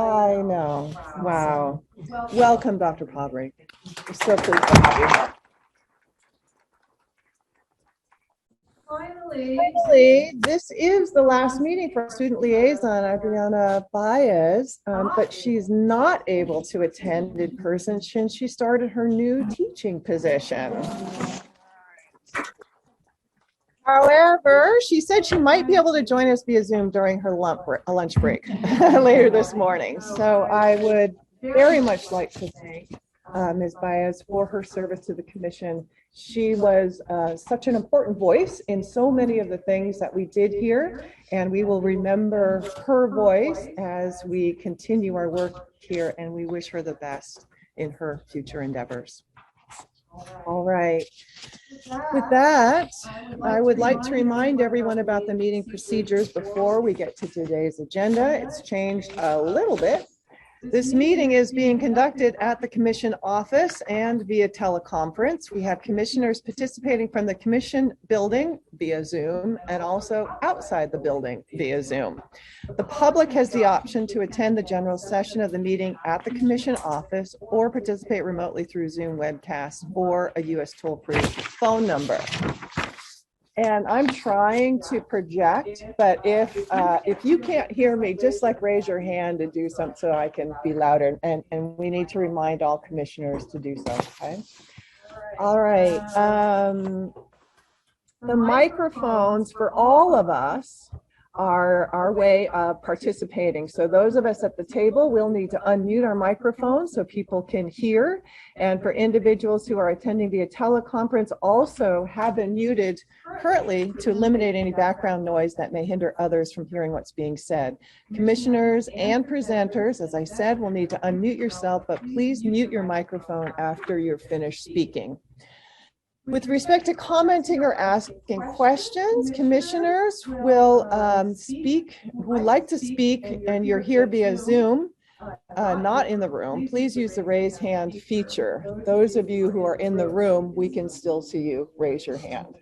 I know. Wow. Welcome, Dr. Podrick. We're so pleased to have you. Finally, this is the last meeting for student liaison, Adriana Baez, but she's not able to attend in person since she started her new teaching position. However, she said she might be able to join us via Zoom during her lunch break later this morning. So I would very much like to thank Ms. Baez for her service to the commission. She was such an important voice in so many of the things that we did here, and we will remember her voice as we continue our work here, and we wish her the best in her future endeavors. All right. With that, I would like to remind everyone about the meeting procedures before we get to today's agenda. It's changed a little bit. This meeting is being conducted at the commission office and via teleconference. We have commissioners participating from the commission building via Zoom and also outside the building via Zoom. The public has the option to attend the general session of the meeting at the commission office or participate remotely through Zoom webcast or a US toll-free phone number. And I'm trying to project, but if you can't hear me, just like raise your hand and do something so I can be louder. And we need to remind all commissioners to do so, okay? All right. The microphones for all of us are our way of participating. So those of us at the table will need to unmute our microphones so people can hear. And for individuals who are attending via teleconference, also have been muted currently to eliminate any background noise that may hinder others from hearing what's being said. Commissioners and presenters, as I said, will need to unmute yourself, but please mute your microphone after you're finished speaking. With respect to commenting or asking questions, commissioners will would like to speak, and you're here via Zoom, not in the room, please use the raise hand feature. Those of you who are in the room, we can still see you. Raise your hand.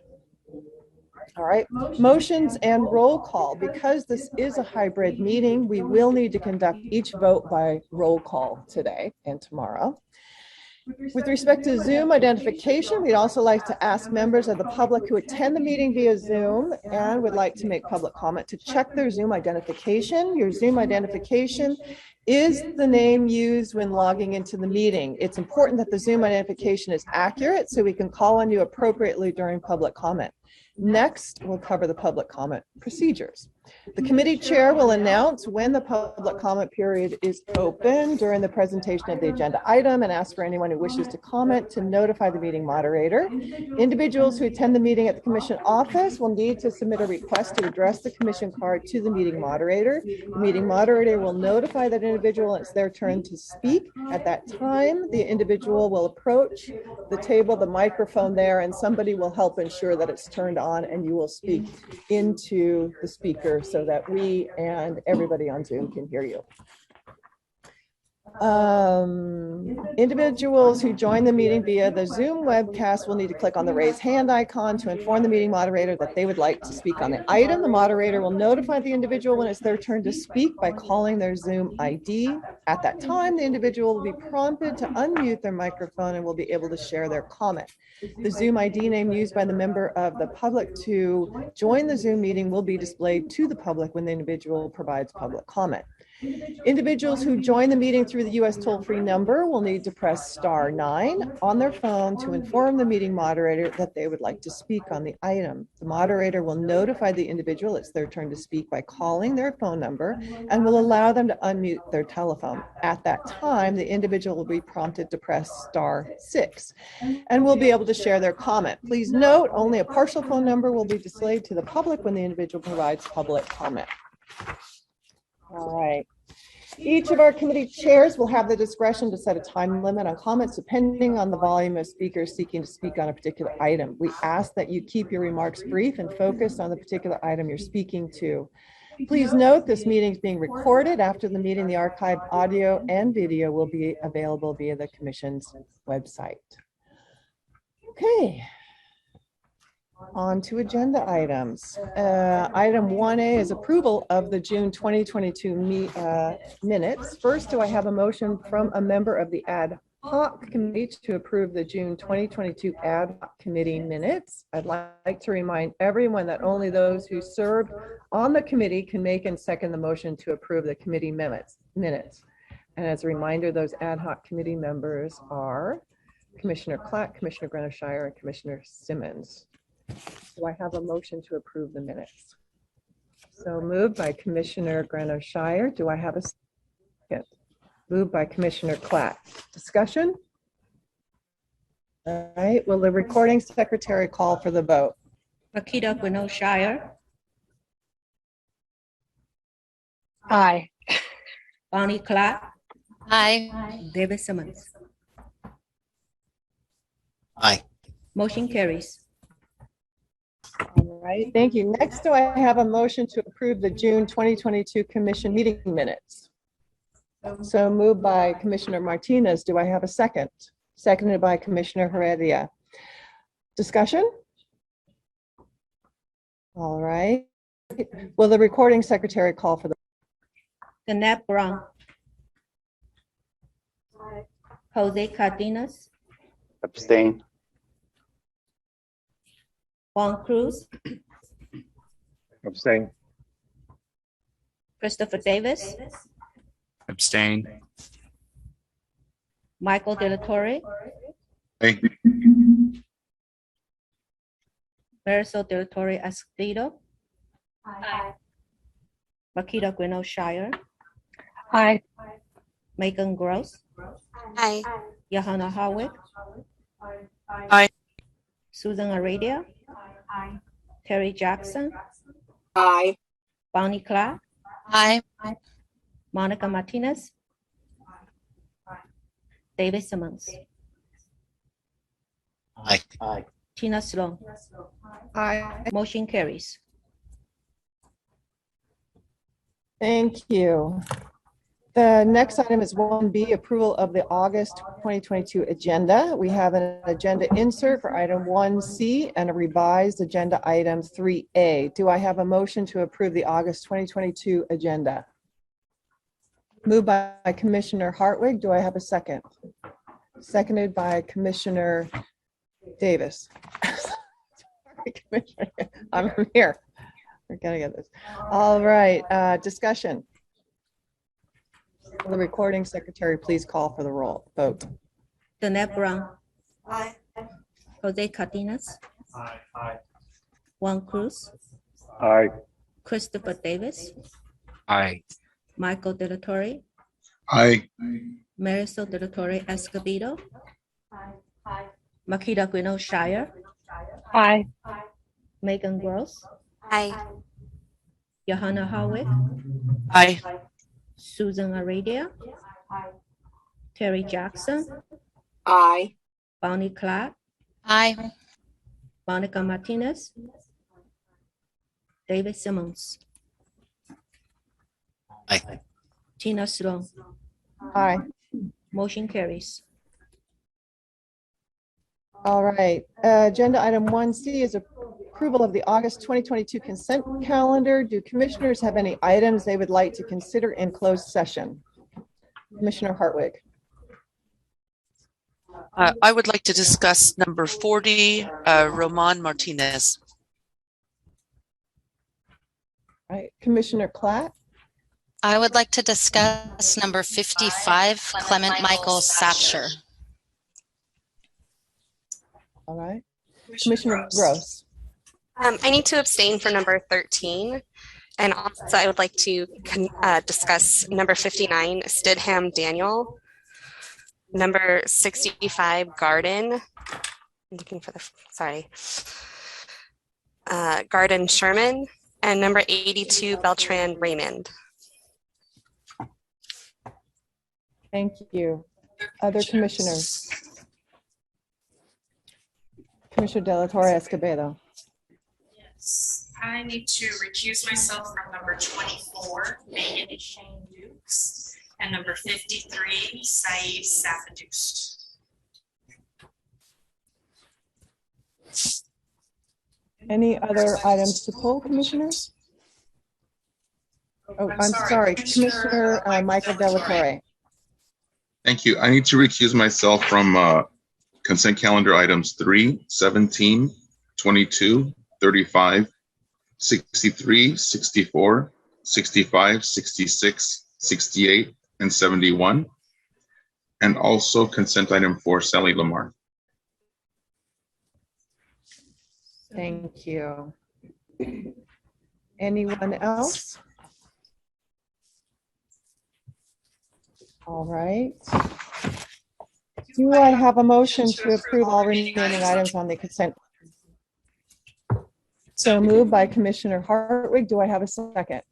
All right, motions and roll call. Because this is a hybrid meeting, we will need to conduct each vote by roll call today and tomorrow. With respect to Zoom identification, we'd also like to ask members of the public who attend the meeting via Zoom and would like to make public comment to check their Zoom identification. Your Zoom identification is the name used when logging into the meeting. It's important that the Zoom identification is accurate so we can call on you appropriately during public comment. Next, we'll cover the public comment procedures. The committee chair will announce when the public comment period is open during the presentation of the agenda item and ask for anyone who wishes to comment to notify the meeting moderator. Individuals who attend the meeting at the commission office will need to submit a request to address the commission card to the meeting moderator. The meeting moderator will notify that individual when it's their turn to speak. At that time, the individual will approach the table, the microphone there, and somebody will help ensure that it's turned on and you will speak into the speaker so that we and everybody on Zoom can hear you. Individuals who join the meeting via the Zoom webcast will need to click on the raise hand icon to inform the meeting moderator that they would like to speak on the item. The moderator will notify the individual when it's their turn to speak by calling their Zoom ID. At that time, the individual will be prompted to unmute their microphone and will be able to share their comment. The Zoom ID name used by the member of the public to join the Zoom meeting will be displayed to the public when the individual provides public comment. Individuals who join the meeting through the US toll-free number will need to press *9 on their phone to inform the meeting moderator that they would like to speak on the item. The moderator will notify the individual it's their turn to speak by calling their phone number and will allow them to unmute their telephone. At that time, the individual will be prompted to press *6 and will be able to share their comment. Please note, only a partial phone number will be displayed to the public when the individual provides public comment. All right. Each of our committee chairs will have the discretion to set a time limit on comments depending on the volume of speakers seeking to speak on a particular item. We ask that you keep your remarks brief and focused on the particular item you're speaking to. Please note this meeting is being recorded. After the meeting, the archived audio and video will be available via the Commission's website. Okay. On to agenda items. Item 1A is approval of the June 2022 minutes. First, do I have a motion from a member of the ad hoc committee to approve the June 2022 ad hoc committee minutes? I'd like to remind everyone that only those who served on the committee can make and second the motion to approve the committee minutes. And as a reminder, those ad hoc committee members are Commissioner Clack, Commissioner Grenoshire, and Commissioner Simmons. Do I have a motion to approve the minutes? So moved by Commissioner Grenoshire. Do I have a second? Moved by Commissioner Clack. Discussion? All right. Will the recording secretary call for the vote? Makita Grenoshire, Aye. Bonnie Clark, Aye. David Simmons. Aye. Motion carries. All right. Thank you. Next, do I have a motion to approve the June 2022 commission meeting minutes? So moved by Commissioner Martinez. Do I have a second? Seconded by Commissioner Heredia. Discussion? All right. Will the recording secretary call for the Danette Brown. Jose Cardenas, Abstain. Juan Cruz, Abstain. Christopher Davis, Abstain. Michael De La Torre, Aye. Marisol De La Torre Escobedo, Makita Grenoshire, Aye. Megan Gross, Aye. Johanna Harwick, Aye. Susan Aradia, Terry Jackson, Aye. Bonnie Clark, Aye. Monica Martinez, David Simmons, Aye. Aye. Tina Sloan. Aye. Motion carries. Thank you. The next item is 1B, approval of the August 2022 agenda. We have an agenda insert for item 1C and a revised agenda item 3A. Do I have a motion to approve the August 2022 agenda? Moved by Commissioner Hartwig. Do I have a second? Seconded by Commissioner Davis. Sorry, Commissioner. I'm here. We're gonna get this. All right, discussion. Will the recording secretary please call for the roll vote? Danette Brown, Aye. Jose Cardenas, Aye. Juan Cruz, Aye. Christopher Davis, Aye. Michael De La Torre, Aye. Marisol De La Torre Escobedo, Makita Grenoshire, Aye. Megan Gross, Aye. Johanna Harwick, Aye. Susan Aradia, Terry Jackson, Aye. Bonnie Clark, Aye. Monica Martinez, David Simmons, Aye. Tina Sloan. Aye. Motion carries. All right, agenda item 1C is approval of the August 2022 consent calendar. Do commissioners have any items they would like to consider in closed session? Commissioner Hartwig. I would like to discuss number 40, Roman Martinez. All right, Commissioner Klatt. I would like to discuss number 55, Clement Michael Sapsher. All right, Commissioner Gross. I need to abstain for number 13. And also I would like to discuss number 59, Stidham Daniel. Number 65, Garden. I'm looking for Garden Sherman. And number 82, Beltran Raymond. Thank you. Other commissioners. Commissioner De La Torre Escobedo. Yes, I need to recuse myself from number 24, Megan Shane Dukes, and number 53, Saeed Safadust. Any other items to pull, commissioners? Oh, I'm sorry, Commissioner Michael Delatorre. Thank you. I need to recuse myself from consent calendar items 3, 17, 22, 35, 63, 64, 65, 66, 68, and 71. And also consent item 4, Sally Lamar. Thank you. Anyone else? All right. Do I have a motion to approve all remaining items on the consent? So moved by Commissioner Hartwig. Do I have a second?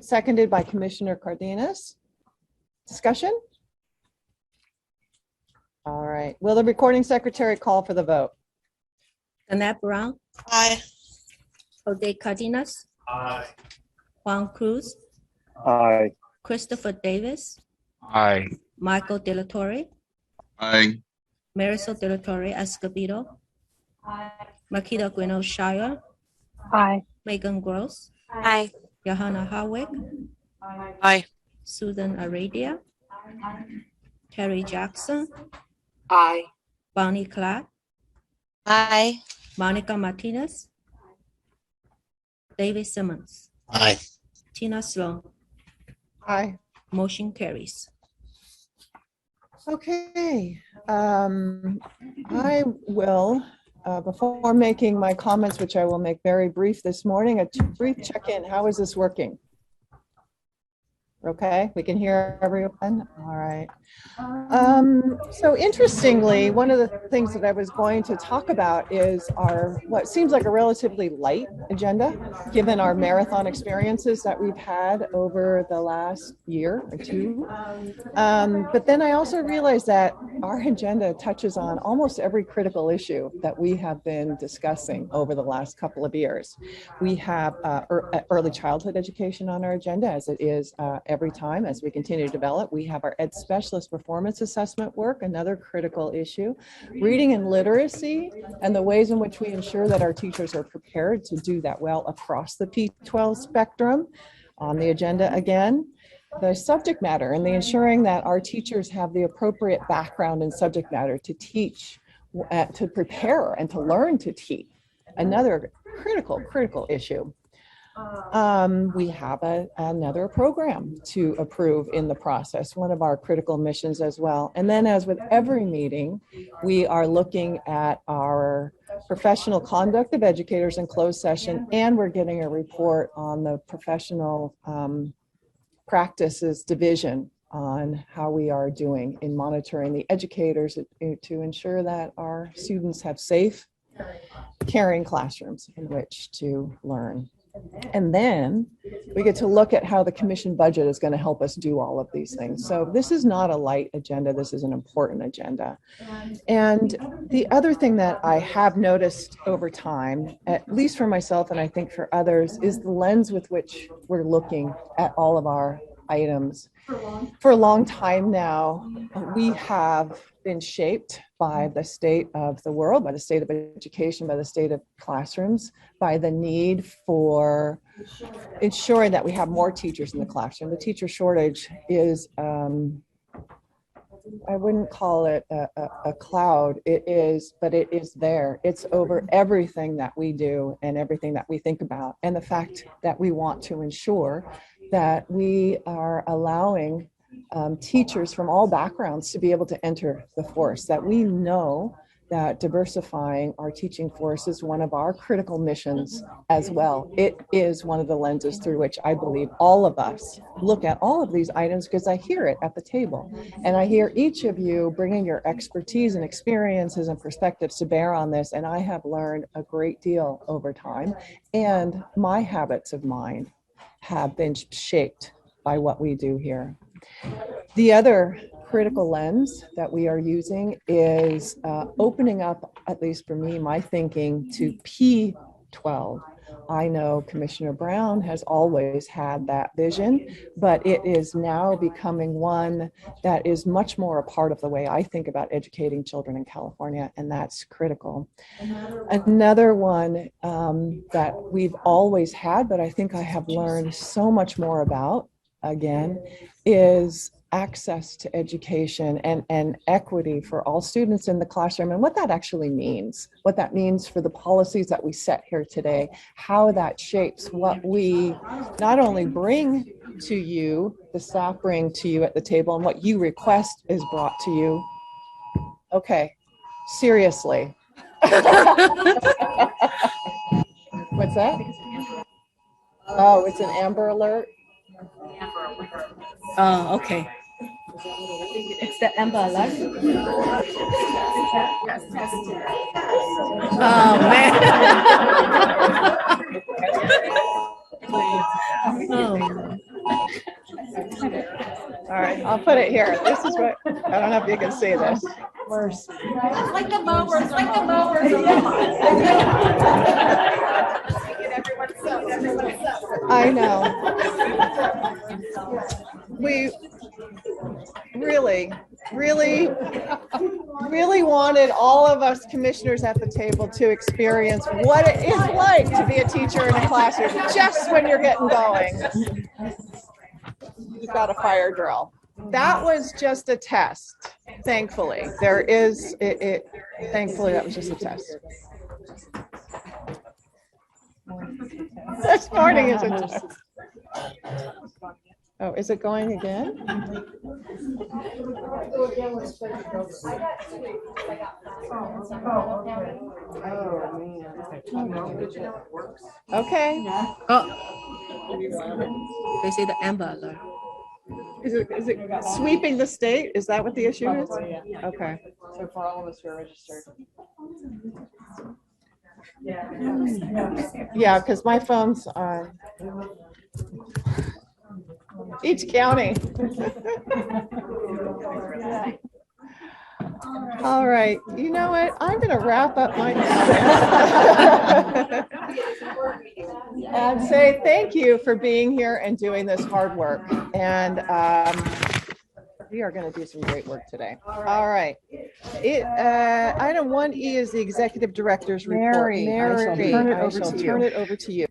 Seconded by Commissioner Cardenas. Discussion? All right. Will the recording secretary call for the vote? Annette Brown, Aye. Jose Cardenas, Aye. Juan Cruz, Aye. Christopher Davis, Aye. Michael Delatorre, Aye. Marisol Delatorre Escobedo, Makita Gwino Shire, Aye. Megan Gross, Aye. Johanna Harwick, Aye. Susan Aradia, Terry Jackson, Aye. Bonnie Clark, Aye. Monica Martinez, David Simmons, Aye. Tina Sloan. Aye. Motion carries. Okay. I will, before making my comments, which I will make very brief this morning, a brief check-in. How is this working? Okay, we can hear everyone. All right. So interestingly, one of the things that I was going to talk about is our, what seems like a relatively light agenda, given our marathon experiences that we've had over the last year or two. But then I also realized that our agenda touches on almost every critical issue that we have been discussing over the last couple of years. We have early childhood education on our agenda, as it is every time as we continue to develop. We have our Ed Specialist Performance Assessment work, another critical issue. Reading and literacy, and the ways in which we ensure that our teachers are prepared to do that well across the P12 spectrum on the agenda again. The subject matter and the ensuring that our teachers have the appropriate background and subject matter to teach, to prepare and to learn to teach. Another critical issue. We have another program to approve in the process, one of our critical missions as well. And then, as with every meeting, we are looking at our professional conduct of educators in closed session, and we're getting a report on the professional practices division on how we are doing in monitoring the educators to ensure that our students have safe, caring classrooms in which to learn. And then we get to look at how the commission budget is going to help us do all of these things. So this is not a light agenda. This is an important agenda. And the other thing that I have noticed over time, at least for myself and I think for others, is the lens with which we're looking at all of our items. For a long time now, we have been shaped by the state of the world, by the state of education, by the state of classrooms, by the need for ensuring that we have more teachers in the classroom. The teacher shortage is, I wouldn't call it a cloud. It is, but it is there. It's over everything that we do and everything that we think about. And the fact that we want to ensure that we are allowing teachers from all backgrounds to be able to enter the force, that we know that diversifying our teaching force is one of our critical missions as well. It is one of the lenses through which I believe all of us look at all of these items, because I hear it at the table. And I hear each of you bringing your expertise and experiences and perspectives to bear on this. And I have learned a great deal over time. And my habits of mind have been shaped by what we do here. The other critical lens that we are using is opening up, at least for me, my thinking to P12. I know Commissioner Brown has always had that vision, but it is now becoming one that is much more a part of the way I think about educating children in California, and that's critical. Another one that we've always had, but I think I have learned so much more about, again, is access to education and equity for all students in the classroom, and what that actually means, what that means for the policies that we set here today, how that shapes what we not only bring to you, the staff bring to you at the table, and what you request is brought to you. Okay, seriously. What's that? Oh, it's an Amber Alert. Oh, okay. It's the Amber Alert. Oh, man. Oh. All right, I'll put it here. This is what, I don't know if you can see this. It's like the mowers, like the mowers. I know. We really wanted all of us commissioners at the table to experience what it is like to be a teacher in a classroom just when you're getting going. You've got a fire drill. That was just a test, thankfully. Thankfully, that was just a test. This morning is a test. Oh, is it going again? Okay. Oh. They say the Amber Alert. Is it sweeping the state? Is that what the issue is? Yeah. Okay. So for all of us who are registered. Yeah, because my phone's on each county. All right, you know what? I'm going to wrap up my and say thank you for being here and doing this hard work. And we are going to do some great work today. All right. Item 1E is the Executive Director's report. Mary, I shall turn it over to you.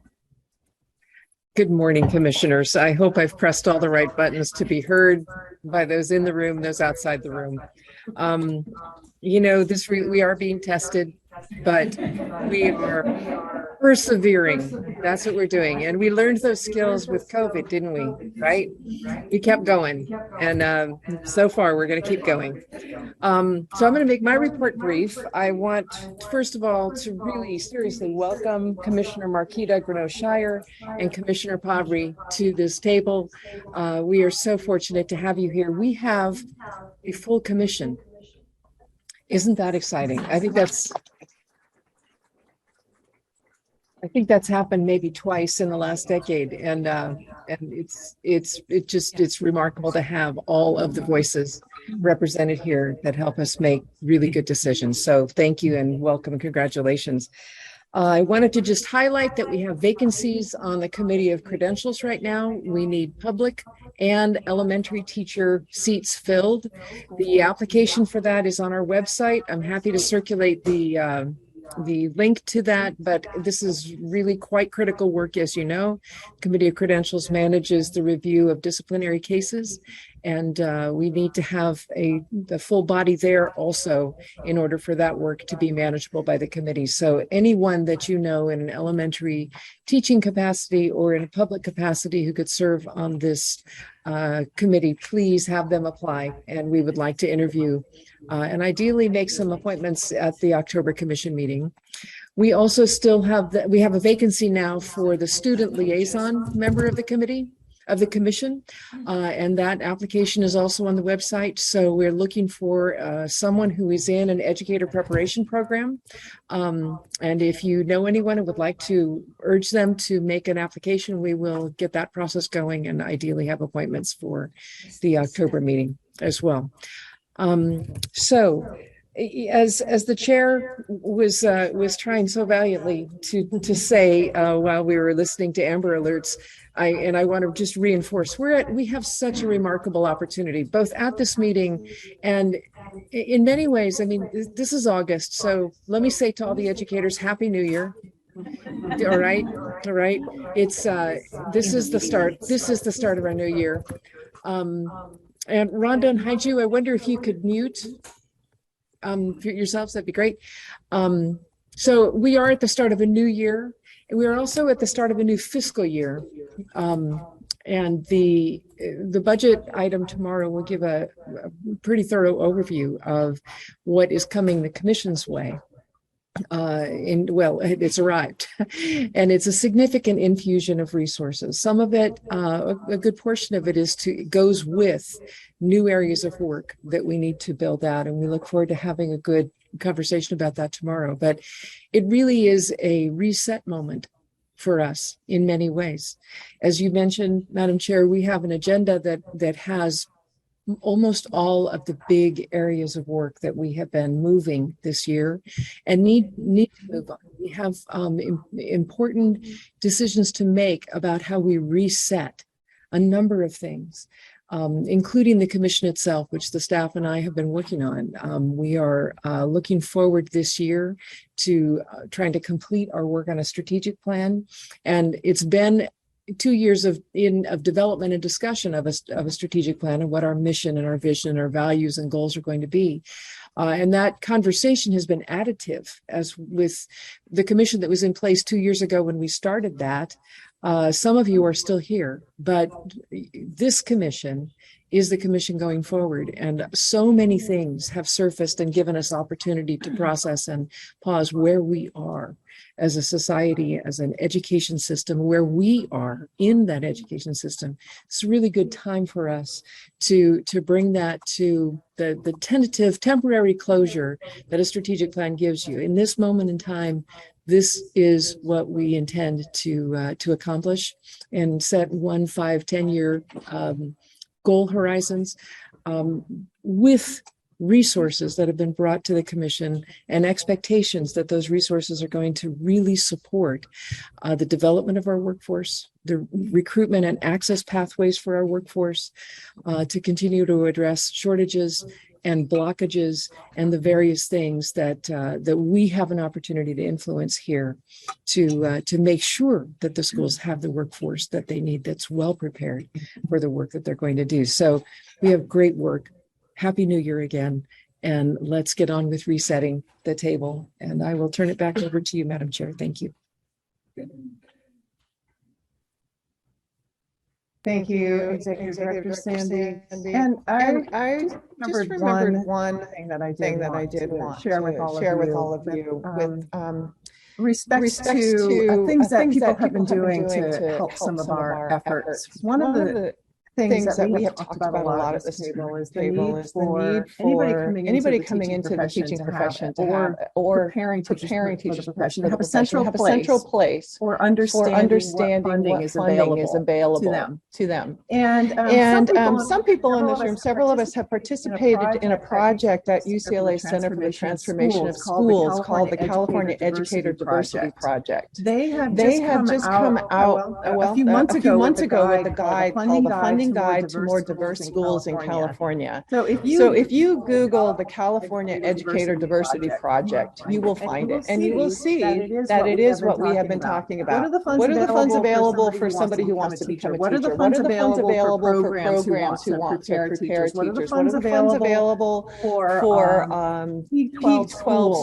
Good morning, Commissioners. I hope I've pressed all the right buttons to be heard by those in the room, those outside the room. You know, we are being tested, but we are persevering. That's what we're doing. And we learned those skills with COVID, didn't we? Right? We kept going. And so far, we're going to keep going. So I'm going to make my report brief. I want, first of all, to really seriously welcome Commissioner Marquita Grano-Shire and Commissioner Pavri to this table. We are so fortunate to have you here. We have a full commission. Isn't that exciting? I think that's happened maybe twice in the last decade, and it's remarkable to have all of the voices represented here that help us make really good decisions. So thank you and welcome and congratulations. I wanted to just highlight that we have vacancies on the Committee of Credentials right now. We need public and elementary teacher seats filled. The application for that is on our website. I'm happy to circulate the link to that, but this is really quite critical work. As you know, Committee of Credentials manages the review of disciplinary cases, and we need to have the full body there also in order for that work to be manageable by the committee. So anyone that you know in an elementary teaching capacity or in a public capacity who could serve on this committee, please have them apply, and we would like to interview and ideally make some appointments at the October commission meeting. We also still have we have a vacancy now for the student liaison member of the committee, of the commission, and that application is also on the website. So we're looking for someone who is in an educator preparation program. And if you know anyone who would like to urge them to make an application, we will get that process going and ideally have appointments for the October meeting as well. So as the chair was trying so valiantly to say while we were listening to Amber Alerts, I want to just reinforce we have such a remarkable opportunity both at this meeting and in many ways. I mean, this is August, so let me say to all the educators, Happy New Year. All right. It's this is the start. This is the start of our new year. And Rhonda and Haiju, I wonder if you could mute yourselves. That'd be great. So we are at the start of a new year, and we are also at the start of a new fiscal year. And the budget item tomorrow will give a pretty thorough overview of what is coming the Commission's way. It's arrived, and it's a significant infusion of resources. Some of it, a good portion of it goes with new areas of work that we need to build out, and we look forward to having a good conversation about that tomorrow. But it really is a reset moment for us in many ways. As you mentioned, Madam Chair, we have an agenda that has almost all of the big areas of work that we have been moving this year and need to move on. We have important decisions to make about how we reset a number of things, including the Commission itself, which the staff and I have been working on. We are looking forward this year to trying to complete our work on a strategic plan. And it's been 2 years of development and discussion of a strategic plan and what our mission and our vision and our values and goals are going to be. And that conversation has been additive, as with the commission that was in place 2 years ago when we started that. Some of you are still here, but this commission is the commission going forward. And so many things have surfaced and given us opportunity to process and pause where we are as a society, as an education system, where we are in that education system. It's a really good time for us to bring that to the tentative temporary closure that a strategic plan gives you. In this moment in time, this is what we intend to accomplish and set 1, 5, 10-year goal horizons with resources that have been brought to the commission and expectations that those resources are going to really support the development of our workforce, the recruitment and access pathways for our workforce, to continue to address shortages and blockages and the various things that we have an opportunity to influence here to make sure that the schools have the workforce that they need that's well prepared for the work that they're going to do. So we have great work. Happy New Year again, and let's get on with resetting the table. And I will turn it back over to you, Madam Chair. Thank you. Thank you, Executive Director Sandy. And I just remembered one thing that I did want to share with all of you with respect to things that people have been doing to help some of our efforts. One of the things that we have talked about a lot at this table is the need for anybody coming into the teaching profession to have, or preparing teachers for the profession to have a central place for understanding what funding is available to them. And some people in this room, several of us have participated in a project at UCLA Center for the Transformation of Schools called the California Educator Diversity Project. They have just come out a few months ago with a guide called the Funding Guide to More Diverse Schools in California. So if you Google the California Educator Diversity Project, you will find it, and you will see that it is what we have been talking about. What are the funds available for somebody who wants to become a teacher? What are the funds available for programs who want to prepare teachers? What are the funds available for K-12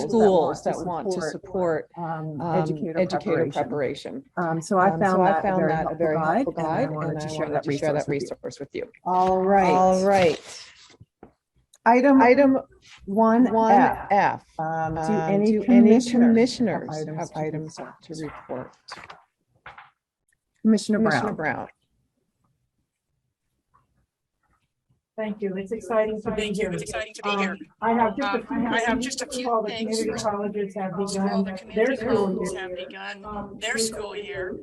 schools that want to support educator preparation? So I found that a very helpful guide, and I wanted to share that resource with you. All right. Item 1F. Do any commissioners have items to report? Commissioner Brown. Thank you. It's exciting to be here. I have just a few things. All the community colleges have begun their school year.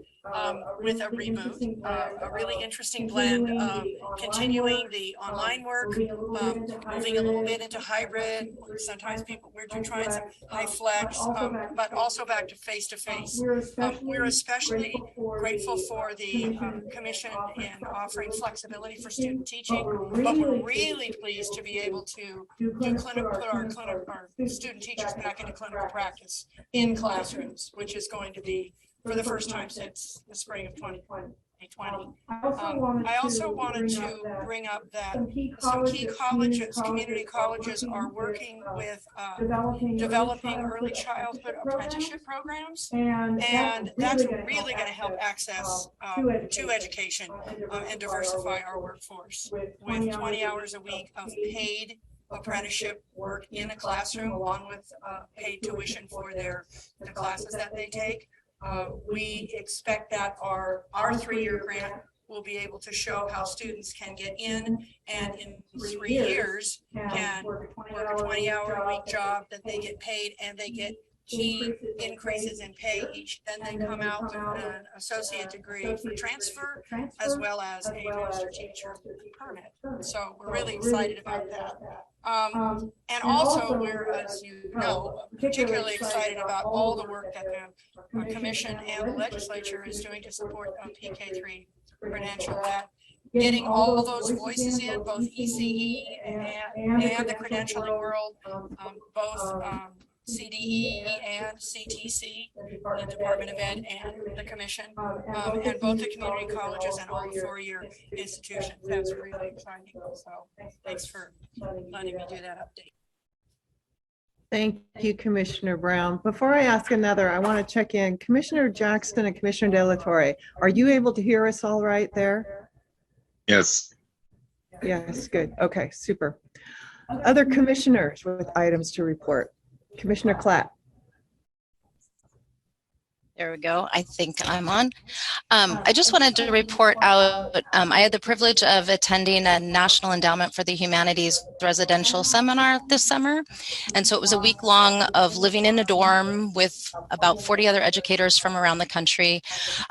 with a reboot, a really interesting blend of continuing the online work, moving a little bit into hybrid. Sometimes we're trying some high flex, but also back to face-to-face. We're especially grateful for the commission in offering flexibility for student teaching, but we're really pleased to be able to put our student teachers back into clinical practice in classrooms, which is going to be for the first time since the spring of 2020. I also wanted to bring up that some key colleges, community colleges, are working with developing early childhood apprenticeship programs, and that's really going to help access to education and diversify our workforce with 20 hours a week of paid apprenticeship work in a classroom, along with paid tuition for the classes that they take. We expect that our 3-year grant will be able to show how students can get in and in 3 years can work a 20-hour-a-week job that they get paid, and they get key increases in pay each. Then they come out with an associate degree for transfer, as well as a master teacher permit. So we're really excited about that. And also we're, as you know, particularly excited about all the work that the commission and the legislature is doing to support PK3 credential, that getting all those voices in, both ECE and the credentialing world, both CDE and CTC, the Department of Ed and the Commission, and both the community colleges and all 4-year institutions. That's really exciting. So thanks for letting me do that update. Thank you, Commissioner Brown. Before I ask another, I want to check in. Commissioner Jackson and Commissioner De La Torre, are you able to hear us all right there? Yes. Yes, good. Okay, super. Other commissioners with items to report. Commissioner Klatt. There we go. I think I'm on. I just wanted to report out, I had the privilege of attending a National Endowment for the Humanities residential seminar this summer. And so it was a week long of living in a dorm with about 40 other educators from around the country.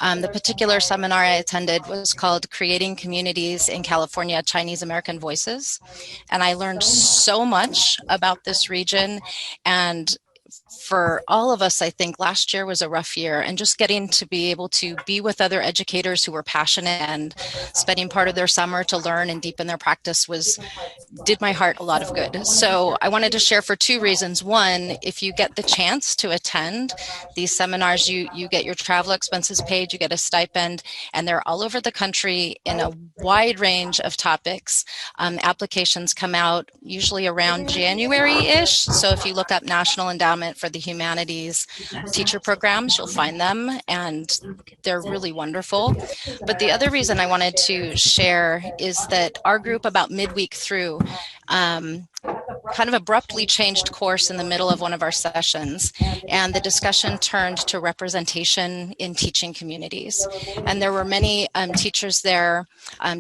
The particular seminar I attended was called Creating Communities in California, Chinese American Voices. And I learned so much about this region, and for all of us, I think last year was a rough year, and just getting to be able to be with other educators who were passionate and spending part of their summer to learn and deepen their practice did my heart a lot of good. So I wanted to share for 2 reasons. One, if you get the chance to attend these seminars, you get your travel expenses paid, you get a stipend, and they're all over the country in a wide range of topics. Applications come out usually around January-ish. So if you look up National Endowment for the Humanities teacher programs, you'll find them, and they're really wonderful. But the other reason I wanted to share is that our group, about midweek through, kind of abruptly changed course in the middle of one of our sessions, and the discussion turned to representation in teaching communities. And there were many teachers there,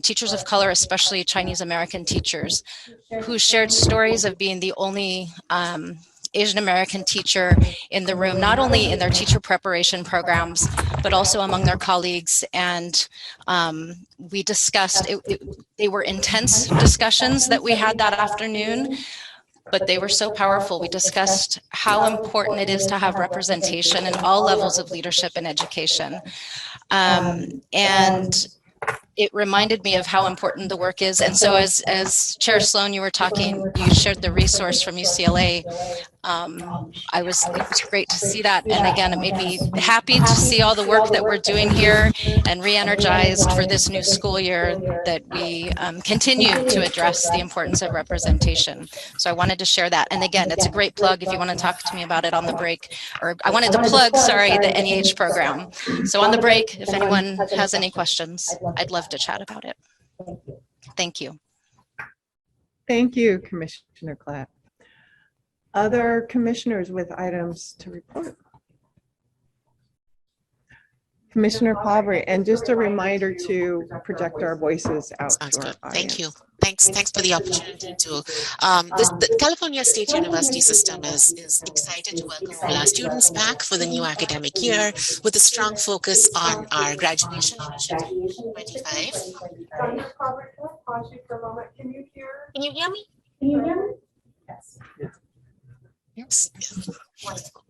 teachers of color, especially Chinese American teachers, who shared stories of being the only Asian American teacher in the room, not only in their teacher preparation programs, but also among their colleagues. And we discussed, they were intense discussions that we had that afternoon, but they were so powerful. We discussed how important it is to have representation in all levels of leadership and education. And it reminded me of how important the work is. And so as Chair Sloan, you were talking, you shared the resource from UCLA. It was great to see that. And again, it made me happy to see all the work that we're doing here and re-energized for this new school year, that we continue to address the importance of representation. So I wanted to share that. And again, it's a great plug if you want to talk to me about it on the break, or I wanted to plug, sorry, the NEH program. So on the break, if anyone has any questions, I'd love to chat about it. Thank you. Thank you, Commissioner Klatt. Other commissioners with items to report? Commissioner Pavri, and just a reminder to project our voices out to our audience. Thank you. Thanks for the opportunity to. The California State University system is excited to welcome all our students back for the new academic year with a strong focus on our graduation initiative 25. Pause you for a moment. Can you hear? Can you hear me? Can you hear me? Yes. Yes. Wonderful.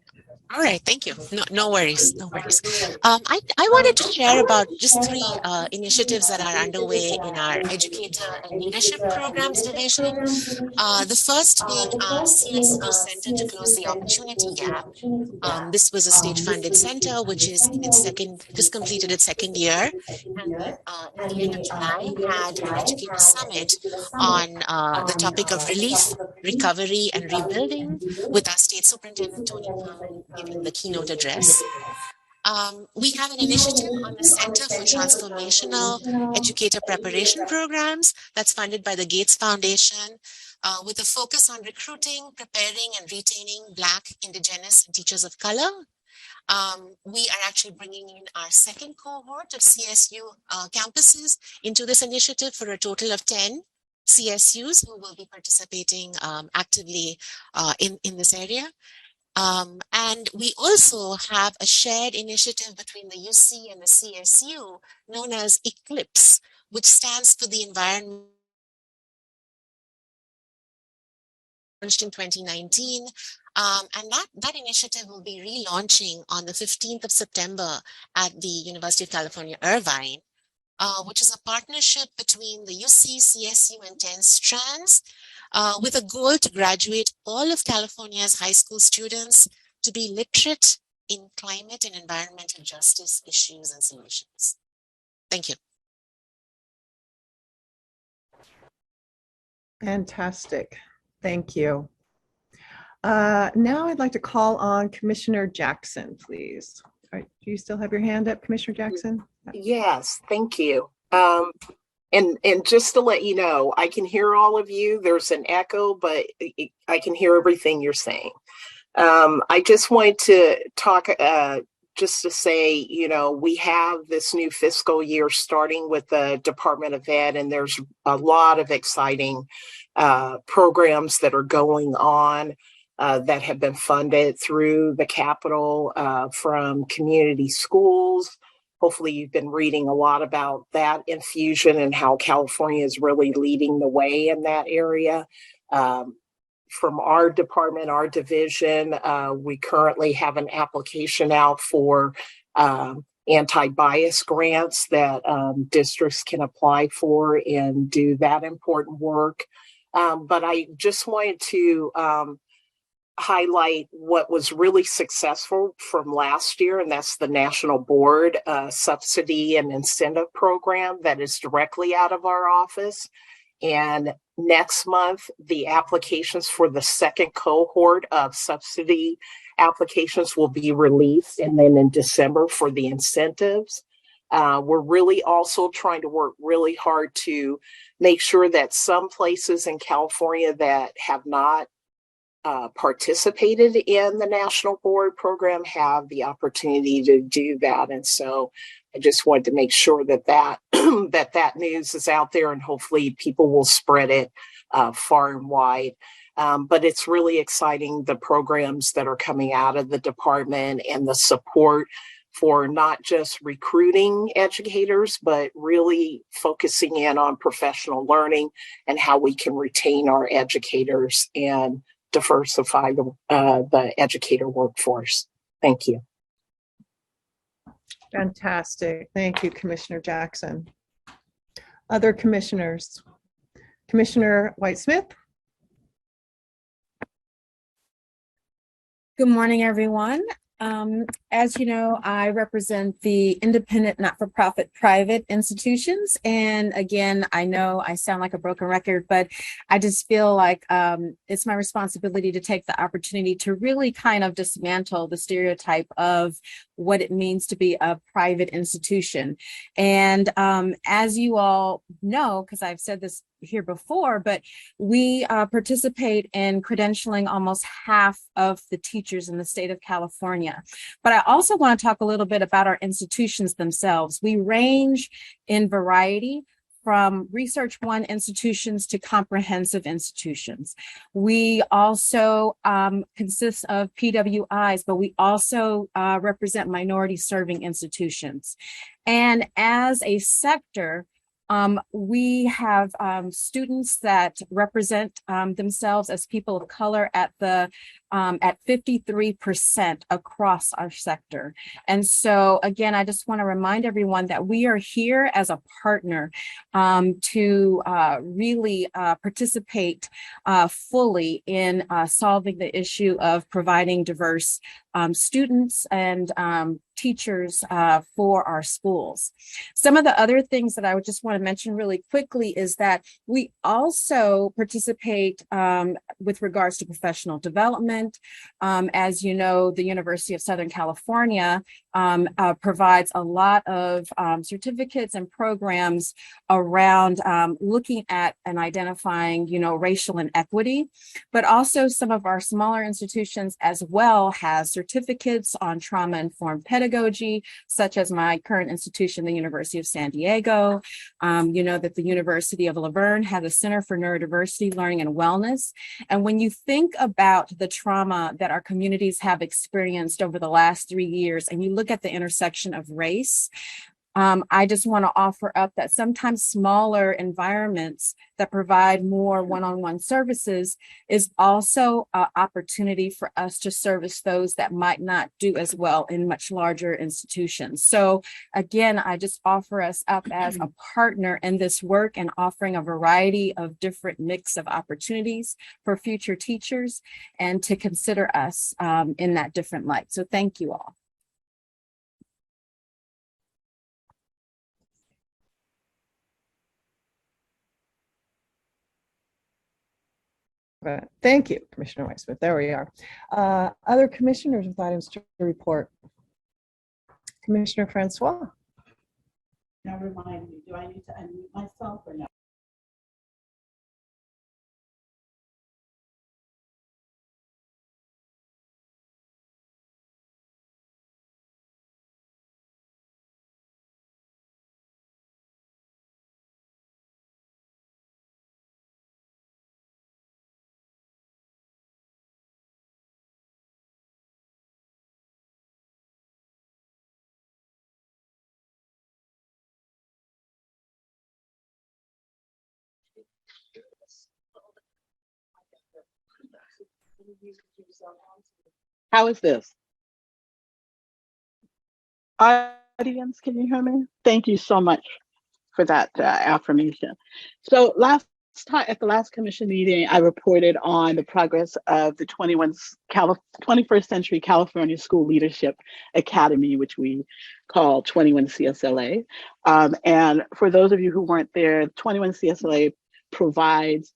All right, thank you. No worries, no worries. I wanted to share about just three initiatives that are underway in our educator and leadership programs division. The first being our CSU Center to Close the Opportunity Gap. This was a state-funded center, which is in its just completed its second year. And at the end of July, had an educator summit on the topic of relief, recovery, and rebuilding with our state superintendent, Tony Khan, giving the keynote address. We have an initiative on the Center for Transformational Educator Preparation Programs that's funded by the Gates Foundation with a focus on recruiting, preparing, and retaining Black, Indigenous, and teachers of color. We are actually bringing in our second cohort of CSU campuses into this initiative for a total of 10 CSUs who will be participating actively in this area. And we also have a shared initiative between the UC and the CSU known as ECLIPSE, which stands for the Environment launched in 2019. And that initiative will be relaunching on the 15th of September at the University of California, Irvine, which is a partnership between the UC, CSU, and 10 strands, with a goal to graduate all of California's high school students to be literate in climate and environmental justice issues and solutions. Thank you. Fantastic. Thank you. Now I'd like to call on Commissioner Jackson, please. All right, do you still have your hand up, Commissioner Jackson? Yes, thank you. And just to let you know, I can hear all of you. There's an echo, but I can hear everything you're saying. I just wanted to talk, just to say, you know, we have this new fiscal year starting with the Department of Ed, and there's a lot of exciting programs that are going on that have been funded through the Capitol from community schools. Hopefully you've been reading a lot about that infusion and how California is really leading the way in that area. From our department, our division, we currently have an application out for anti-bias grants that districts can apply for and do that important work. But I just wanted to highlight what was really successful from last year, and that's the National Board Subsidy and Incentive Program that is directly out of our office. And next month, the applications for the second cohort of subsidy applications will be released, and then in December for the incentives. We're really also trying to work really hard to make sure that some places in California that have not participated in the National Board program have the opportunity to do that. And so I just wanted to make sure that that news is out there, and hopefully people will spread it far and wide. But it's really exciting, the programs that are coming out of the department and the support for not just recruiting educators, but really focusing in on professional learning and how we can retain our educators and diversify the educator workforce. Thank you. Fantastic. Thank you, Commissioner Jackson. Other commissioners? Commissioner White-Smith? Good morning, everyone. As you know, I represent the independent, not-for-profit private institutions. And again, I know I sound like a broken record, but I just feel like it's my responsibility to take the opportunity to really kind of dismantle the stereotype of what it means to be a private institution. And as you all know, because I've said this here before, but we participate in credentialing almost half of the teachers in the state of California. But I also want to talk a little bit about our institutions themselves. We range in variety from Research 1 institutions to comprehensive institutions. We also consist of PWIs, but we also represent minority serving institutions. And as a sector, we have students that represent themselves as people of color at 53% across our sector. And so again, I just want to remind everyone that we are here as a partner to really participate fully in solving the issue of providing diverse students and teachers for our schools. Some of the other things that I would just want to mention really quickly is that we also participate with regards to professional development. As you know, the University of Southern California provides a lot of certificates and programs around looking at and identifying, racial inequity, but also some of our smaller institutions as well has certificates on trauma-informed pedagogy, such as my current institution, the University of San Diego. You know that the University of Laverne has a Center for Neurodiversity, Learning, and Wellness. And when you think about the trauma that our communities have experienced over the last 3 years, and you look at the intersection of race, I just want to offer up that sometimes smaller environments that provide more one-on-one services is also an opportunity for us to service those that might not do as well in much larger institutions. So again, I just offer us up as a partner in this work and offering a variety of different mix of opportunities for future teachers and to consider us in that different light. So thank you all. Thank you, Commissioner Weissman. There we are. Other commissioners with items to report. Commissioner Francois. Now remind me, do I need to unmute myself or no? How is this? Audience, can you hear me? Thank you so much for that affirmation. So at the last commission meeting, I reported on the progress of the 21st Century California School Leadership Academy, which we call 21 CSLA. And for those of you who weren't there, 21 CSLA provides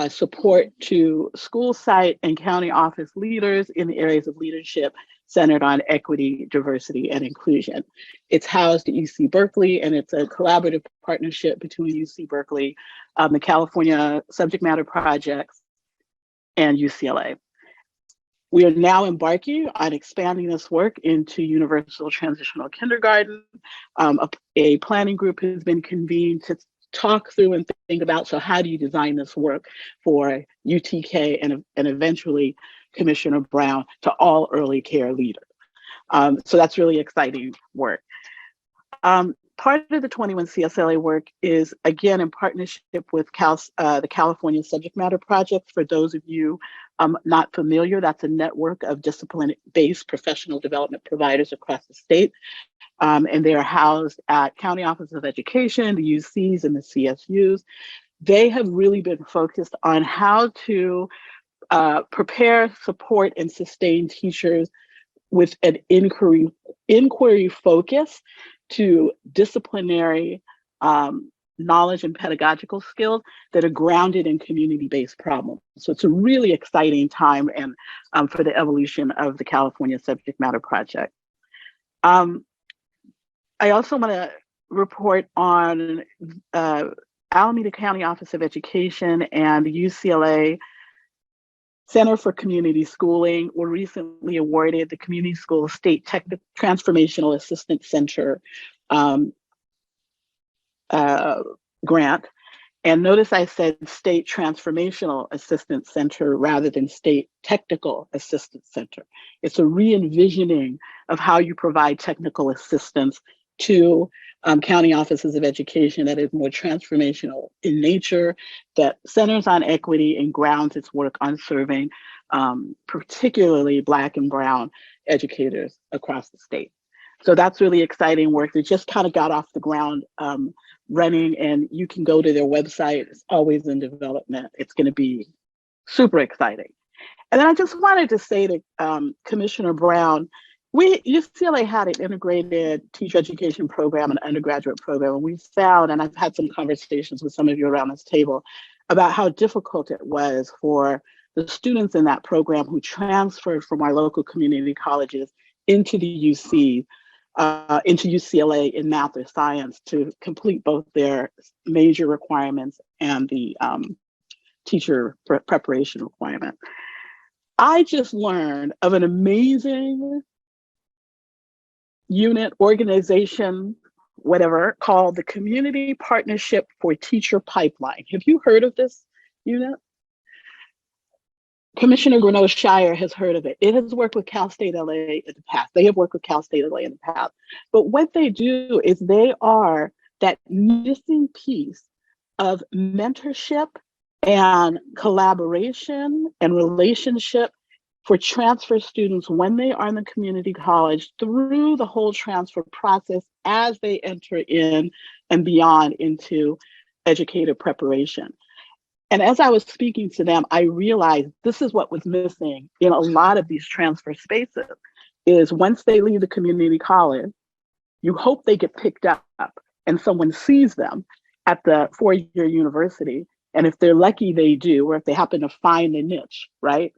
support to school site and county office leaders in the areas of leadership centered on equity, diversity, and inclusion. It's housed at UC Berkeley, and it's a collaborative partnership between UC Berkeley, the California Subject Matter Projects, and UCLA. We are now embarking on expanding this work into universal transitional kindergarten. A planning group has been convened to talk through and think about, so how do you design this work for UTK and eventually Commissioner Brown to all early care leaders. So that's really exciting work. Part of the 21 CSLA work is, again, in partnership with the California Subject Matter Project. For those of you not familiar, that's a network of discipline-based professional development providers across the state. And they are housed at County Office of Education, the UCs, and the CSUs. They have really been focused on how to prepare, support, and sustain teachers with an inquiry focus to disciplinary knowledge and pedagogical skills that are grounded in community-based problems. So it's a really exciting time and for the evolution of the California Subject Matter Project. I also want to report on Alameda County Office of Education and the UCLA Center for Community Schooling were recently awarded the Community School State Transformational Assistance Center grant. And notice I said State Transformational Assistance Center rather than State Technical Assistance Center. It's a re-envisioning of how you provide technical assistance to county offices of education that is more transformational in nature, that centers on equity and grounds its work on serving particularly Black and Brown educators across the state. So that's really exciting work that just kind of got off the ground running, and you can go to their website. It's always in development. It's going to be super exciting. And then I just wanted to say to Commissioner Brown, UCLA had an integrated teacher education program, an undergraduate program, and we found, and I've had some conversations with some of you around this table about how difficult it was for the students in that program who transferred from our local community colleges into the into UCLA in math or science to complete both their major requirements and the teacher preparation requirement. I just learned of an amazing unit, organization, whatever, called the Community Partnership for Teacher Pipeline. Have you heard of this unit? Commissioner Greneau-Shire has heard of it. It has worked with Cal State LA in the past. They have worked with Cal State LA in the past. But what they do is they are that missing piece of mentorship and collaboration and relationship for transfer students when they are in the community college through the whole transfer process as they enter in and beyond into educator preparation. And as I was speaking to them, I realized this is what was missing in a lot of these transfer spaces is once they leave the community college, you hope they get picked up and someone sees them at the four-year university. And if they're lucky, they do, or if they happen to find a niche, right?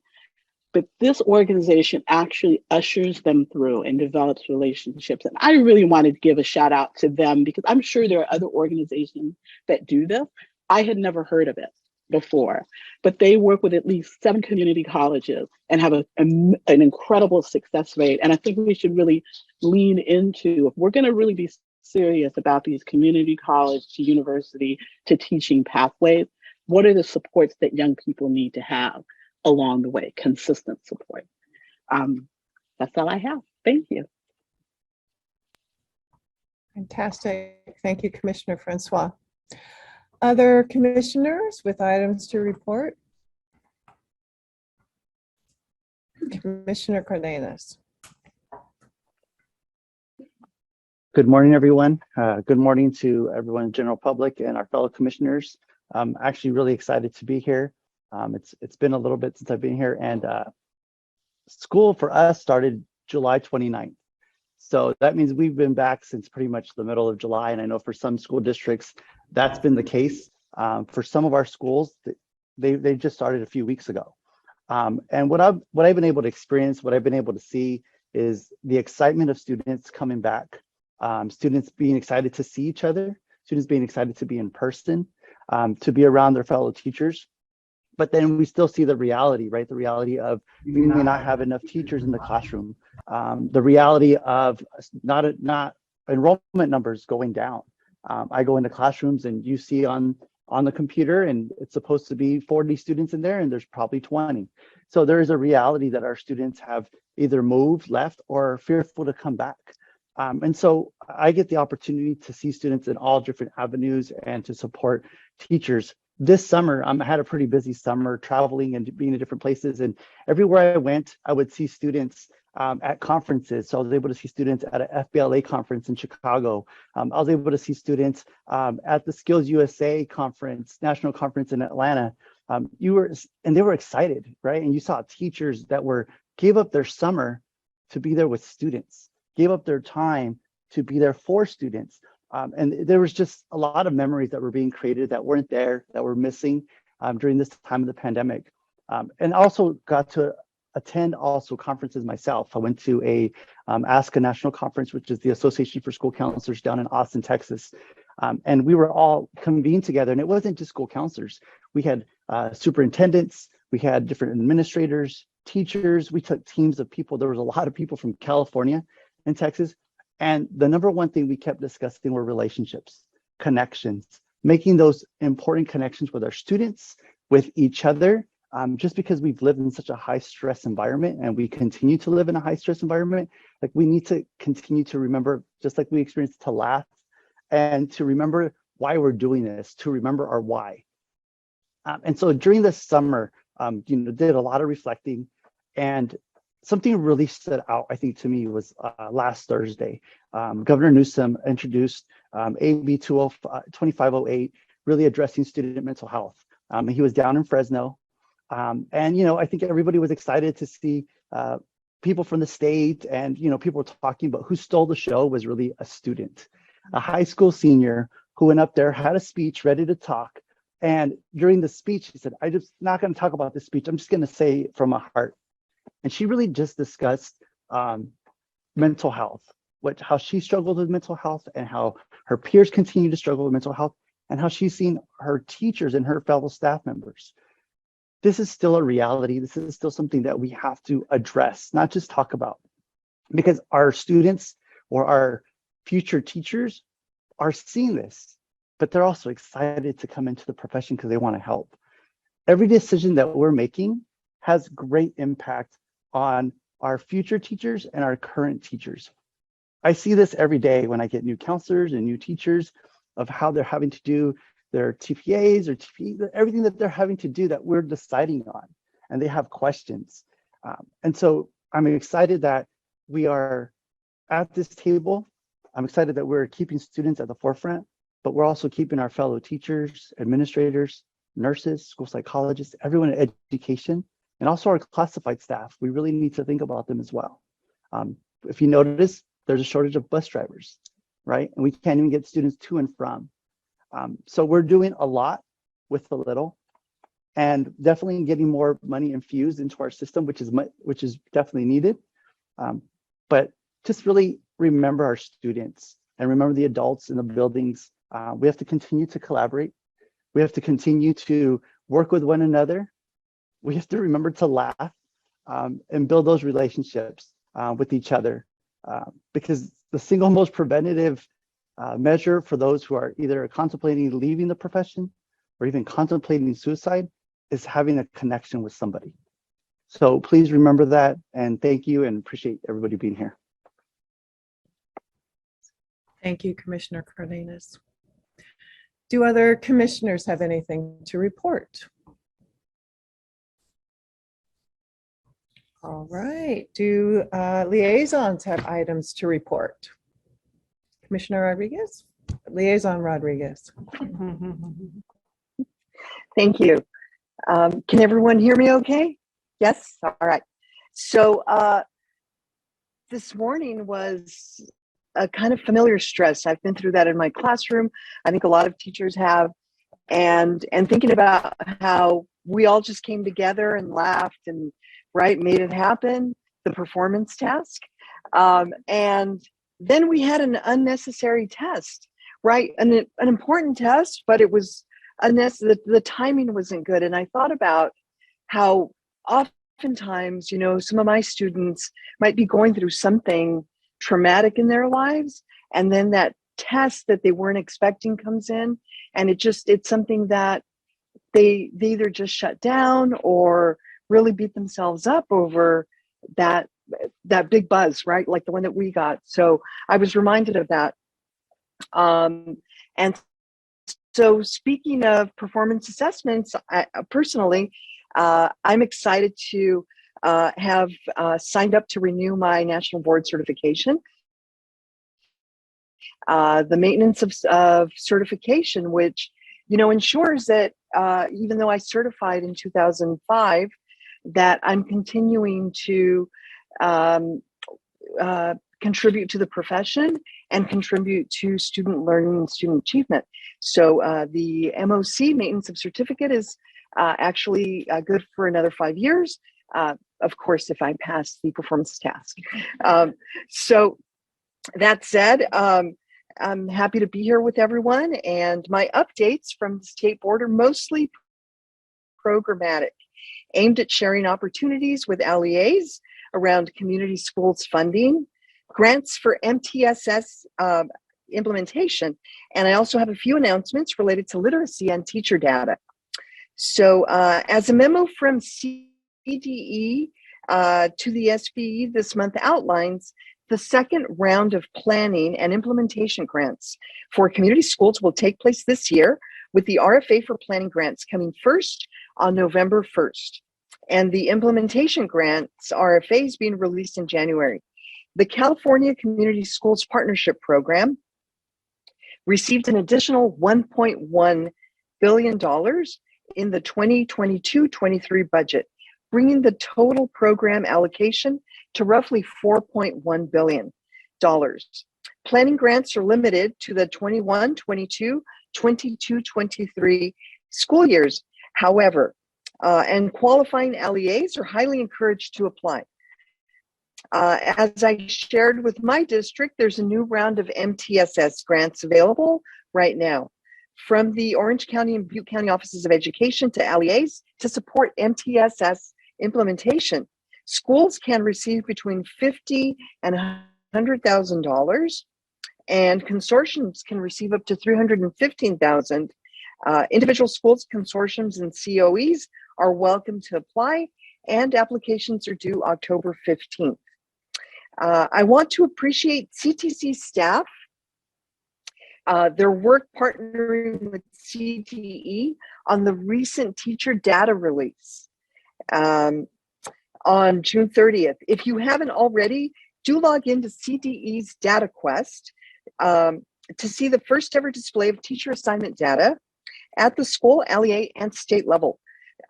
But this organization actually ushers them through and develops relationships. And I really wanted to give a shout out to them because I'm sure there are other organizations that do this. I had never heard of it before, but they work with at least 7 community colleges and have an incredible success rate. And I think we should really lean into, if we're going to really be serious about these community college to university to teaching pathways, what are the supports that young people need to have along the way? Consistent support. That's all I have. Thank you. Fantastic. Thank you, Commissioner Francois. Other commissioners with items to report? Commissioner Cardenas. Good morning, everyone. Good morning to everyone, general public and our fellow commissioners. I'm actually really excited to be here. It's been a little bit since I've been here, and school for us started July 29th. So that means we've been back since pretty much the middle of July. And I know for some school districts, that's been the case. For some of our schools, they just started a few weeks ago. And what I've been able to experience, what I've been able to see is the excitement of students coming back, students being excited to see each other, students being excited to be in person, to be around their fellow teachers. But then we still see the reality, right? The reality of we may not have enough teachers in the classroom. The reality of not enrollment numbers going down. I go into classrooms and you see on the computer and it's supposed to be 40 students in there and there's probably 20. So there is a reality that our students have either moved, left, or are fearful to come back. And so I get the opportunity to see students in all different avenues and to support teachers. This summer, I had a pretty busy summer traveling and being in different places, and everywhere I went, I would see students at conferences. So I was able to see students at a FBLA conference in Chicago. I was able to see students at the Skills USA conference, national conference in Atlanta. And they were excited, right? And you saw teachers that gave up their summer to be there with students, gave up their time to be there for students. And there was just a lot of memories that were being created that weren't there, that were missing during this time of the pandemic. And also got to attend also conferences myself. I went to a ASCA National Conference, which is the Association for School Counselors down in Austin, Texas. And we were all convened together, and it wasn't just school counselors. We had superintendents, we had different administrators, teachers, we took teams of people. There was a lot of people from California and Texas. And the number one thing we kept discussing were relationships, connections, making those important connections with our students, with each other, just because we've lived in such a high stress environment and we continue to live in a high stress environment, like we need to continue to remember, just like we experienced, to laugh and to remember why we're doing this, to remember our why. And so during this summer, did a lot of reflecting, and something really stood out, I think, to me was last Thursday. Governor Newsom introduced AB 2508, really addressing student mental health. He was down in Fresno. And, I think everybody was excited to see people from the state, and, people were talking, but who stole the show was really a student, a high school senior who went up there, had a speech ready to talk. And during the speech, she said, I'm just not going to talk about this speech. I'm just going to say it from my heart. And she really just discussed mental health, how she struggled with mental health and how her peers continue to struggle with mental health, and how she's seen her teachers and her fellow staff members. This is still a reality. This is still something that we have to address, not just talk about, because our students or our future teachers are seeing this, but they're also excited to come into the profession because they want to help. Every decision that we're making has great impact on our future teachers and our current teachers. I see this every day when I get new counselors and new teachers, of how they're having to do their TPAs or TPE, everything that they're having to do that we're deciding on, and they have questions. And so I'm excited that we are at this table. I'm excited that we're keeping students at the forefront, but we're also keeping our fellow teachers, administrators, nurses, school psychologists, everyone in education, and also our classified staff. We really need to think about them as well. If you notice, there's a shortage of bus drivers, right? And we can't even get students to and from. So we're doing a lot with a little, and definitely getting more money infused into our system, which is definitely needed. But just really remember our students and remember the adults in the buildings. We have to continue to collaborate. We have to continue to work with one another. We have to remember to laugh and build those relationships with each other, because the single most preventative measure for those who are either contemplating leaving the profession or even contemplating suicide is having a connection with somebody. So please remember that, and thank you, and appreciate everybody being here. Thank you, Commissioner Cardenas. Do other commissioners have anything to report? All right. Do liaisons have items to report? Commissioner Rodriguez? Liaison Rodriguez. Thank you. Can everyone hear me okay? Yes? All right. So this morning was a kind of familiar stress. I've been through that in my classroom. I think a lot of teachers have. And thinking about how we all just came together and laughed and made it happen, the performance task. And then we had an unnecessary test, an important test, but it was unnecessary. The timing wasn't good. And I thought about how oftentimes, some of my students might be going through something traumatic in their lives, and then that test that they weren't expecting comes in, and it's something that they either just shut down or really beat themselves up over that big buzz, right? Like the one that we got. So I was reminded of that. And so speaking of performance assessments, personally, I'm excited to have signed up to renew my national board certification. The maintenance of certification, which, ensures that even though I certified in 2005, that I'm continuing to contribute to the profession and contribute to student learning and student achievement. So the MOC, maintenance of certificate, is actually good for another 5 years. Of course, if I pass the performance task. So that said, I'm happy to be here with everyone, and my updates from the state board are mostly programmatic, aimed at sharing opportunities with LEAs around community schools funding, grants for MTSS implementation. And I also have a few announcements related to literacy and teacher data. So as a memo from CDE to the SBE this month outlines, the second round of planning and implementation grants for community schools will take place this year, with the RFA for planning grants coming first on November 1st. And the implementation grants RFAs being released in January. The California Community Schools Partnership Program received an additional $1.1 billion in the 2022-23 budget, bringing the total program allocation to roughly $4.1 billion. Planning grants are limited to the 21-22, 22-23 school years. However, and qualifying LEAs are highly encouraged to apply. As I shared with my district, there's a new round of MTSS grants available right now, from the Orange County and Butte County Offices of Education to LEAs to support MTSS implementation. Schools can receive between $50,000 and $100,000, and consortiums can receive up to $315,000. Individual schools, consortiums, and COEs are welcome to apply, and applications are due October 15th. I want to appreciate CTC staff, their work partnering with CTE on the recent teacher data release on June 30th. If you haven't already, do log into CTE's Data Quest to see the first ever display of teacher assignment data at the school, LEA, and state level.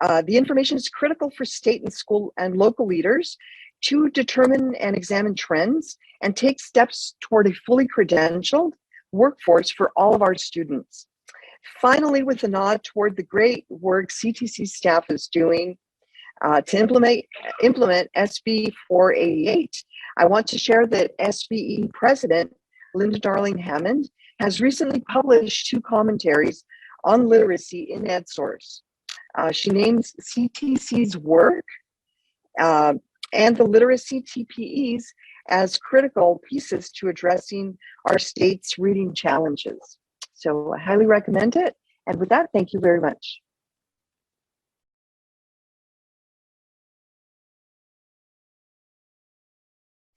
The information is critical for state and school and local leaders to determine and examine trends and take steps toward a fully credentialed workforce for all of our students. Finally, with a nod toward the great work CTC staff is doing to implement SB 488, I want to share that SBE President Linda Darling Hammond has recently published 2 commentaries on literacy in EdSource. She names CTC's work and the literacy TPEs as critical pieces to addressing our state's reading challenges. So I highly recommend it. And with that, thank you very much.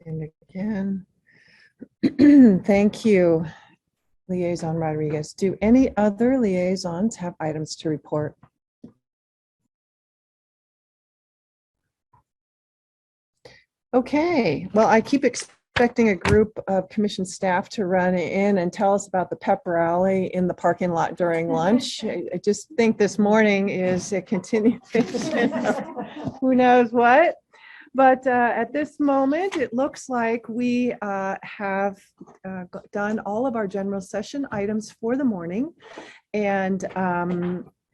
And again, thank you, Liaison Rodriguez. Do any other liaisons have items to report? Okay, well, I keep expecting a group of commission staff to run in and tell us about the pep rally in the parking lot during lunch. I just think this morning is a continuation of who knows what. But at this moment, it looks like we have done all of our general session items for the morning. And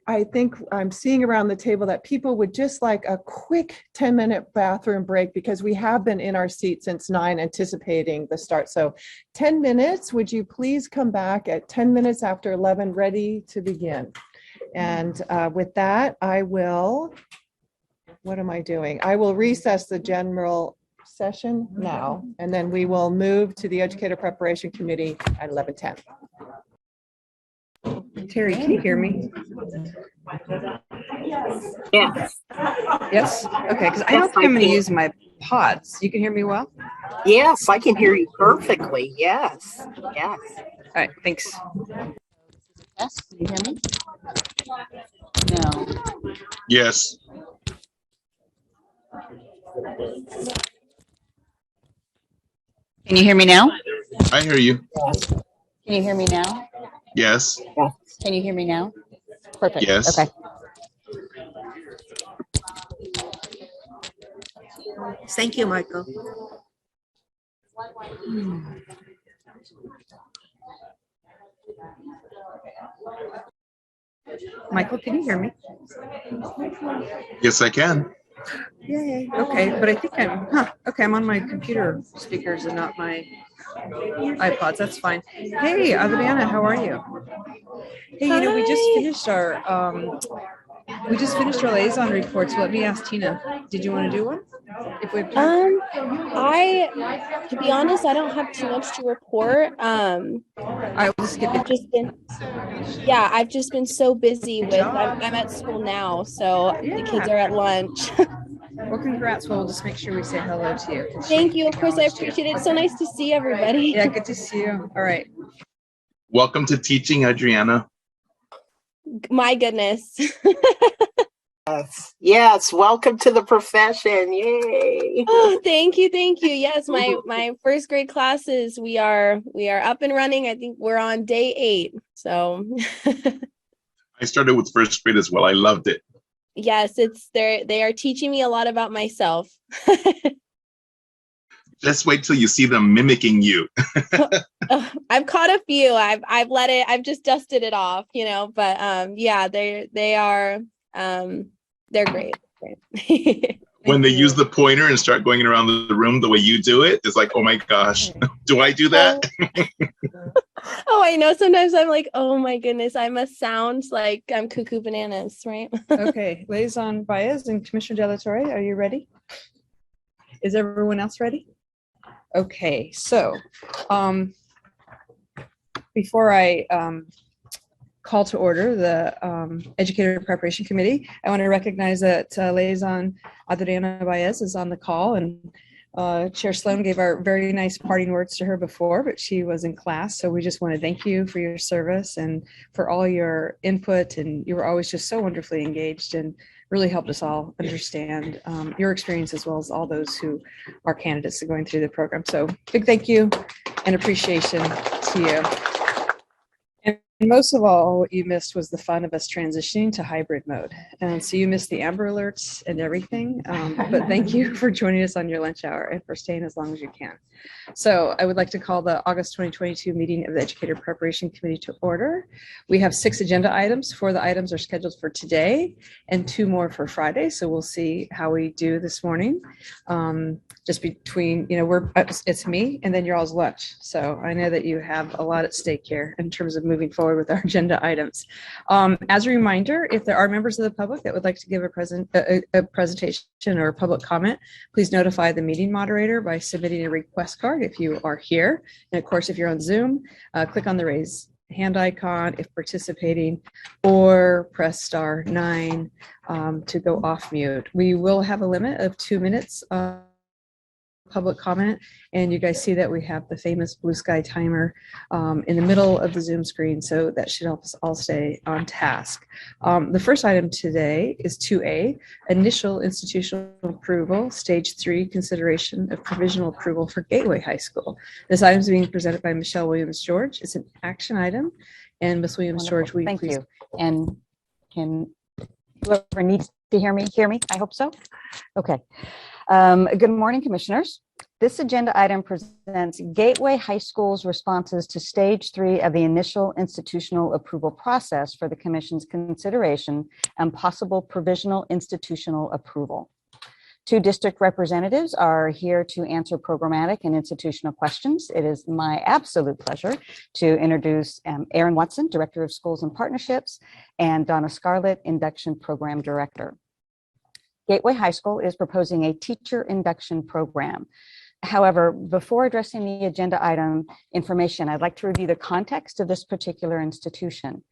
I think I'm seeing around the table that people would just like a quick 10-minute bathroom break, because we have been in our seat since 9 anticipating the start. So 10 minutes, would you please come back at 10 minutes after 11, ready to begin? And with that, I will, what am I doing? I will recess the general session now, and then we will move to the Educator Preparation Committee at 11:10. Terry, can you hear me? Yes. Yes? Okay, because I don't think I'm going to use my pods. You can hear me well? Yes, I can hear you perfectly. Yes. Yes. All right, thanks. Yes, can you hear me? No. Yes. Can you hear me now? I hear you. Can you hear me now? Yes. Can you hear me now? Perfect. Yes. Okay. Thank you, Michael. Michael, can you hear me? Yes, I can. Yay. Okay, but I think okay, I'm on my computer speakers and not my iPods. That's fine. Hey, Adriana, how are you? Hey, you know, we just finished our liaison reports. Let me ask Tina, did you want to do one? To be honest, I don't have too much to report. I'll just skip I've just been, yeah, I've just been so busy with, I'm at school now, so the kids are at lunch. Well, congrats. We'll just make sure we say hello to you. Thank you. Of course, I appreciate it. It's so nice to see everybody. Yeah, good to see you. All right. Welcome to teaching, Adriana. My goodness. Yes, welcome to the profession. Yay. Oh, thank you. Thank you. Yes, my first grade classes, we are up and running. I think we're on day 8. So I started with first grade as well. I loved it. yes, they are teaching me a lot about myself. Just wait till you see them mimicking you. I've caught a few. I've just dusted it off, but yeah, they're great. When they use the pointer and start going around the room the way you do it, it's like, oh my gosh, do I do that? Oh, I know. Sometimes I'm like, oh my goodness, I must sound like I'm cuckoo bananas, right? Okay, Liaison Baez and Commissioner De La Torre, are you ready? Is everyone else ready? Okay, so before I call to order the Educator Preparation Committee, I want to recognize that Liaison Adriana Baez is on the call, and Chair Sloan gave our very nice parting words to her before, but she was in class. So we just want to thank you for your service and for all your input. And you were always just so wonderfully engaged and really helped us all understand your experience as well as all those who are candidates to going through the program. So big thank you and appreciation to you. And most of all, what you missed was the fun of us transitioning to hybrid mode. And so you missed the Amber Alerts and everything. But thank you for joining us on your lunch hour and for staying as long as you can. So I would like to call the August 2022 meeting of the Educator Preparation Committee to order. We have 6 agenda items. 4 of the items are scheduled for today and 2 more for Friday. So we'll see how we do this morning. Just between, it's me and then your all's lunch. So I know that you have a lot at stake here in terms of moving forward with our agenda items. As a reminder, if there are members of the public that would like to give a presentation or a public comment, please notify the meeting moderator by submitting a request card if you are here. And of course, if you're on Zoom, click on the raise hand icon if participating, or press *9 to go off mute. We will have a limit of 2 minutes public comment, and you guys see that we have the famous blue sky timer in the middle of the Zoom screen, so that should help us all stay on task. The first item today is 2A, initial institutional approval, stage 3 consideration of provisional approval for Gateway High School. This item is being presented by Michelle Williams-George. It's an action item, and Ms. Williams-George, will you Thank please? you. And can whoever needs to hear me? I hope so. Okay. Good morning, commissioners. This agenda item presents Gateway High School's responses to stage 3 of the initial institutional approval process for the commission's consideration and possible provisional institutional approval. 2 district representatives are here to answer programmatic and institutional questions. It is my absolute pleasure to introduce Aaron Watson, Director of Schools and Partnerships, and Donna Scarlett, Induction Program Director. Gateway High School is proposing a teacher induction program. However, before addressing the agenda item information, I'd like to review the context of this particular institution.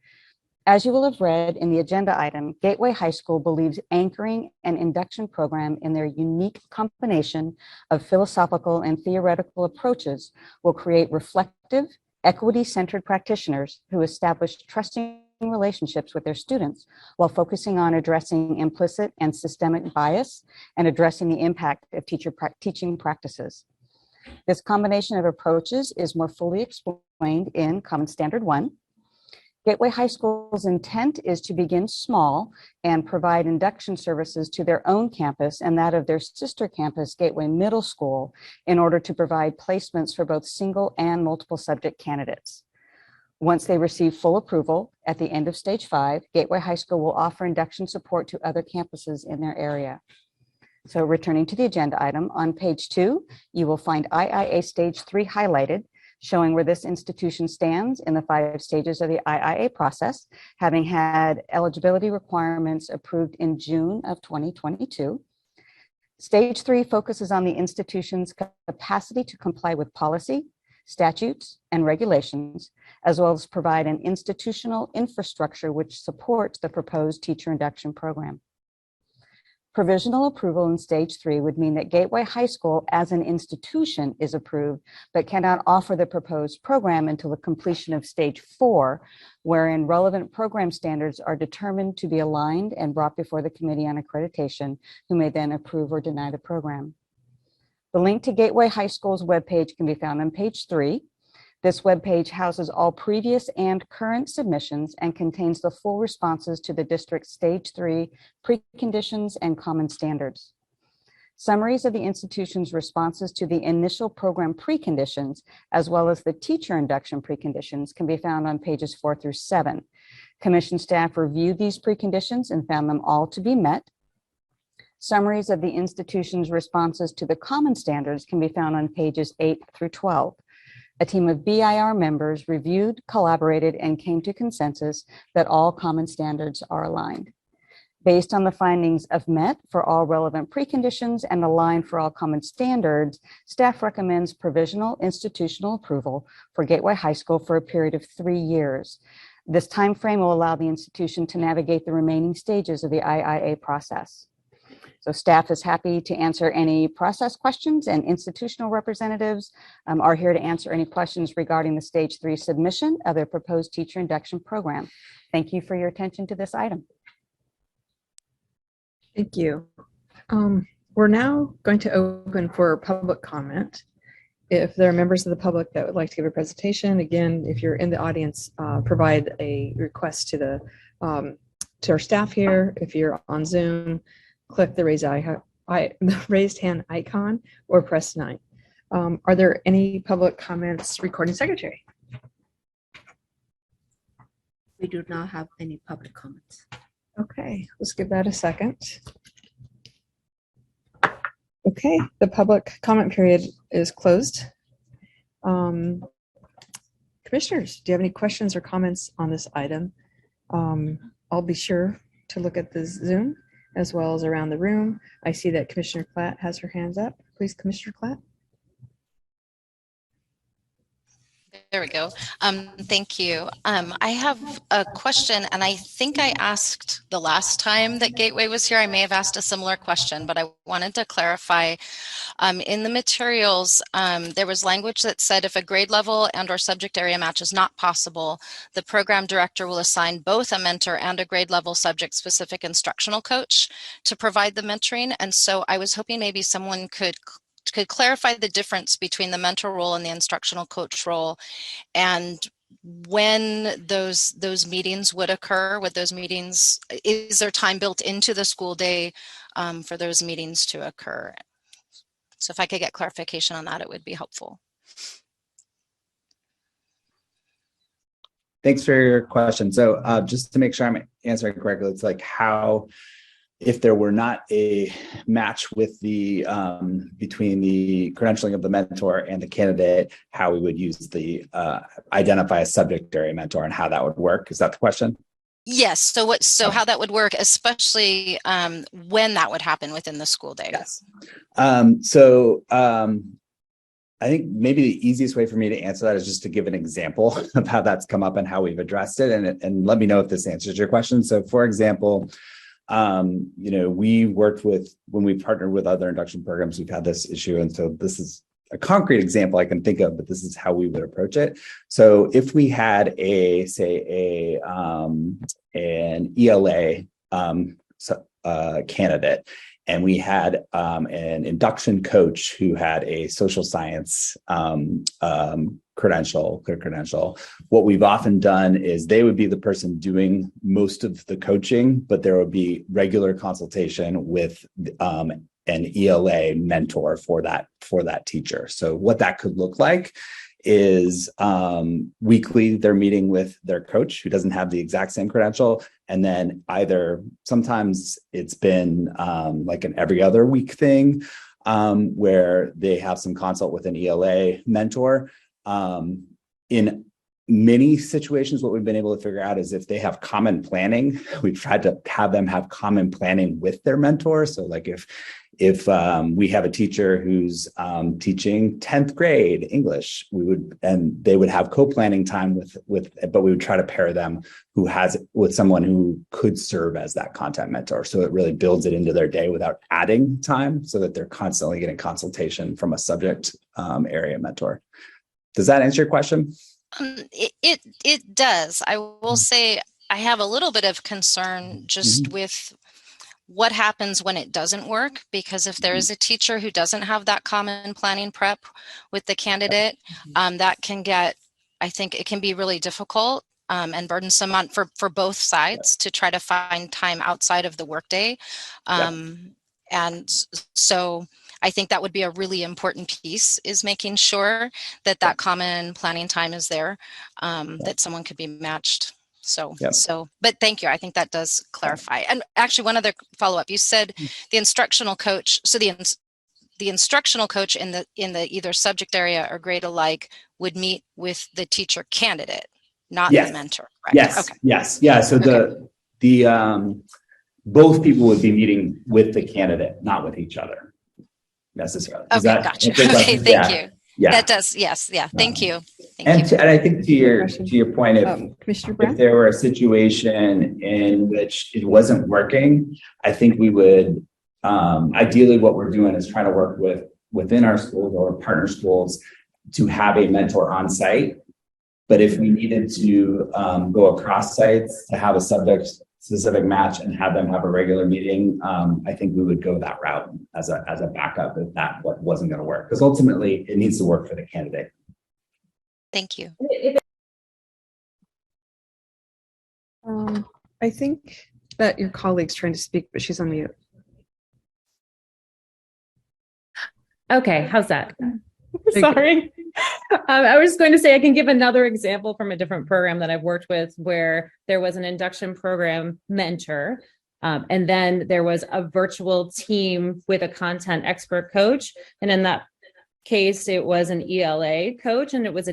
As you will have read in the agenda item, Gateway High School believes anchoring an induction program in their unique combination of philosophical and theoretical approaches will create reflective, equity-centered practitioners who establish trusting relationships with their students while focusing on addressing implicit and systemic bias and addressing the impact of teaching practices. This combination of approaches is more fully explained in Common Standard 1. Gateway High School's intent is to begin small and provide induction services to their own campus and that of their sister campus, Gateway Middle School, in order to provide placements for both single and multiple subject candidates. Once they receive full approval at the end of stage 5, Gateway High School will offer induction support to other campuses in their area. So returning to the agenda item, on page 2, you will find IIA stage 3 highlighted, showing where this institution stands in the 5 stages of the IIA process, having had eligibility requirements approved in June of 2022. Stage 3 focuses on the institution's capacity to comply with policy, statutes, and regulations, as well as provide an institutional infrastructure which supports the proposed teacher induction program. Provisional approval in Stage 3 would mean that Gateway High School as an institution is approved, but cannot offer the proposed program until the completion of Stage 4, wherein relevant program standards are determined to be aligned and brought before the Committee on Accreditation, who may then approve or deny the program. The link to Gateway High School's webpage can be found on page 3. This webpage houses all previous and current submissions and contains the full responses to the district's Stage 3 preconditions and common standards. Summaries of the institution's responses to the initial program preconditions, as well as the teacher induction preconditions, can be found on pages 4 through 7. Commission staff reviewed these preconditions and found them all to be met. Summaries of the institution's responses to the common standards can be found on pages 8 through 12. A team of BIR members reviewed, collaborated, and came to consensus that all common standards are aligned. Based on the findings of met for all relevant preconditions and aligned for all common standards, staff recommends provisional institutional approval for Gateway High School for a period of 3 years. This timeframe will allow the institution to navigate the remaining stages of the IIA process. So staff is happy to answer any process questions, and institutional representatives are here to answer any questions regarding the Stage 3 submission of their proposed teacher induction program. Thank you for your attention to this item. Thank you. We're now going to open for public comment. If there are members of the public that would like to give a presentation, again, if you're in the audience, provide a request to our staff here. If you're on Zoom, click the raised hand icon or press 9. Are there any public comments, recording secretary? We do not have any public comments. Okay, let's give that a second. Okay, the public comment period is closed. Commissioners, do you have any questions or comments on this item? I'll be sure to look at the Zoom as well as around the room. I see that Commissioner Klatt has her hands up. Please, Commissioner Klatt. There we go. Thank you. I have a question, and I think I asked the last time that Gateway was here. I may have asked a similar question, but I wanted to clarify. In the materials, there was language that said if a grade level and or subject area match is not possible, the program director will assign both a mentor and a grade level subject specific instructional coach to provide the mentoring. And so I was hoping maybe someone could clarify the difference between the mentor role and the instructional coach role, and when those meetings would occur. With those meetings, is there time built into the school day for those meetings to occur? So if I could get clarification on that, it would be helpful. Thanks for your question. So just to make sure I'm answering correctly, it's like how, if there were not a match with the between the credentialing of the mentor and the candidate, how we would use the identify a subject area mentor and how that would work. Is that the question? Yes. So how that would work, especially when that would happen within the school day. Yes. I think maybe the easiest way for me to answer that is just to give an example of how that's come up and how we've addressed it, and let me know if this answers your question. So for example, we worked with, when we partnered with other induction programs, we've had this issue. And so this is a concrete example I can think of, but this is how we would approach it. So if we had an ELA candidate, and we had an induction coach who had a social science clear credential. What we've often done is they would be the person doing most of the coaching, but there would be regular consultation with an ELA mentor for that teacher. So what that could look like is weekly they're meeting with their coach who doesn't have the exact same credential, and then either sometimes it's been like an every other week thing where they have some consult with an ELA mentor. In many situations, what we've been able to figure out is if they have common planning, we've tried to have them have common planning with their mentor. So like If we have a teacher who's teaching 10th grade English, they would have co-planning time but we would try to pair them with someone who could serve as that content mentor. So it really builds it into their day without adding time, so that they're constantly getting consultation from a subject area mentor. Does that answer your question? It does. I will say I have a little bit of concern just with what happens when it doesn't work, because if there is a teacher who doesn't have that common planning prep with the candidate, that can get, I think it can be really difficult and burdensome for both sides to try to find time outside of the workday. And so I think that would be a really important piece, is making sure that that common planning time is there, that someone could be matched. But thank you. I think that does clarify. And actually, one other follow-up. You said the instructional coach. So the instructional coach in the either subject area or grade alike would meet with the teacher candidate, not the mentor. Right? Yes. Okay. Yes. Yeah. So the both people would be meeting with the candidate, not with each other necessarily. Okay, gotcha. Okay, thank you. Yeah. That does. Yes. Yeah. Thank you. And I think to your point, if there were a situation in which it wasn't working, I think we would ideally what we're doing is trying to work within our schools or partner schools to have a mentor on site. But if we needed to go across sites to have a subject specific match and have them have a regular meeting, I think we would go that route as a backup if that wasn't going to work, because ultimately it needs to work for the candidate. Thank you. I think that your colleague's trying to speak, but she's on mute. Okay, how's that? Sorry. I was going to say I can give another example from a different program that I've worked with, where there was an induction program mentor, and then there was a virtual team with a content expert coach. And in that case, it was an ELA coach, and it was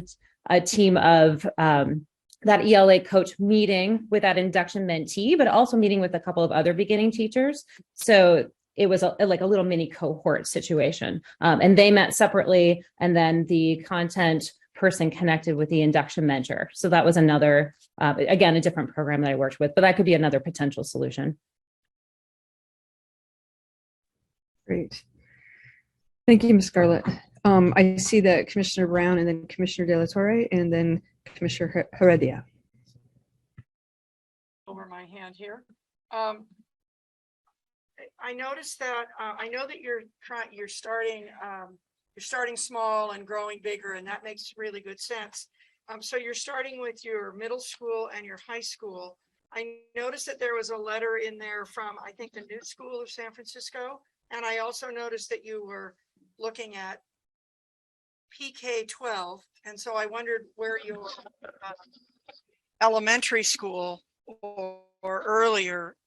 a team of that ELA coach meeting with that induction mentee, but also meeting with a couple of other beginning teachers. So it was like a little mini cohort situation. And they met separately, and then the content person connected with the induction mentor. So that was another, again, a different program that I worked with, but that could be another potential solution. Great. Thank you, Ms. Scarlett. I see that Commissioner Brown and then Commissioner De La Torre and then Commissioner Heredia. Over my hand here. I noticed that I know that you're starting small and growing bigger, and that makes really good sense. So you're starting with your middle school and your high school. I noticed that there was a letter in there from, I think, the New School of San Francisco, and I also noticed that you were looking at PK-12, and so I wondered where your elementary school or earlier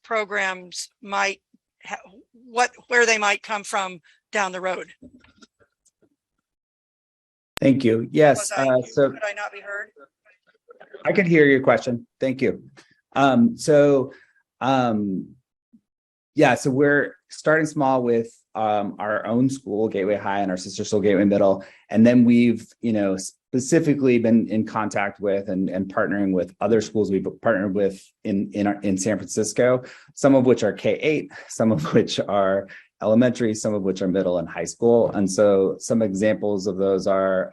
programs might where they might come from down the road. Thank you. Yes. So could I not be heard? I can hear your question. Thank you. So we're starting small with our own school, Gateway High, and our sister school, Gateway Middle. And then we've, specifically been in contact with and partnering with other schools we've partnered with in San Francisco, some of which are K-8, some of which are elementary, some of which are middle and high school. And so some examples of those are,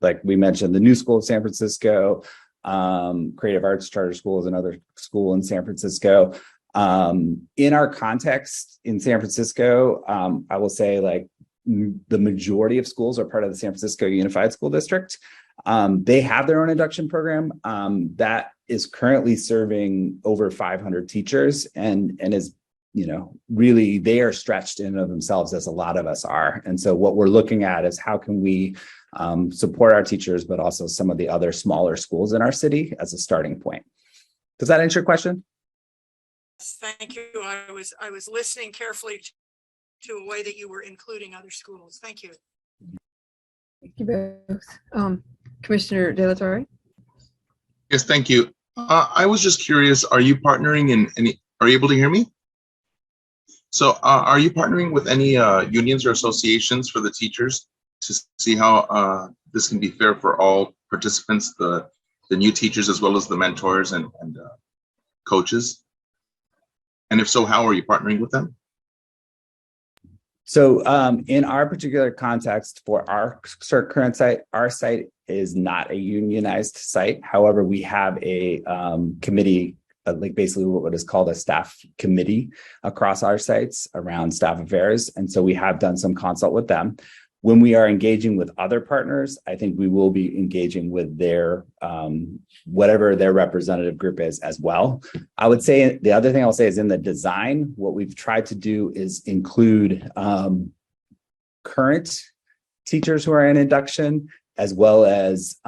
like we mentioned, the New School of San Francisco, Creative Arts Charter School is another school in San Francisco. In our context in San Francisco, I will say the majority of schools are part of the San Francisco Unified School District. They have their own induction program that is currently serving over 500 teachers and is, really they are stretched in and of themselves, as a lot of us are. And so what we're looking at is how can we support our teachers, but also some of the other smaller schools in our city as a starting point. Does that answer your question? Thank you. I was listening carefully to a way that you were including other schools. Thank you. Thank you both. Commissioner De La Torre. Yes, thank you. I was just curious, are you partnering in any, are you able to hear me? So are you partnering with any unions or associations for the teachers to see how this can be fair for all participants, the new teachers as well as the mentors and coaches? And if so, how are you partnering with them? So in our particular context for our current site, our site is not a unionized site. However, we have a committee, like basically what is called a staff committee across our sites around staff affairs. And so we have done some consult with them. When we are engaging with other partners, I think we will be engaging with their whatever their representative group is as well. I would say the other thing I'll say is in the design, what we've tried to do is include current teachers who are in induction, as well as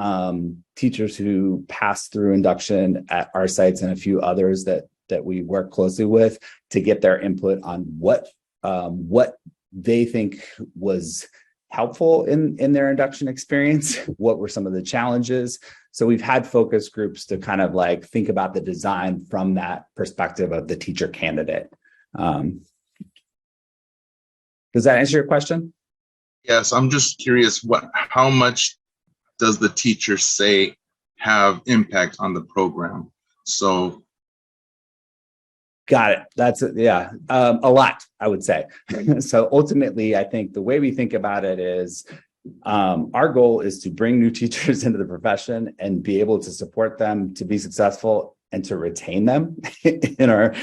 teachers who pass through induction at our sites and a few others that we work closely with to get their input on what they think was helpful in their induction experience. What were some of the challenges? So we've had focus groups to kind of like think about the design from that perspective of the teacher candidate. Does that answer your question? Yes, I'm just curious, how much does the teacher say have impact on the program? So got it. That's yeah, a lot, I would say. So ultimately, I think the way we think about it is our goal is to bring new teachers into the profession and be able to support them to be successful and to retain them in our,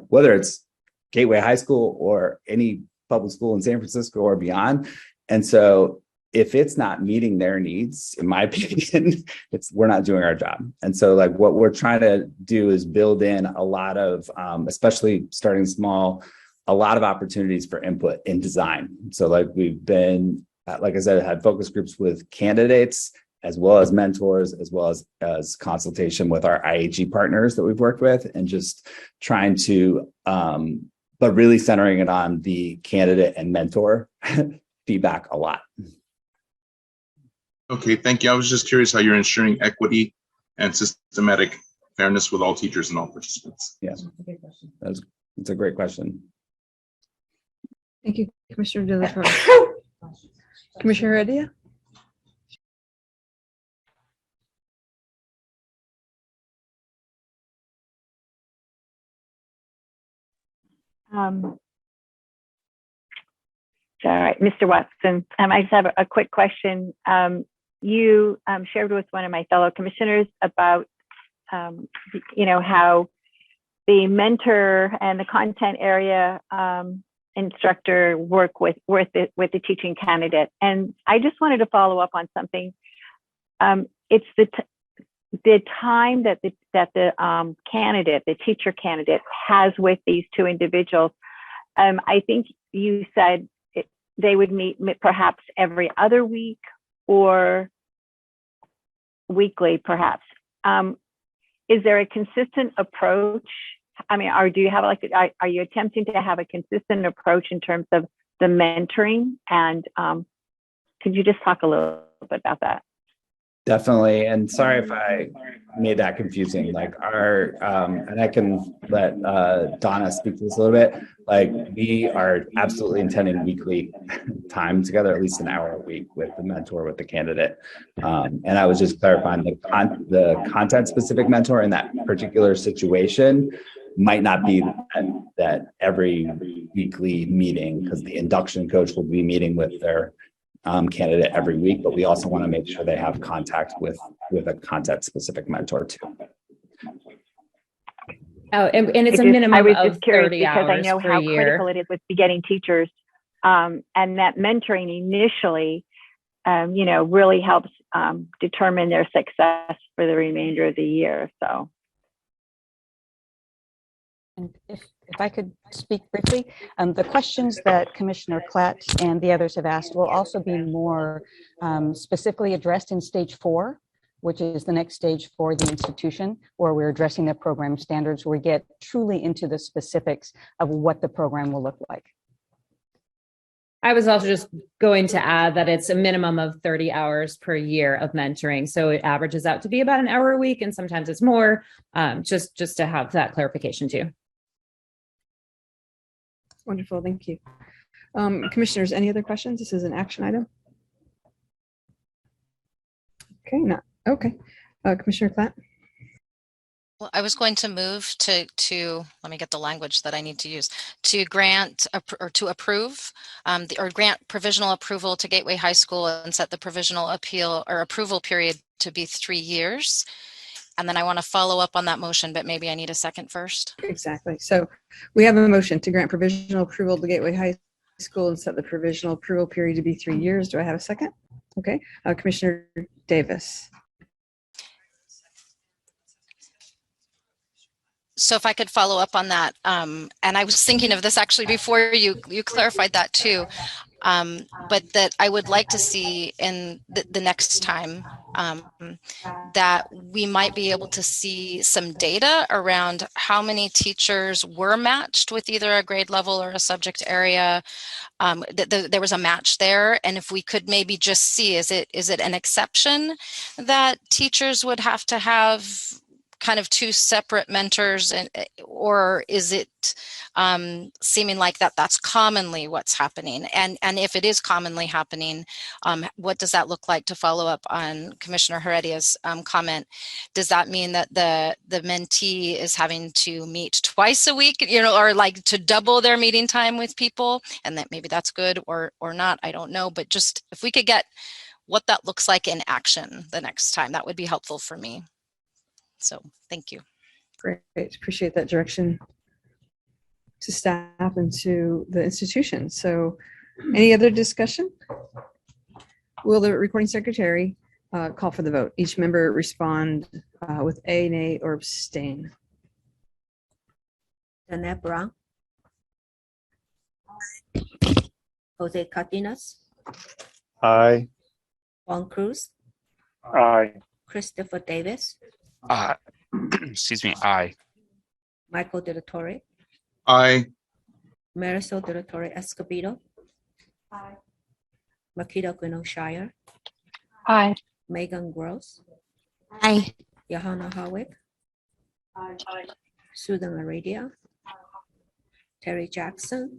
whether it's Gateway High School or any public school in San Francisco or beyond. And so if it's not meeting their needs, in my opinion, we're not doing our job. And so like what we're trying to do is build in a lot of, especially starting small, a lot of opportunities for input in design. So like we've been, like I said, had focus groups with candidates, as well as mentors, as well as consultation with our IAG partners that we've worked with, and just trying to, but really centering it on the candidate and mentor feedback a lot. Okay, thank you. I was just curious how you're ensuring equity and systematic fairness with all teachers and all participants. Yes, that's a great question. Thank you, Commissioner De La Torre. Commissioner Heredia? All right, Mr. Watson, I just have a quick question. You shared with one of my fellow commissioners about, how the mentor and the content area instructor work with the teaching candidate. And I just wanted to follow up on something. It's the time that the candidate, the teacher candidate, has with these two individuals. I think you said they would meet perhaps every other week or weekly, perhaps. Is there a consistent approach? I mean, do you have are you attempting to have a consistent approach in terms of the mentoring? And could you just talk a little bit about that? Definitely. And sorry if I made that confusing. Like and I can let Donna speak to this a little bit. Like we are absolutely intending weekly time together, at least an hour a week with the mentor, with the candidate. And I was just clarifying the content specific mentor in that particular situation might not be that every weekly meeting, because the induction coach will be meeting with their candidate every week, but we also want to make sure they have contact with a content specific mentor too. Oh, and it's a minimum I was of just curious 30 because I hours know per how year. critical it is with getting teachers, and that mentoring initially, really helps determine their success for the remainder of the year. So. And if I could speak briefly, the questions that Commissioner Klatt and the others have asked will also be more specifically addressed in stage 4, which is the next stage for the institution, where we're addressing the program standards, where we get truly into the specifics of what the program will look like. I was also just going to add that it's a minimum of 30 hours per year of mentoring. So it averages out to be about an hour a week, and sometimes it's more, just to have that clarification too. Wonderful, thank you. Commissioners, any other questions? This is an action item. Okay, not, okay. Commissioner Platt? Well, I was going to move to let me get the language that I need to use, to grant or to approve or grant provisional approval to Gateway High School and set the provisional appeal or approval period to be 3 years. And then I want to follow up on that motion, but maybe I need a second first. Exactly. So we have a motion to grant provisional approval to Gateway High School and set the provisional approval period to be 3 years. Do I have a second? Okay. Commissioner Davis. So if I could follow up on that, and I was thinking of this actually before you clarified that too, but that I would like to see in the next time that we might be able to see some data around how many teachers were matched with either a grade level or a subject area. There was a match there, and if we could maybe just see, is it an exception that teachers would have to have kind of 2 separate mentors, or is it seeming like that's commonly what's happening? And if it is commonly happening, what does that look like? To follow up on Commissioner Heredia's comment, does that mean that the mentee is having to meet twice a week, or like to double their meeting time with people, and that maybe that's good or not, I don't know, but just if we could get what that looks like in action the next time, that would be helpful for me. So thank you. Great. Appreciate that direction to staff and to the institution. So any other discussion? Will the recording secretary call for the vote? Each member respond with a, nay, or abstain. Danette Brown. Jose Cardenas. Aye. Juan Cruz. Aye. Christopher Davis. Excuse me, aye. Michael De La Torre. Aye. Marisol De La Torre Escobedo. Aye. Makita Gwynno-Shire. Aye. Megan Gross. Aye. Johanna Howick. Aye. Susan Laradia. Terry Jackson.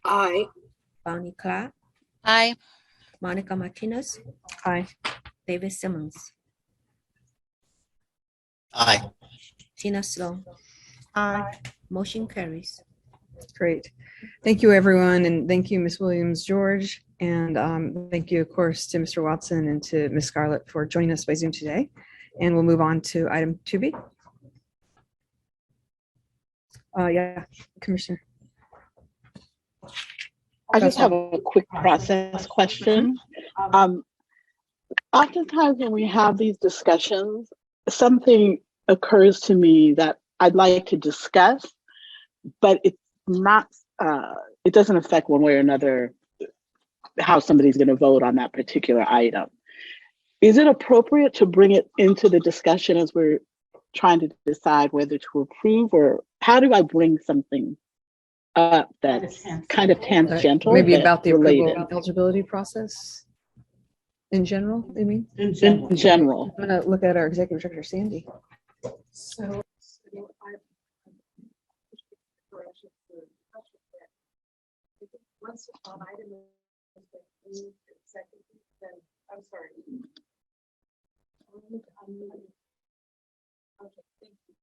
Aye. Bonnie Clark. Aye. Monica Martinez. Aye. David Simmons. Aye. Tina Sloan. Aye. Motion carries. Great. Thank you, everyone. And thank you, Ms. Williams-George. And thank you, of course, to Mr. Watson and to Ms. Scarlett for joining us by Zoom today. And we'll move on to item 2B. Yeah, Commissioner. I just have a quick process question. Oftentimes when we have these discussions, something occurs to me that I'd like to discuss, but it's not, it doesn't affect one way or another how somebody's going to vote on that particular item. Is it appropriate to bring it into the discussion as we're trying to decide whether to approve, or how do I bring something up that's kind of tangential? Maybe about the related? approval eligibility process in general, I mean? In general. I'm going to look at our executive director, Sandy. So once an item has been moved and seconded, then I'm sorry. Okay, thank you.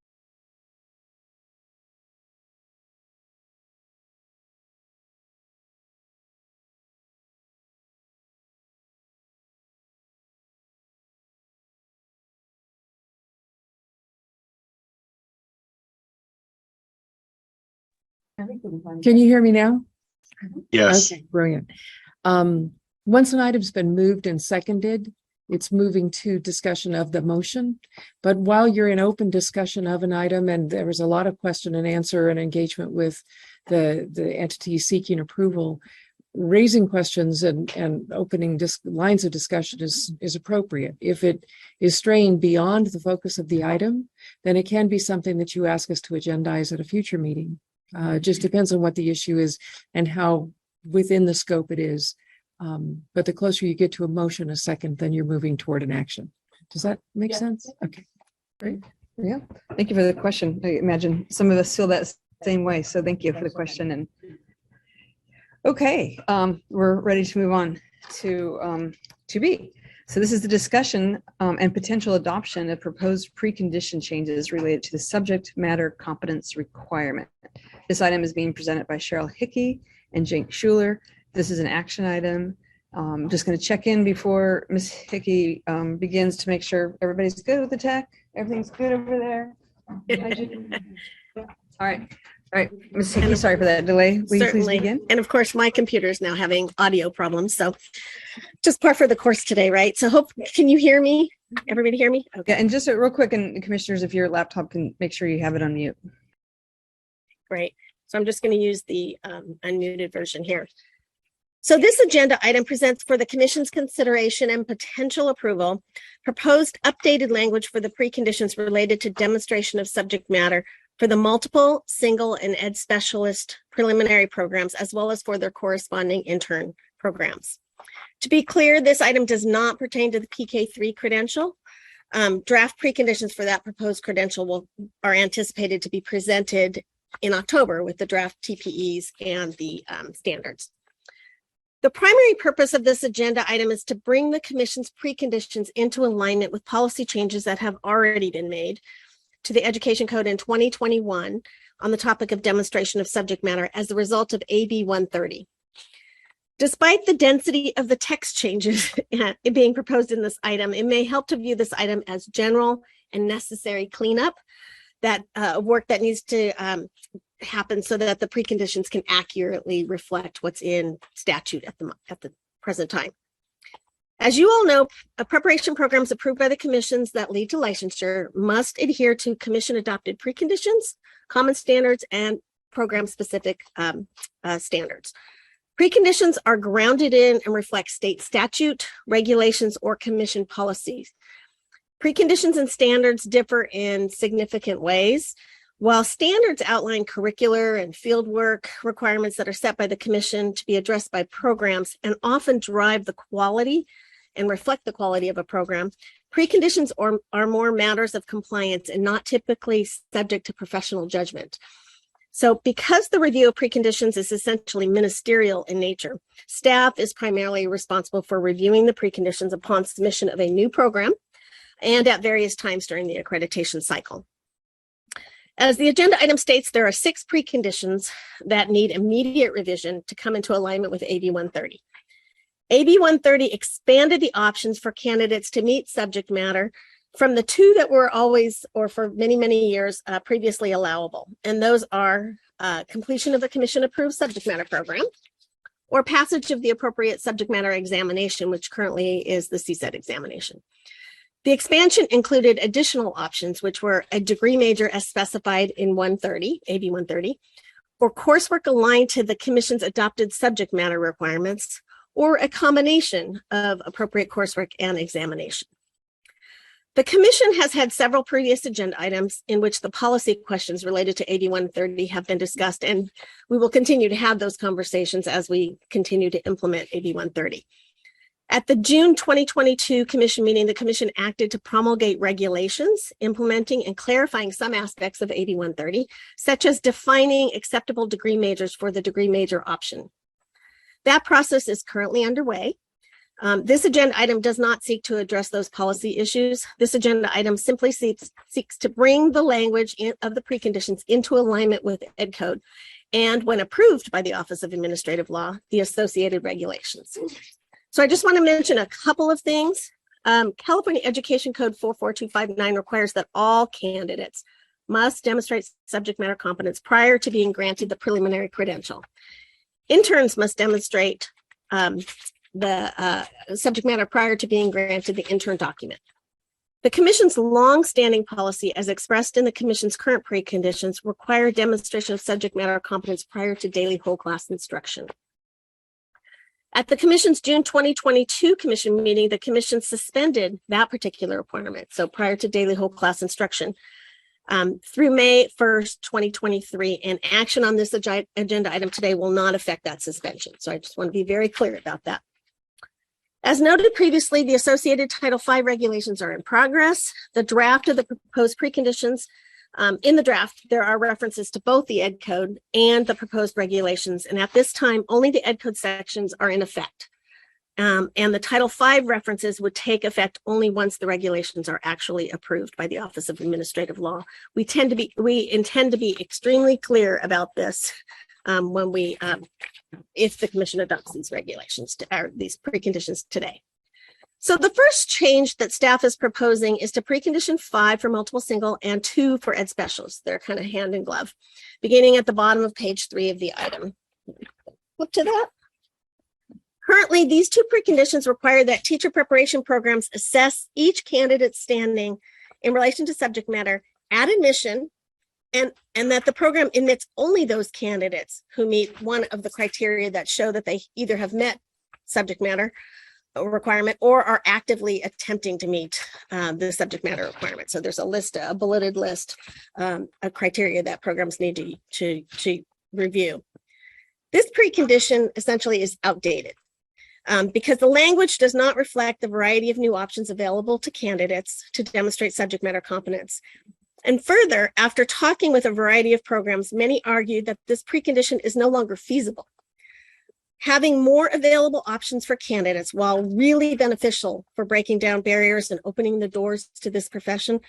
Can you hear me now? Yes. Okay, brilliant. Once an item's been moved and seconded, it's moving to discussion of the motion. But while you're in open discussion of an item and there was a lot of question and answer and engagement with the entity seeking approval, raising questions and opening lines of discussion is appropriate. If it is straying beyond the focus of the item, then it can be something that you ask us to agendize at a future meeting. It just depends on what the issue is and how within the scope it is. But the closer you get to a motion, a second, then you're moving toward an action. Does that make sense? Okay, great. Yeah, thank you for the question. I imagine some of us feel that same way. So thank you for the question. And Okay, we're ready to move on to 2B. So this is the discussion and potential adoption of proposed precondition changes related to the subject matter competence requirement. This item is being presented by Cheryl Hickey and Jake Schuler. This is an action item. I'm just going to check in before Ms. Hickey begins to make sure everybody's good with the tech. Everything's good over there. All right. All right, Ms. Hickey, sorry for that delay. Will you please begin? And of course, my computer is now having audio problems. So just par for the course today, right? So can you hear me? Everybody hear me? Okay. Yeah, and just real quick, and commissioners, if your laptop can make sure you have it on mute. Great. So I'm just going to use the unmuted version here. So this agenda item presents for the Commission's consideration and potential approval, proposed updated language for the preconditions related to demonstration of subject matter for the multiple, single, and ed specialist preliminary programs, as well as for their corresponding intern programs. To be clear, this item does not pertain to the PK3 credential. Draft preconditions for that proposed credential are anticipated to be presented in October with the draft TPEs and the standards. The primary purpose of this agenda item is to bring the Commission's preconditions into alignment with policy changes that have already been made to the Education Code in 2021 on the topic of demonstration of subject matter as a result of AB 130. Despite the density of the text changes being proposed in this item, it may help to view this item as general and necessary cleanup, that work that needs to happen so that the preconditions can accurately reflect what's in statute at the present time. As you all know, preparation programs approved by the commissions that lead to licensure must adhere to commission adopted preconditions, common standards, and program specific standards. Preconditions are grounded in and reflect state statute, regulations, or commission policies. Preconditions and standards differ in significant ways. While standards outline curricular and fieldwork requirements that are set by the commission to be addressed by programs and often drive the quality and reflect the quality of a program, preconditions are more matters of compliance and not typically subject to professional judgment. So because the review of preconditions is essentially ministerial in nature, staff is primarily responsible for reviewing the preconditions upon submission of a new program and at various times during the accreditation cycle. As the agenda item states, there are 6 preconditions that need immediate revision to come into alignment with AB 130. AB 130 expanded the options for candidates to meet subject matter from the 2 that were always, or for many, many years, previously allowable. And those are completion of a commission-approved subject matter program or passage of the appropriate subject matter examination, which currently is the CSET examination. The expansion included additional options, which were a degree major as specified in 130, AB 130, or coursework aligned to the Commission's adopted subject matter requirements, or a combination of appropriate coursework and examination. The Commission has had several previous agenda items in which the policy questions related to AB 130 have been discussed, and we will continue to have those conversations as we continue to implement AB 130. At the June 2022 Commission meeting, the Commission acted to promulgate regulations, implementing and clarifying some aspects of AB 130, such as defining acceptable degree majors for the degree major option. That process is currently underway. This agenda item does not seek to address those policy issues. This agenda item simply seeks to bring the language of the preconditions into alignment with Ed Code, and when approved by the Office of Administrative Law, the associated regulations. So I just want to mention a couple of things. California Education Code 44259 requires that all candidates must demonstrate subject matter competence prior to being granted the preliminary credential. Interns must demonstrate the subject matter prior to being granted the intern document. The Commission's long-standing policy, as expressed in the Commission's current preconditions, require demonstration of subject matter competence prior to daily whole class instruction. At the Commission's June 2022 Commission meeting, the Commission suspended that particular requirement, so prior to daily whole class instruction, through May 1st, 2023, and action on this agenda item today will not affect that suspension. So I just want to be very clear about that. As noted previously, the associated Title V regulations are in progress. The draft of the proposed preconditions In the draft, there are references to both the Ed Code and the proposed regulations, and at this time, only the Ed Code sections are in effect. And the Title V references would take effect only once the regulations are actually approved by the Office of Administrative Law. We intend to be extremely clear about this if the Commission adopts these regulations or these preconditions today. So the first change that staff is proposing is to precondition 5 for multiple single and 2 for ed specials. They're kind of hand in glove, beginning at the bottom of page 3 of the item. Flip to that. Currently, these 2 preconditions require that teacher preparation programs assess each candidate's standing in relation to subject matter at admission, and that the program admits only those candidates who meet one of the criteria that show that they either have met subject matter requirement or are actively attempting to meet the subject matter requirement. So there's a bulleted list of criteria that programs need to review. This precondition essentially is outdated because the language does not reflect the variety of new options available to candidates to demonstrate subject matter competence. And further, after talking with a variety of programs, many argued that this precondition is no longer feasible. Having more available options for candidates, while really beneficial for breaking down barriers and opening the doors to this profession,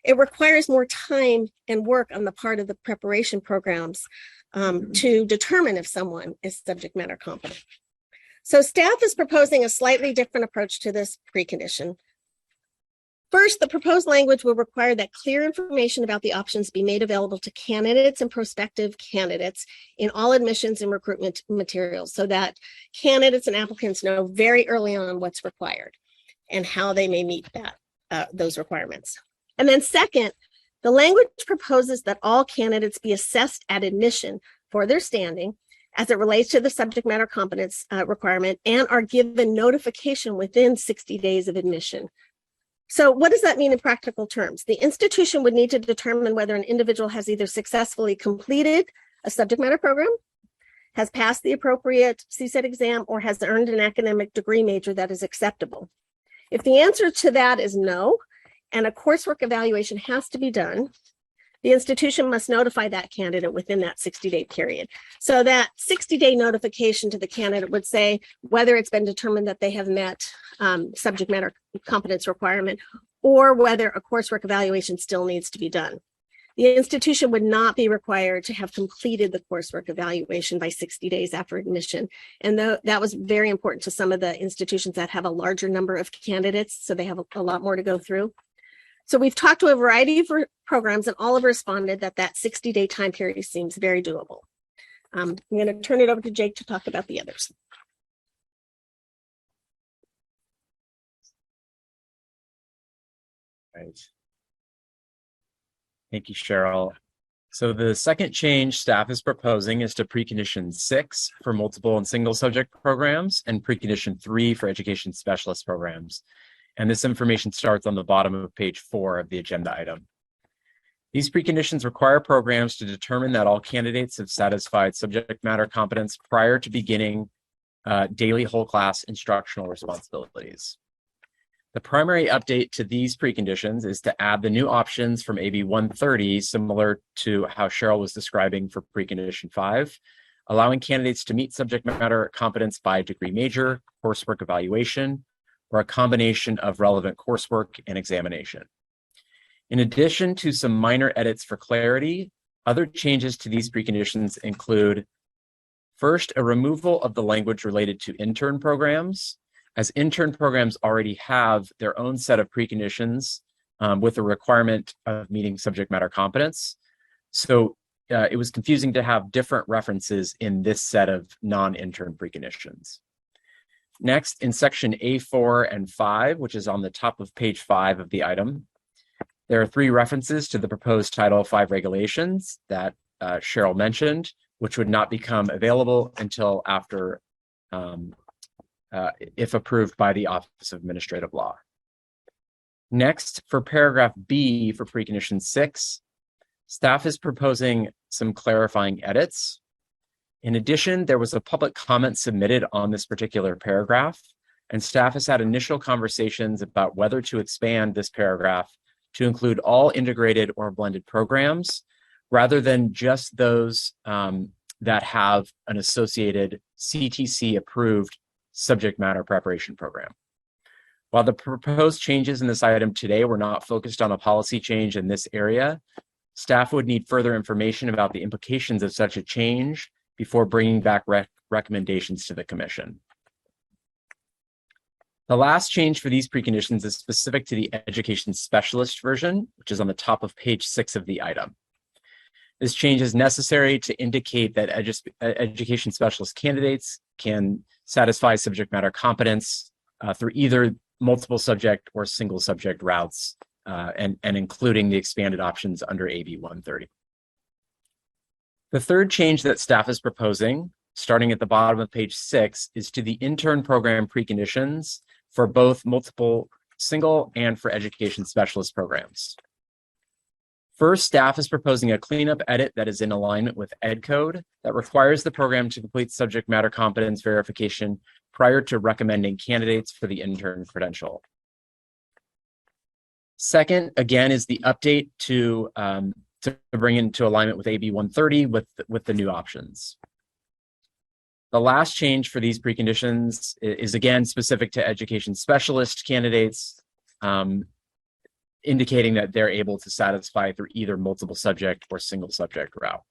it requires more time and work on the part of the preparation programs to determine if someone is subject matter competent. So staff is proposing a slightly different approach to this precondition. First, the proposed language will require that clear information about the options be made available to candidates and prospective candidates in all admissions and recruitment materials so that candidates and applicants know very early on what's required and how they may meet those requirements. And then second, the language proposes that all candidates be assessed at admission for their standing as it relates to the subject matter competence requirement and are given notification within 60 days of admission. So what does that mean in practical terms? The institution would need to determine whether an individual has either successfully completed a subject matter program, has passed the appropriate CSET exam, or has earned an academic degree major that is acceptable. If the answer to that is no, and a coursework evaluation has to be done, the institution must notify that candidate within that 60-day period. So that 60-day notification to the candidate would say whether it's been determined that they have met subject matter competence requirement or whether a coursework evaluation still needs to be done. The institution would not be required to have completed the coursework evaluation by 60 days after admission. And that was very important to some of the institutions that have a larger number of candidates, so they have a lot more to go through. So we've talked to a variety of programs and all have responded that 60-day time period seems very doable. I'm going to turn it over to Jake to talk about the others. Right. Thank you, Cheryl. So the second change staff is proposing is to precondition 6 for multiple and single subject programs and precondition 3 for education specialist programs. And this information starts on the bottom of page 4 of the agenda item. These preconditions require programs to determine that all candidates have satisfied subject matter competence prior to beginning daily whole class instructional responsibilities. The primary update to these preconditions is to add the new options from AB 130, similar to how Cheryl was describing for precondition 5, allowing candidates to meet subject matter competence by degree major, coursework evaluation, or a combination of relevant coursework and examination. In addition to some minor edits for clarity, other changes to these preconditions include, first, a removal of the language related to intern programs, as intern programs already have their own set of preconditions with the requirement of meeting subject matter competence. So it was confusing to have different references in this set of non-intern preconditions. Next, in section A4 and 5, which is on the top of page 5 of the item, there are 3 references to the proposed Title V regulations that Cheryl mentioned, which would not become available until after, if approved by the Office of Administrative Law. Next, for paragraph B for precondition 6, staff is proposing some clarifying edits. In addition, there was a public comment submitted on this particular paragraph, and staff has had initial conversations about whether to expand this paragraph to include all integrated or blended programs, rather than just those that have an associated CTC-approved subject matter preparation program. While the proposed changes in this item today were not focused on a policy change in this area, staff would need further information about the implications of such a change before bringing back recommendations to the Commission. The last change for these preconditions is specific to the education specialist version, which is on the top of page 6 of the item. This change is necessary to indicate that education specialist candidates can satisfy subject matter competence through either multiple subject or single subject routes, and including the expanded options under AB 130. The third change that staff is proposing, starting at the bottom of page 6, is to the intern program preconditions for both multiple single and for education specialist programs. First, staff is proposing a cleanup edit that is in alignment with Ed Code that requires the program to complete subject matter competence verification prior to recommending candidates for the intern credential. Second, again, is the update to bring into alignment with AB 130 with the new options. The last change for these preconditions is again specific to education specialist candidates, indicating that they're able to satisfy through either multiple subject or single subject route.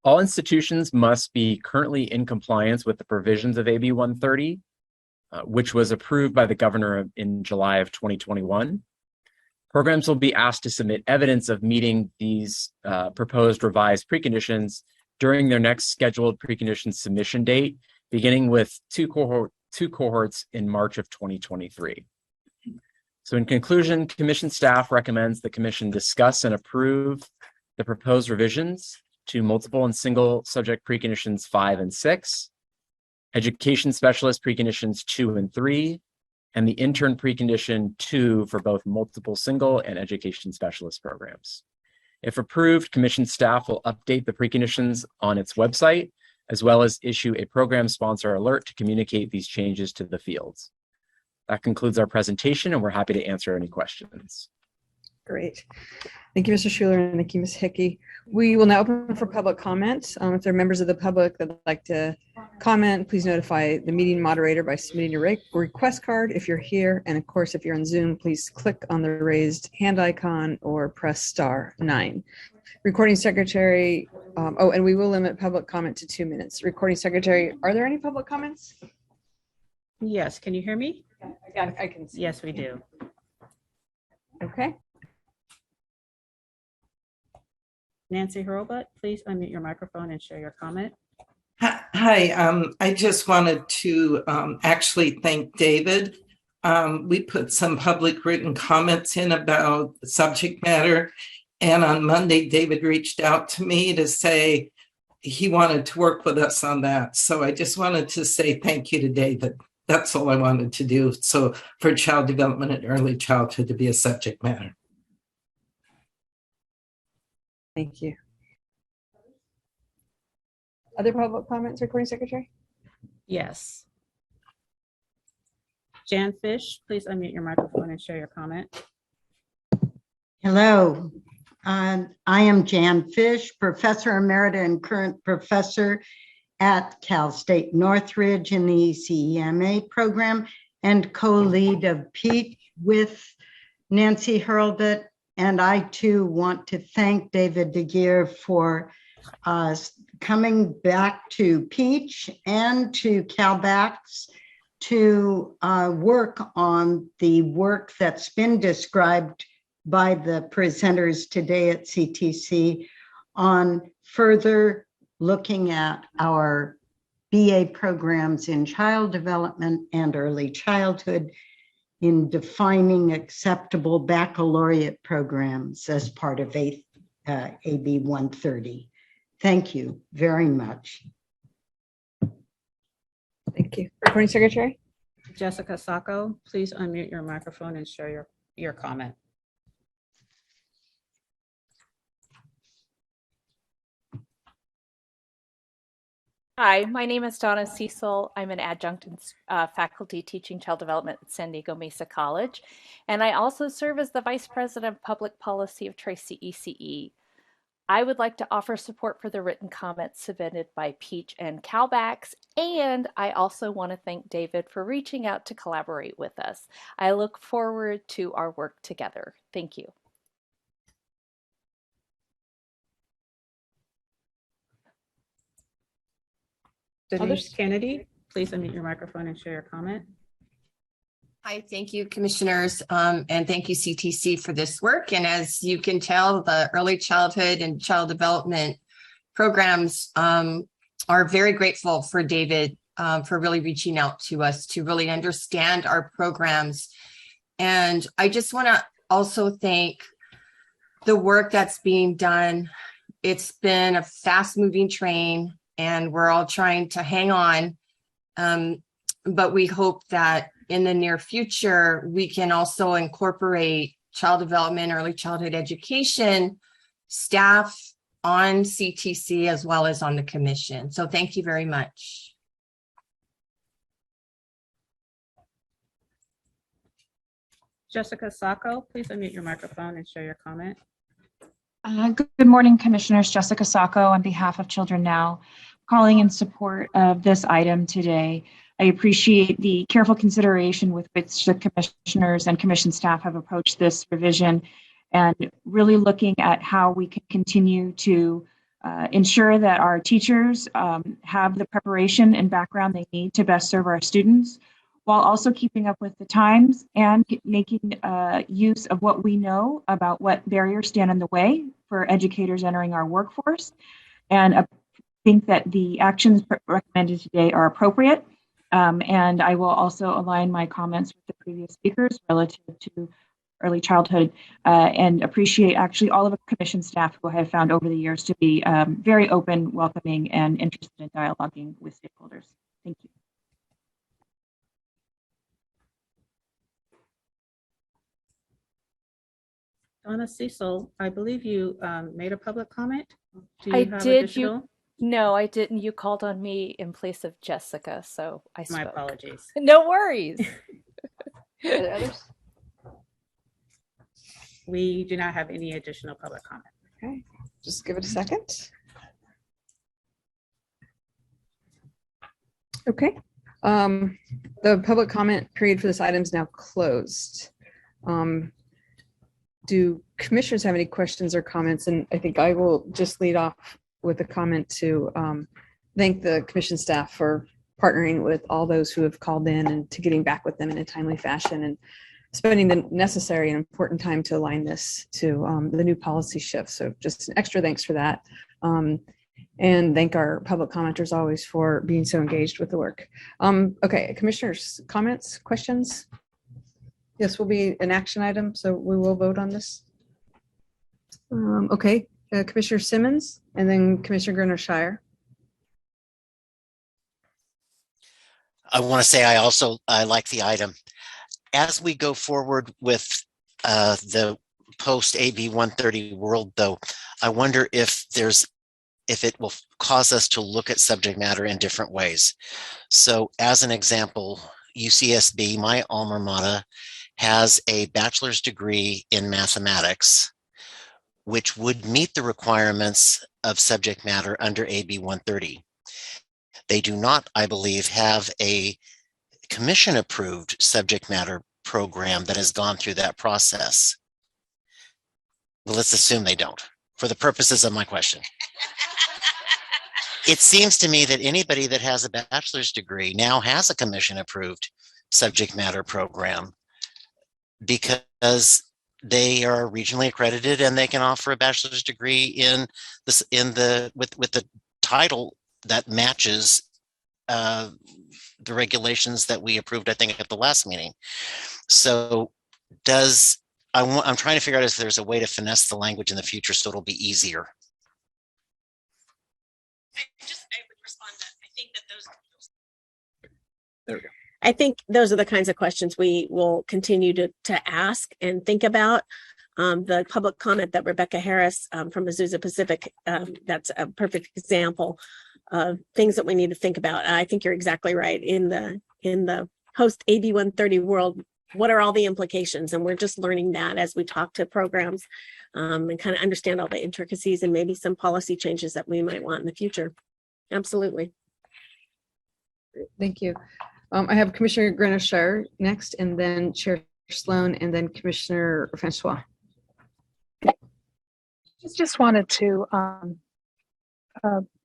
All institutions must be currently in compliance with the provisions of AB 130, which was approved by the governor in July of 2021. Programs will be asked to submit evidence of meeting these proposed revised preconditions during their next scheduled precondition submission date, beginning with two cohorts in March of 2023. So in conclusion, Commission staff recommends the Commission discuss and approve the proposed revisions to multiple and single subject preconditions 5 and 6, education specialist preconditions 2 and 3, and the intern precondition 2 for both multiple single and education specialist programs. If approved, Commission staff will update the preconditions on its website, as well as issue a program sponsor alert to communicate these changes to the fields. That concludes our presentation, and we're happy to answer any questions. Great. Thank you, Mr. Schuler, and thank you, Ms. Hickey. We will now open for public comment. If there are members of the public that would like to comment, please notify the meeting moderator by submitting your request card if you're here. And of course, if you're on Zoom, please click on the raised hand icon or press *9. Recording secretary, and we will limit public comment to 2 minutes. Recording secretary, are there any public comments? Yes, can you hear me? Yeah, I can see. Yes, we do. Okay. Nancy Hurlbut, please unmute your microphone and share your comment. Hi, I just wanted to actually thank David. We put some public written comments in about the subject matter, and on Monday, David reached out to me to say he wanted to work with us on that. So I just wanted to say thank you to David. That's all I wanted to do. So for child development and early childhood to be a subject matter. Thank you. Other public comments, recording secretary? Yes. Jan Fish, please unmute your microphone and share your comment. Hello, I am Jan Fish, Professor Emerita and current professor at Cal State Northridge in the ECEMA program and co-lead of PEACH with Nancy Hurlbut. And I too want to thank David DeGeer for coming back to PEACH and to CalBAX to work on the work that's been described by the presenters today at CTC on further looking at our BA programs in child development and early childhood in defining acceptable baccalaureate programs as part of AB 130. Thank you very much. Thank you. Recording secretary? Jessica Sacco, please unmute your microphone and share your comment. Hi, my name is Donna Cecil. I'm an adjunct in faculty teaching child development at San Diego Mesa College, and I also serve as the Vice President of Public Policy of Tracy ECE. I would like to offer support for the written comments submitted by Peach and Cowbacks, and I also want to thank David for reaching out to collaborate with us. I look forward to our work together. Thank you. Denise Kennedy, please unmute your microphone and share your comment. Hi, thank you, commissioners, and thank you, CTC, for this work. And as you can tell, the early childhood and child development programs are very grateful for David for really reaching out to us to really understand our programs. And I just want to also thank the work that's being done. It's been a fast-moving train, and we're all trying to hang on. But we hope that in the near future, we can also incorporate child development, early childhood education staff on CTC as well as on the commission. So thank you very much. Jessica Sacco, please unmute your microphone and share your comment. Good morning, Commissioners. Jessica Sacco on behalf of Children Now, calling in support of this item today. I appreciate the careful consideration with which the commissioners and commission staff have approached this revision, and really looking at how we can continue to ensure that our teachers have the preparation and background they need to best serve our students, while also keeping up with the times and making use of what we know about what barriers stand in the way for educators entering our workforce. And I think that the actions recommended today are appropriate. And I will also align my comments with the previous speakers relative to early childhood and appreciate actually all of the commission staff who I have found over the years to be very open, welcoming, and interested in dialoguing with stakeholders. Thank you. Donna Cecil, I believe you made a public comment. Do you I have did. additional? No, I didn't. You called on me in place of Jessica, so I spoke. My apologies. No worries. Are there others? We do not have any additional public comment. Okay, just give it a second. Okay, the public comment period for this item is now closed. Do commissioners have any questions or comments? And I think I will just lead off with a comment to thank the commission staff for partnering with all those who have called in and to getting back with them in a timely fashion and spending the necessary and important time to align this to the new policy shift. So just an extra thanks for that. And thank our public commenters always for being so engaged with the work. Okay, commissioners, comments, questions? This will be an action item, so we will vote on this. Okay, Commissioner Simmons and then Commissioner Gurner-Shire. I want to say I like the item. As we go forward with the post AB 130 world, though, I wonder if it will cause us to look at subject matter in different ways. So as an example, UCSB, my alma mater, has a bachelor's degree in mathematics, which would meet the requirements of subject matter under AB 130. They do not, I believe, have a commission-approved subject matter program that has gone through that process. Well, let's assume they don't, for the purposes of my question. It seems to me that anybody that has a bachelor's degree now has a commission-approved subject matter program because they are regionally accredited and they can offer a bachelor's degree in this with the title that matches the regulations that we approved, I think, at the last meeting. So I'm trying to figure out if there's a way to finesse the language in the future so it'll be easier. I would respond that I think that there we go. I think those are the kinds of questions we will continue to ask and think about. The public comment that Rebecca Harris from Azusa Pacific, that's a perfect example things that we need to think about. I think you're exactly right. In the post AB 130 world, what are all the implications? And we're just learning that as we talk to programs and kind of understand all the intricacies and maybe some policy changes that we might want in the future. Absolutely. Thank you. I have Commissioner Grenier next, and then Chair Sloan, and then Commissioner Francois. Just wanted to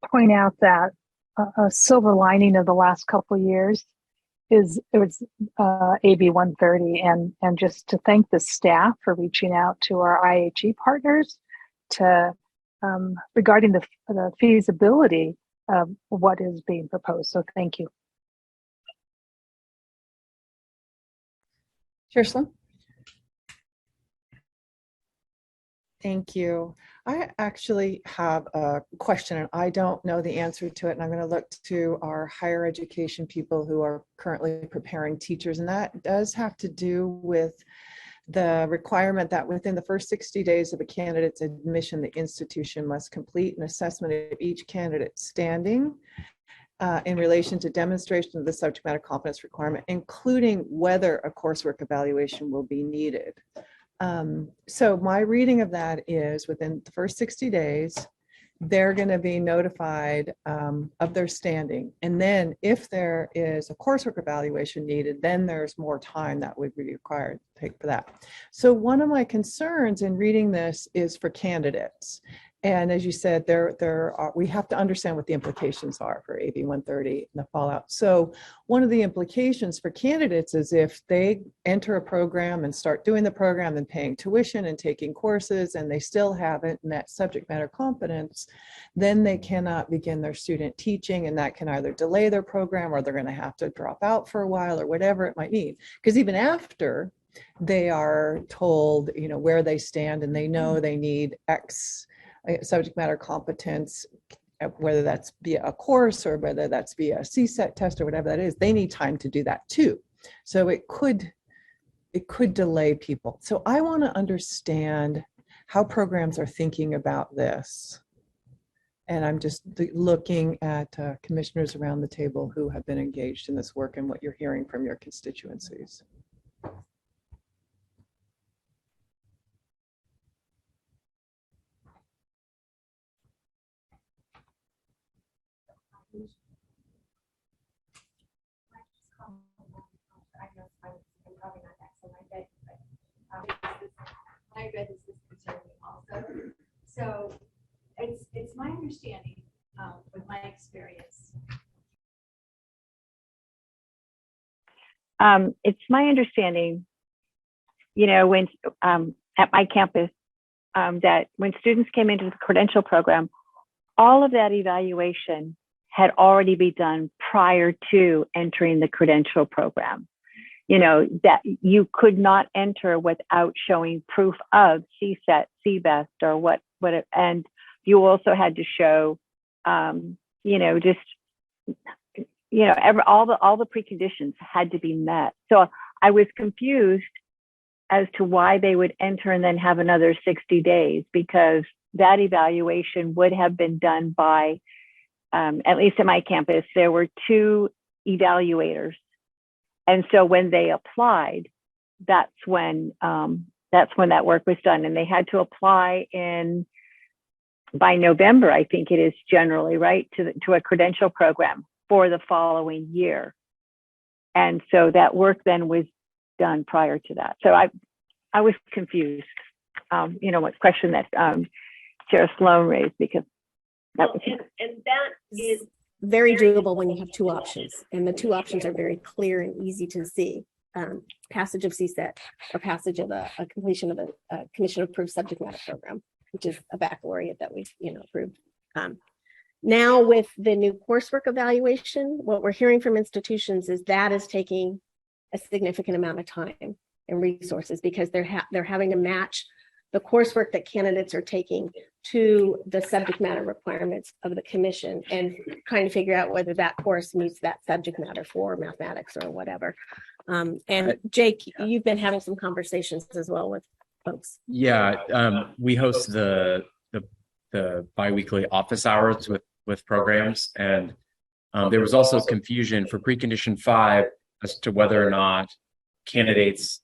point out that a silver lining of the last couple of years is it was AB 130, and just to thank the staff for reaching out to our IHE partners to regarding the feasibility of what is being proposed. So thank you. Chair Sloan. Thank you. I actually have a question and I don't know the answer to it. And I'm going to look to our higher education people who are currently preparing teachers. And that does have to do with the requirement that within the first 60 days of a candidate's admission, the institution must complete an assessment of each candidate's standing in relation to demonstration of the subject matter competence requirement, including whether a coursework evaluation will be needed. So my reading of that is within the first 60 days, they're going to be notified of their standing. And then if there is a coursework evaluation needed, then there's more time that would be required to take for that. So one of my concerns in reading this is for candidates. And as you said, we have to understand what the implications are for AB 130 and the fallout. So one of the implications for candidates is if they enter a program and start doing the program and paying tuition and taking courses and they still haven't met subject matter competence, then they cannot begin their student teaching, and that can either delay their program or they're going to have to drop out for a while or whatever it might mean. Because even after they are told, you know, where they stand and they know they need X subject matter competence, whether that's via a course or whether that's via a CSET test or whatever that is, they need time to do that too. So it could delay people. So I want to understand how programs are thinking about this. And I'm just looking at commissioners around the table who have been engaged in this work and what you're hearing from your constituencies. I read this concern also. So it's my understanding with my experience. It's my understanding, you know, when at my campus, that when students came into the credential program, all of that evaluation had already been done prior to entering the credential program. You know, that you could not enter without showing proof of CSET, CBEST, or what it, and you also had to show, you know, just, you know, all the preconditions had to be met. So I was confused as to why they would enter and then have another 60 days, because that evaluation would have been done by, at least at my campus, there were 2 evaluators. And so when they applied, that's when that work was done. And they had to apply by November, I think it is generally, right, to a credential program for the following year. And so that work then was done prior to that. So I was confused, you know, what question that Chair Sloan raised, because that was. And that is very doable when you have 2 options, and the 2 options are very clear and easy to see. Passage of CSET or passage of a completion of a commission approved subject matter program, which is a baccalaureate that we've, you know, approved. Now with the new coursework evaluation, what we're hearing from institutions is that is taking a significant amount of time and resources, because they're having to match the coursework that candidates are taking to the subject matter requirements of the commission, and trying to figure out whether that course meets that subject matter for mathematics or whatever. And Jake, you've been having some conversations as well with folks. Yeah, we host the biweekly office hours with with programs. And there was also confusion for precondition 5 as to whether or not candidates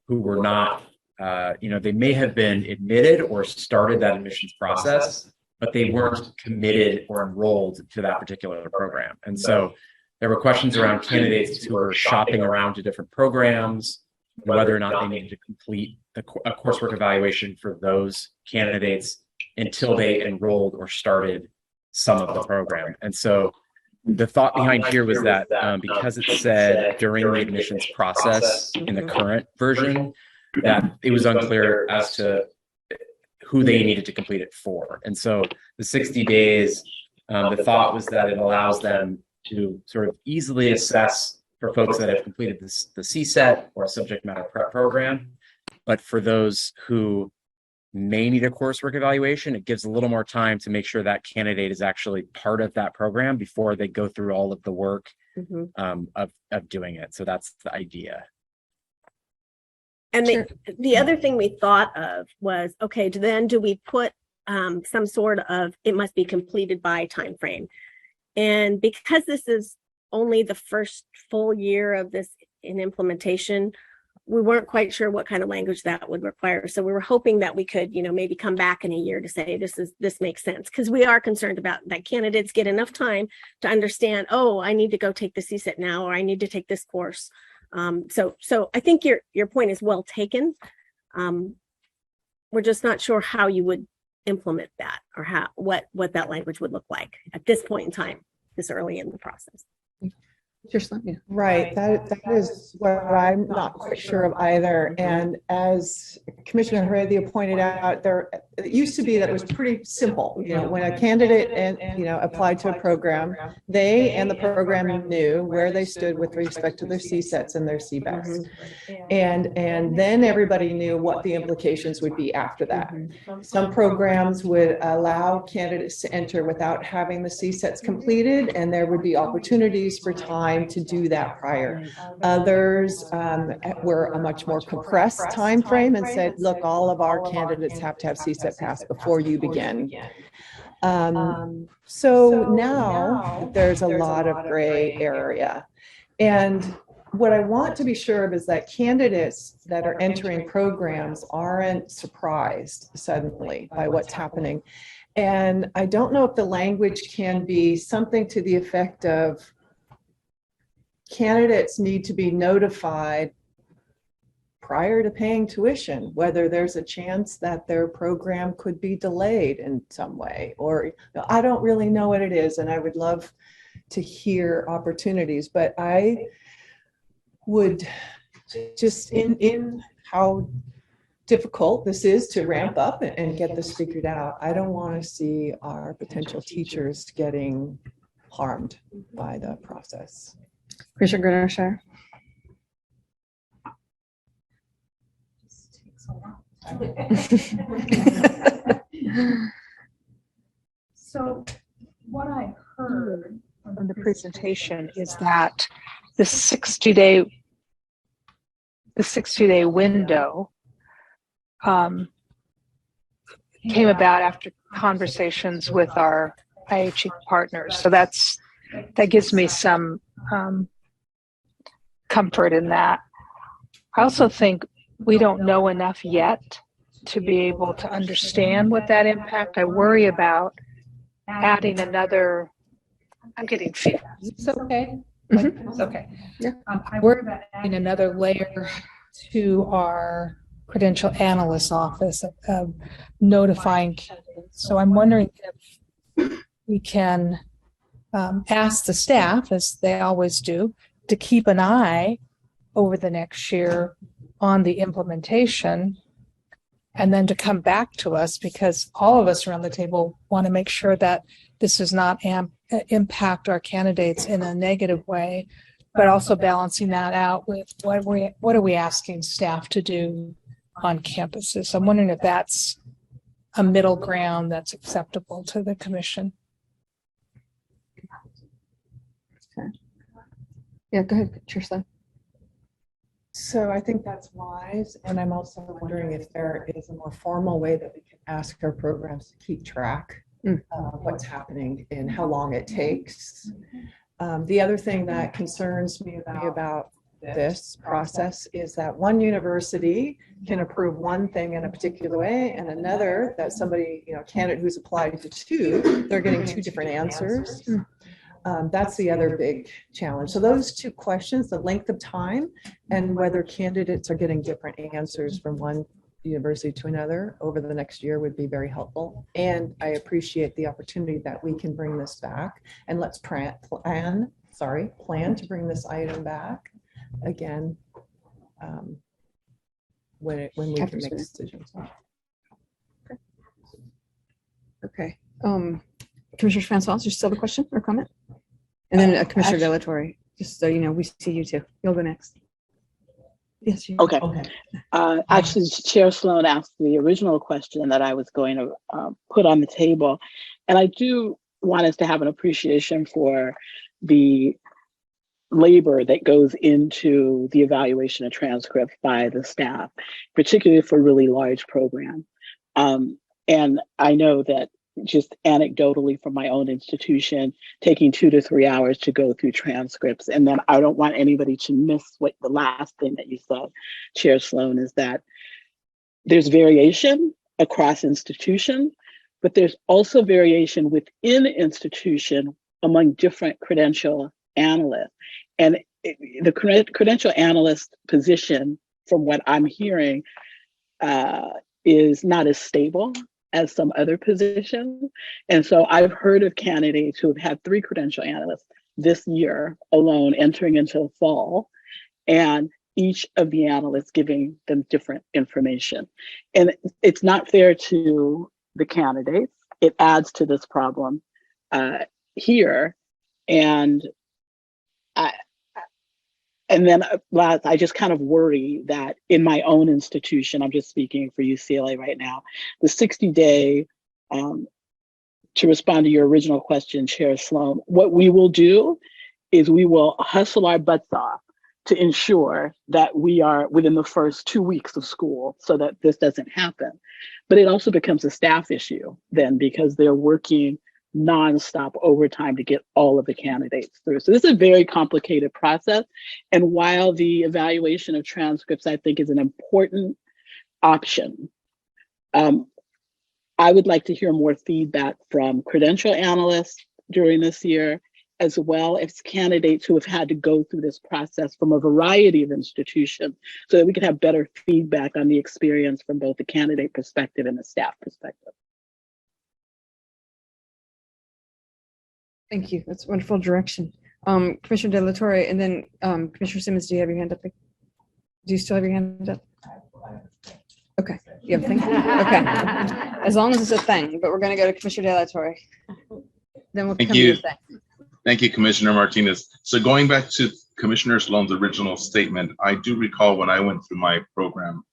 who were not, they may have been admitted or started that admissions process, but they weren't committed or enrolled to that particular program. And so there were questions around candidates who were shopping around to different programs, whether or not they needed to complete a coursework evaluation for those candidates until they enrolled or started some of the program. And so the thought behind here was that because it said during the admissions process in the current version, that it was unclear as to who they needed to complete it for. And so the 60 days, the thought was that it allows them to sort of easily assess for folks that have completed the CSET or a subject matter prep program. But for those who may need a coursework evaluation, it gives a little more time to make sure that candidate is actually part of that program before they go through all of the work of doing it. So that's the idea. And the other thing we thought of was, okay, then do we put some sort of, it must be completed by time frame? And because this is only the first full year of this in implementation, we weren't quite sure what kind of language that would require. So we were hoping that we could, maybe come back in a year to say, this makes sense. Because we are concerned about that candidates get enough time to understand, oh, I need to go take the CSET now, or I need to take this course. So I think your point is well taken. We're just not sure how you would implement that, or what that language would look like at this point in time, this early in the process. Right. That is what I'm not quite sure of either. And as Commissioner Heredia pointed out, it used to be that it was pretty simple. When a candidate applied to a program, they and the program knew where they stood with respect to their CSETs and their CBECs. And then everybody knew what the implications would be after that. Some programs would allow candidates to enter without having the CSETs completed, and there would be opportunities for time to do that prior. Others were a much more compressed time frame and said, look, all of our candidates have to have CSET pass before you begin. So now there's a lot of gray area. And what I want to be sure of is that candidates that are entering programs aren't surprised suddenly by what's happening. And I don't know if the language can be something to the effect of candidates need to be notified prior to paying tuition, whether there's a chance that their program could be delayed in some way, or I don't really know what it is, and I would love to hear opportunities, but I would just in how difficult this is to ramp up and get this figured out, I don't want to see our potential teachers getting harmed by the process. Commissioner Greener-Shire. So what I heard from the presentation is that the 60-day window came about after conversations with our IHE partners. So that gives me some comfort in that. I also think we don't know enough yet to be able to understand what that impact. I worry about adding another, I'm getting feedback. It's okay. It's okay. Yeah. I worry about adding another layer to our credential analyst office of notifying candidates. So I'm wondering if we can ask the staff, as they always do, to keep an eye over the next year on the implementation, and then to come back to us, because all of us around the table want to make sure that this does not impact our candidates in a negative way, but also balancing that out with what are we asking staff to do on campuses. I'm wondering if that's a middle ground that's acceptable to the commission. Okay. Yeah, go ahead, Trisha. So I think that's wise. And I'm also wondering if there is a more formal way that we can ask our programs to keep track what's happening and how long it takes. The other thing that concerns me about this process is that one university can approve one thing in a particular way, and another, that somebody, candidate who's applied to two, they're getting two different answers. That's the other big challenge. So those two questions, the length of time and whether candidates are getting different answers from one university to another over the next year, would be very helpful. And I appreciate the opportunity that we can bring this back, and let's plan to bring this item back again when we can make decisions. Okay. Commissioner Francois, you still have a question or comment? And then Commissioner Delatorre, just so you know, we see you too. You'll go next. Yes. Okay. Actually, Chair Sloan asked the original question that I was going to put on the table. And I do want us to have an appreciation for the labor that goes into the evaluation of transcripts by the staff, particularly for really large programs. And I know that just anecdotally from my own institution, taking 2 to 3 hours to go through transcripts. And then I don't want anybody to miss what the last thing that you said, Chair Sloan, is that there's variation across institution, but there's also variation within institution among different credential analysts. And the credential analyst position, from what I'm hearing, is not as stable as some other positions. And so I've heard of candidates who have had 3 credential analysts this year alone entering into the fall, and each of the analysts giving them different information. And it's not fair to the candidates. It adds to this problem here. And then last, I just kind of worry that in my own institution, I'm just speaking for UCLA right now, the 60-day, to respond to your original question, Chair Sloan, what we will do is we will hustle our butts off to ensure that we are within the first 2 weeks of school so that this doesn't happen. But it also becomes a staff issue then, because they're working nonstop overtime to get all of the candidates through. So this is a very complicated process. And while the evaluation of transcripts, I think, is an important option, I would like to hear more feedback from credential analysts during this year, as well as candidates who have had to go through this process from a variety of institutions, so that we can have better feedback on the experience from both the candidate perspective and the staff perspective. Thank you. That's wonderful direction. Commissioner Delatorre, and then Commissioner Simmons, do you have your hand up? Do you still have your hand up? Okay, you have a thing? Okay, as long as it's a thing, but we're going to go to Commissioner Delatorre. Then we'll come to your thing. Thank you, Commissioner Martinez. So going back to Commissioner Sloan's original statement, I do recall when I went through my program,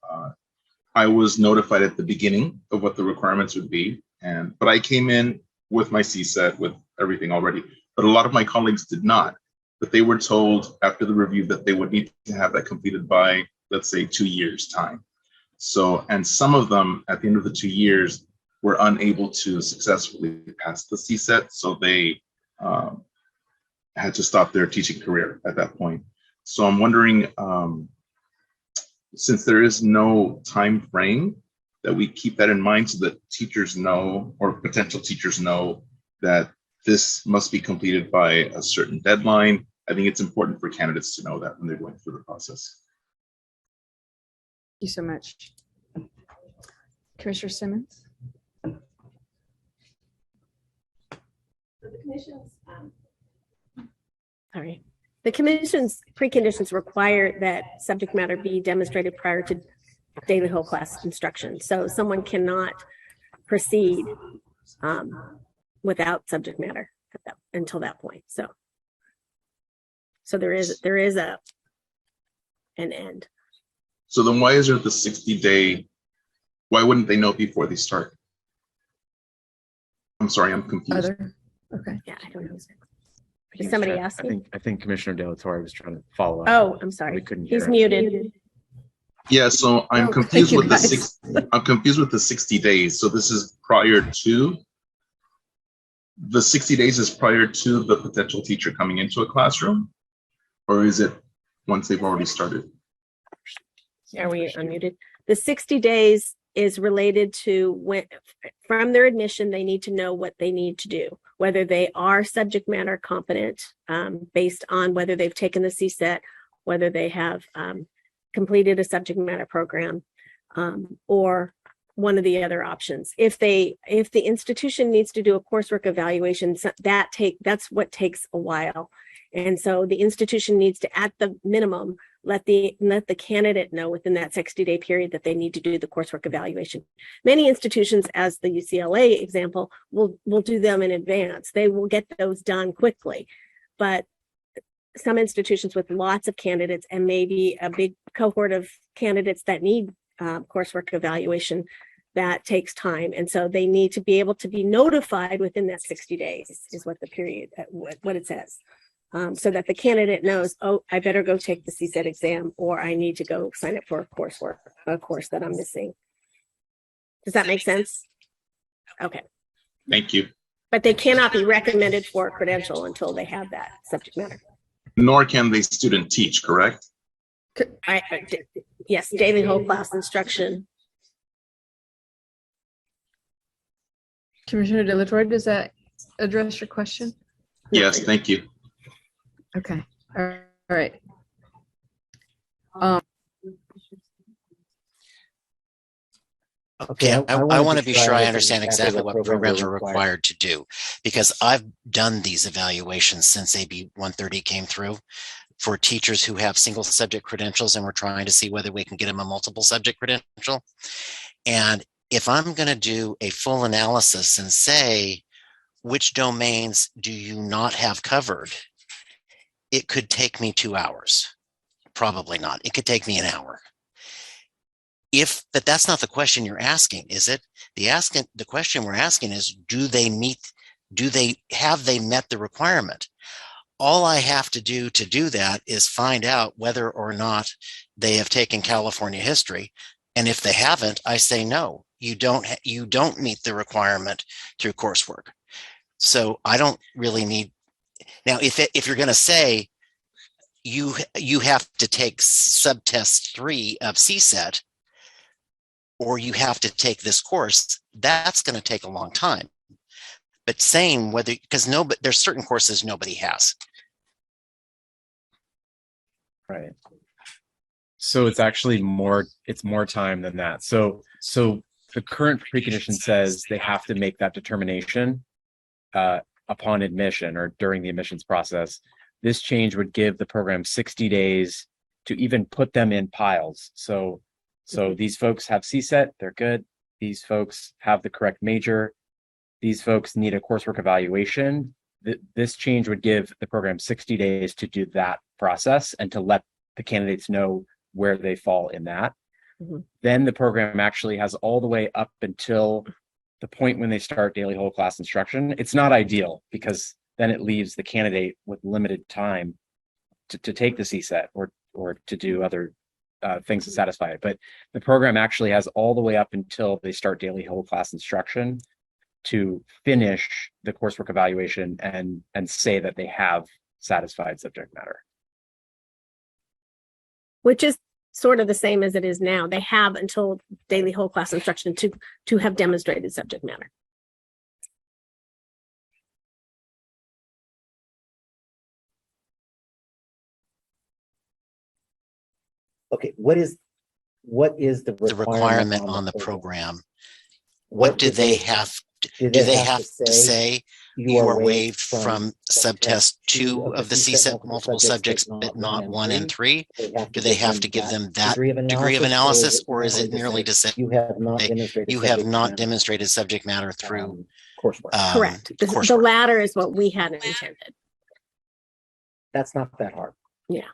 I was notified at the beginning of what the requirements would be, but I came in with my CSET, with everything already, but a lot of my colleagues did not. But they were told after the review that they would need to have that completed by, let's say, 2 years' time. So, and some of them at the end of the 2 years were unable to successfully pass the CSET, so they had to stop their teaching career at that point. So I'm wondering, since there is no time frame, that we keep that in mind so that teachers know, or potential teachers know, that this must be completed by a certain deadline. I think it's important for candidates to know that when they're going through the process. Thank you so much. Commissioner Simmons? The commission's preconditions require that subject matter be demonstrated prior to daily whole class instruction. So someone cannot proceed without subject matter until that point. So there is an end. So then why is there the 60-day? Why wouldn't they know before they start? I'm sorry, I'm confused. Okay. Yeah, I don't know. Did somebody ask me? I think Commissioner Delatorre was trying to follow up. Oh, I'm sorry. We couldn't hear He's him. muted. Yeah, so I'm confused with the 60 days. So this is prior to the 60 days is prior to the potential teacher coming into a classroom? Or is it once they've already started? Are we unmuted? The 60 days is related to when, from their admission, they need to know what they need to do, whether they are subject matter competent, based on whether they've taken the CSET, whether they have completed a subject matter program, or one of the other options. If the institution needs to do a coursework evaluation, that's what takes a while. And so the institution needs to, at the minimum, let the candidate know within that 60-day period that they need to do the coursework evaluation. Many institutions, as the UCLA example, will do them in advance. They will get those done quickly. But some institutions with lots of candidates and maybe a big cohort of candidates that need coursework evaluation, that takes time. And so they need to be able to be notified within that 60 days is what the period, what it says. So that the candidate knows, oh, I better go take the CSET exam, or I need to go sign up for a course that I'm missing. Does that make sense? Okay. Thank you. But they cannot be recommended for a credential until they have that subject matter. Nor can the student teach, correct? Yes, daily whole class instruction. Commissioner De La Torre, does that address your question? Yes, thank you. Okay. All right. Okay, I want to be sure I understand exactly what programs are required to do, because I've done these evaluations since AB 130 came through for teachers who have single subject credentials, and we're trying to see whether we can get them a multiple subject credential. And if I'm going to do a full analysis and say, which domains do you not have covered? It could take me 2 hours. Probably not. It could take me an hour. But that's not the question you're asking, is it? The question we're asking is, have they met the requirement? All I have to do that is find out whether or not they have taken California history. And if they haven't, I say, no, you don't meet the requirement through coursework. So I don't really need. Now, if you're going to say you have to take subtest 3 of CSET, or you have to take this course, that's going to take a long time. But saying whether, because there's certain courses nobody has. Right. So it's actually more time than that. So the current precondition says they have to make that determination upon admission or during the admissions process. This change would give the program 60 days to even put them in piles. So these folks have CSET, they're good. These folks have the correct major. These folks need a coursework evaluation. This change would give the program 60 days to do that process and to let the candidates know where they fall in that. Mm-hmm. Then the program actually has all the way up until the point when they start daily whole class instruction. It's not ideal because then it leaves the candidate with limited time to take the CSET or to do other things to satisfy it. But the program actually has all the way up until they start daily whole class instruction to finish the coursework evaluation and say that they have satisfied subject matter. Which is sort of the same as it is now. They have until daily whole class instruction to have demonstrated subject matter. Okay, what is the requirement on the program? What do they have? Do they have to say you are waived from subtest 2 of the CSET multiple subjects, but not 1 and 3? Do they have to give them that degree of analysis, or is it merely to say you have not demonstrated subject matter through coursework? Correct. The latter is what we had intended. That's not that hard. Yeah.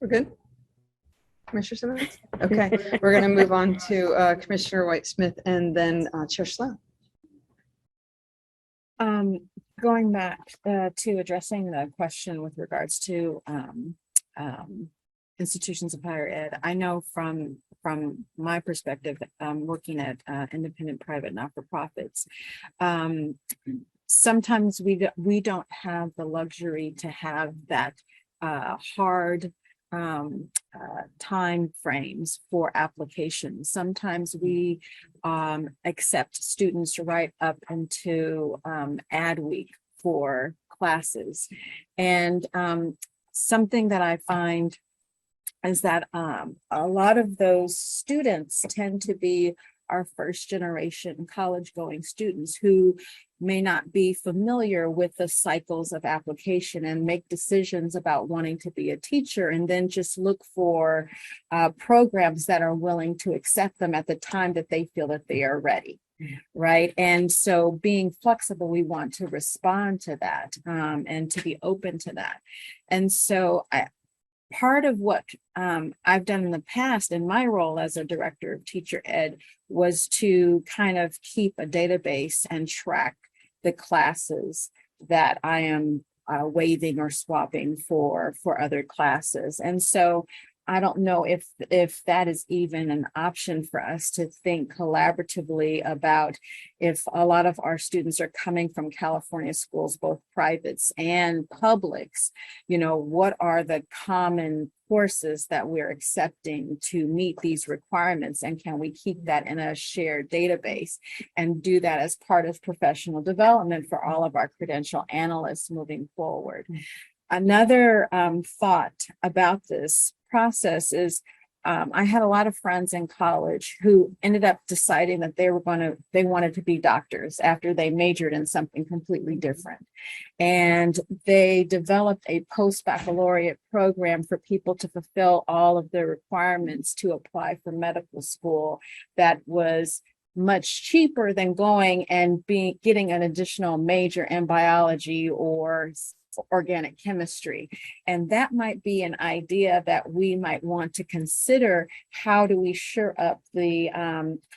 We're good? Commissioner Simmons? Okay, we're going to move on to Commissioner White-Smith and then Chair Sloan. Going back to addressing the question with regards to institutions of higher ed. I know from my perspective, working at independent private not-for-profits, sometimes we don't have the luxury to have that hard time frames for applications. Sometimes we accept students right up into ad week for classes. And something that I find is that a lot of those students tend to be our first generation college going students who may not be familiar with the cycles of application and make decisions about wanting to be a teacher, and then just look for programs that are willing to accept them at the time that they feel that they are ready. Right. And so being flexible, we want to respond to that and to be open to that. And so part of what I've done in the past in my role as a director of teacher ed was to kind of keep a database and track the classes that I am waiving or swapping for other classes. And so I don't know if that is even an option for us to think collaboratively about, if a lot of our students are coming from California schools, both privates and publics, you know, what are the common courses that we're accepting to meet these requirements, and can we keep that in a shared database and do that as part of professional development for all of our credential analysts moving forward. Another thought about this process is I had a lot of friends in college who ended up deciding that they wanted to be doctors after they majored in something completely different. And they developed a post-baccalaureate program for people to fulfill all of the requirements to apply for medical school that was much cheaper than going and getting an additional major in biology or organic chemistry. And that might be an idea that we might want to consider. How do we shore up the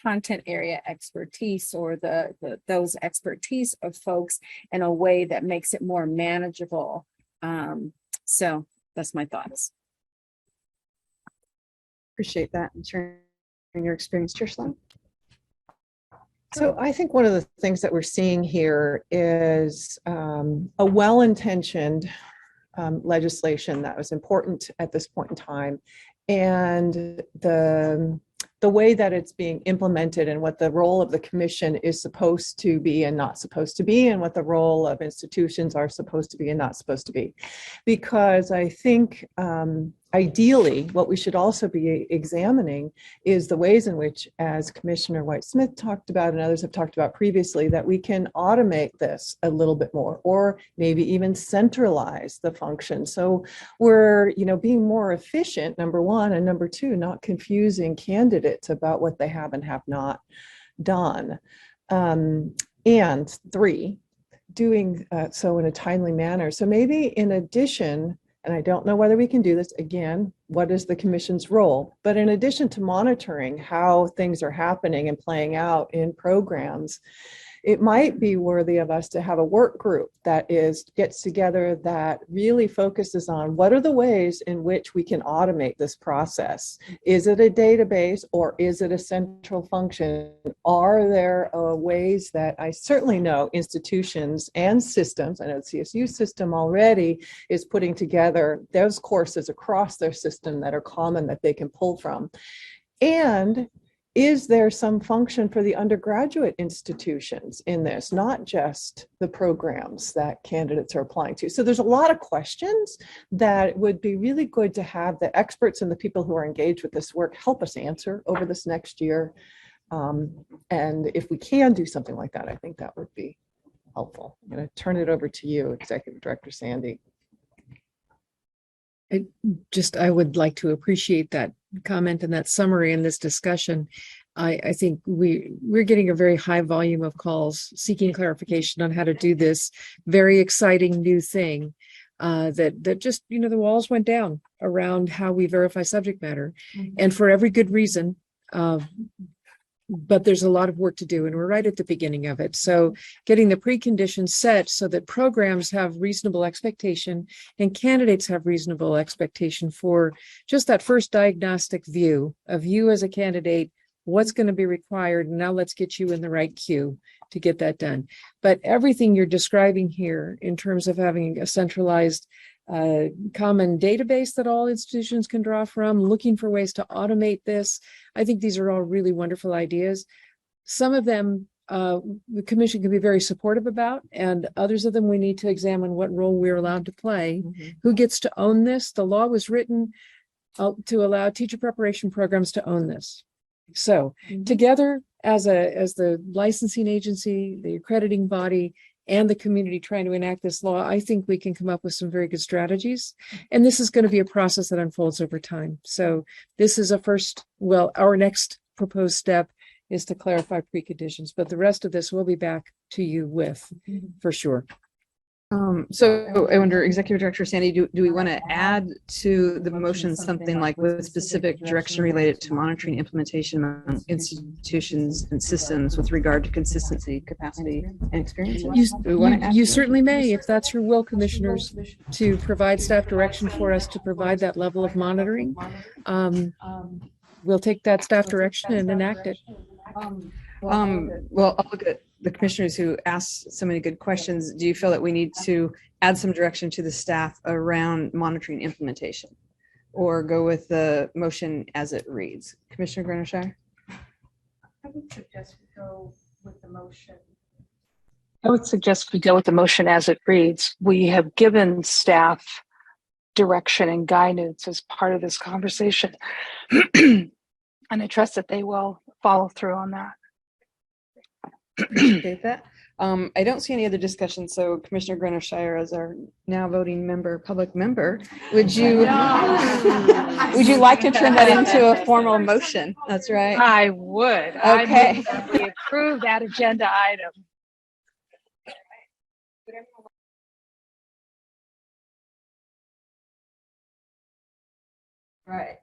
content area expertise or those expertise of folks in a way that makes it more manageable? So that's my thoughts. Appreciate that and sharing your experience, Trisha. So I think one of the things that we're seeing here is a well-intentioned legislation that was important at this point in time, and the way that it's being implemented and what the role of the commission is supposed to be and not supposed to be, and what the role of institutions are supposed to be and not supposed to be. Because I think ideally, what we should also be examining is the ways in which, as Commissioner White-Smith talked about and others have talked about previously, that we can automate this a little bit more, or maybe even centralize the function. So we're, being more efficient, number one, and number two, not confusing candidates about what they have and have not done. And three, doing so in a timely manner. So maybe in addition, and I don't know whether we can do this, again, what is the commission's role? But in addition to monitoring how things are happening and playing out in programs, it might be worthy of us to have a work group that gets together that really focuses on what are the ways in which we can automate this process. Is it a database or is it a central function? Are there ways that I certainly know institutions and systems, I know the CSU system already is putting together those courses across their system that are common that they can pull from. And is there some function for the undergraduate institutions in this, not just the programs that candidates are applying to? So there's a lot of questions that would be really good to have the experts and the people who are engaged with this work help us answer over this next year. And if we can do something like that, I think that would be helpful. I'm going to turn it over to you, Executive Director Sandy. I would like to appreciate that comment and that summary in this discussion. I think we're getting a very high volume of calls seeking clarification on how to do this very exciting new thing that just, the walls went down around how we verify subject matter. And for every good reason, but there's a lot of work to do, and we're right at the beginning of it. So getting the preconditions set so that programs have reasonable expectation and candidates have reasonable expectation for just that first diagnostic view of you as a candidate, what's going to be required. And now let's get you in the right queue to get that done. But everything you're describing here in terms of having a centralized common database that all institutions can draw from, looking for ways to automate this. I think these are all really wonderful ideas. Some of them the commission can be very supportive about, and others of them we need to examine what role we're allowed to play. Who gets to own this? The law was written to allow teacher preparation programs to own this. So together as the licensing agency, the accrediting body, and the community trying to enact this law, I think we can come up with some very good strategies. And this is going to be a process that unfolds over time. So this is our next proposed step is to clarify preconditions, but the rest of this we'll be back to you with for sure. So I wonder, Executive Director Sandy, do we want to add to the motion something like with specific direction related to monitoring implementation among institutions and systems with regard to consistency, capacity, and experience? You certainly may, if that's your will, commissioners, to provide staff direction for us to provide that level of monitoring. We'll take that staff direction and enact it. Well, I'll look at the commissioners who asked so many good questions. Do you feel that we need to add some direction to the staff around monitoring implementation, or go with the motion as it reads? Commissioner Granishire? I would suggest we go with the motion. I would suggest we go with the motion as it reads. We have given staff direction and guidance as part of this conversation. And I trust that they will follow through on that. Appreciate that. I don't see any other discussion, so Commissioner Granishire, as our now voting public member, would you like to turn that into a formal motion? That's right. I would. Okay. I move that we approve that agenda item. All right.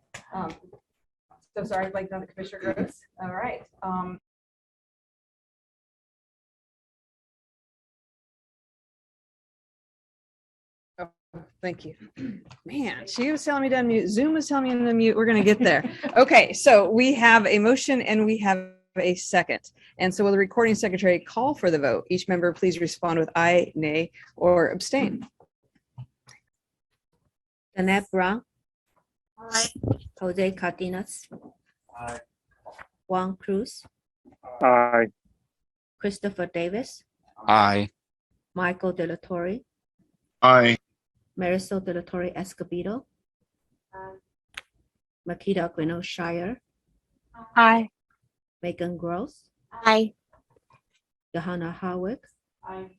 So sorry, like another Commissioner Gross. All right. Thank you. Man, she was telling me to unmute. Zoom was telling me to unmute. We're going to get there. Okay, so we have a motion and we have a second. And so will the recording secretary call for the vote? Each member please respond with aye, nay, or abstain. Danette Brown. Aye. Jose Cardenas. Aye. Juan Cruz. Aye. Christopher Davis. Aye. Michael De La Torre. Aye. Marisol De La Torre Escobedo. Makita Granishire. Aye. Megan Gross. Aye. Johanna Howick. Aye.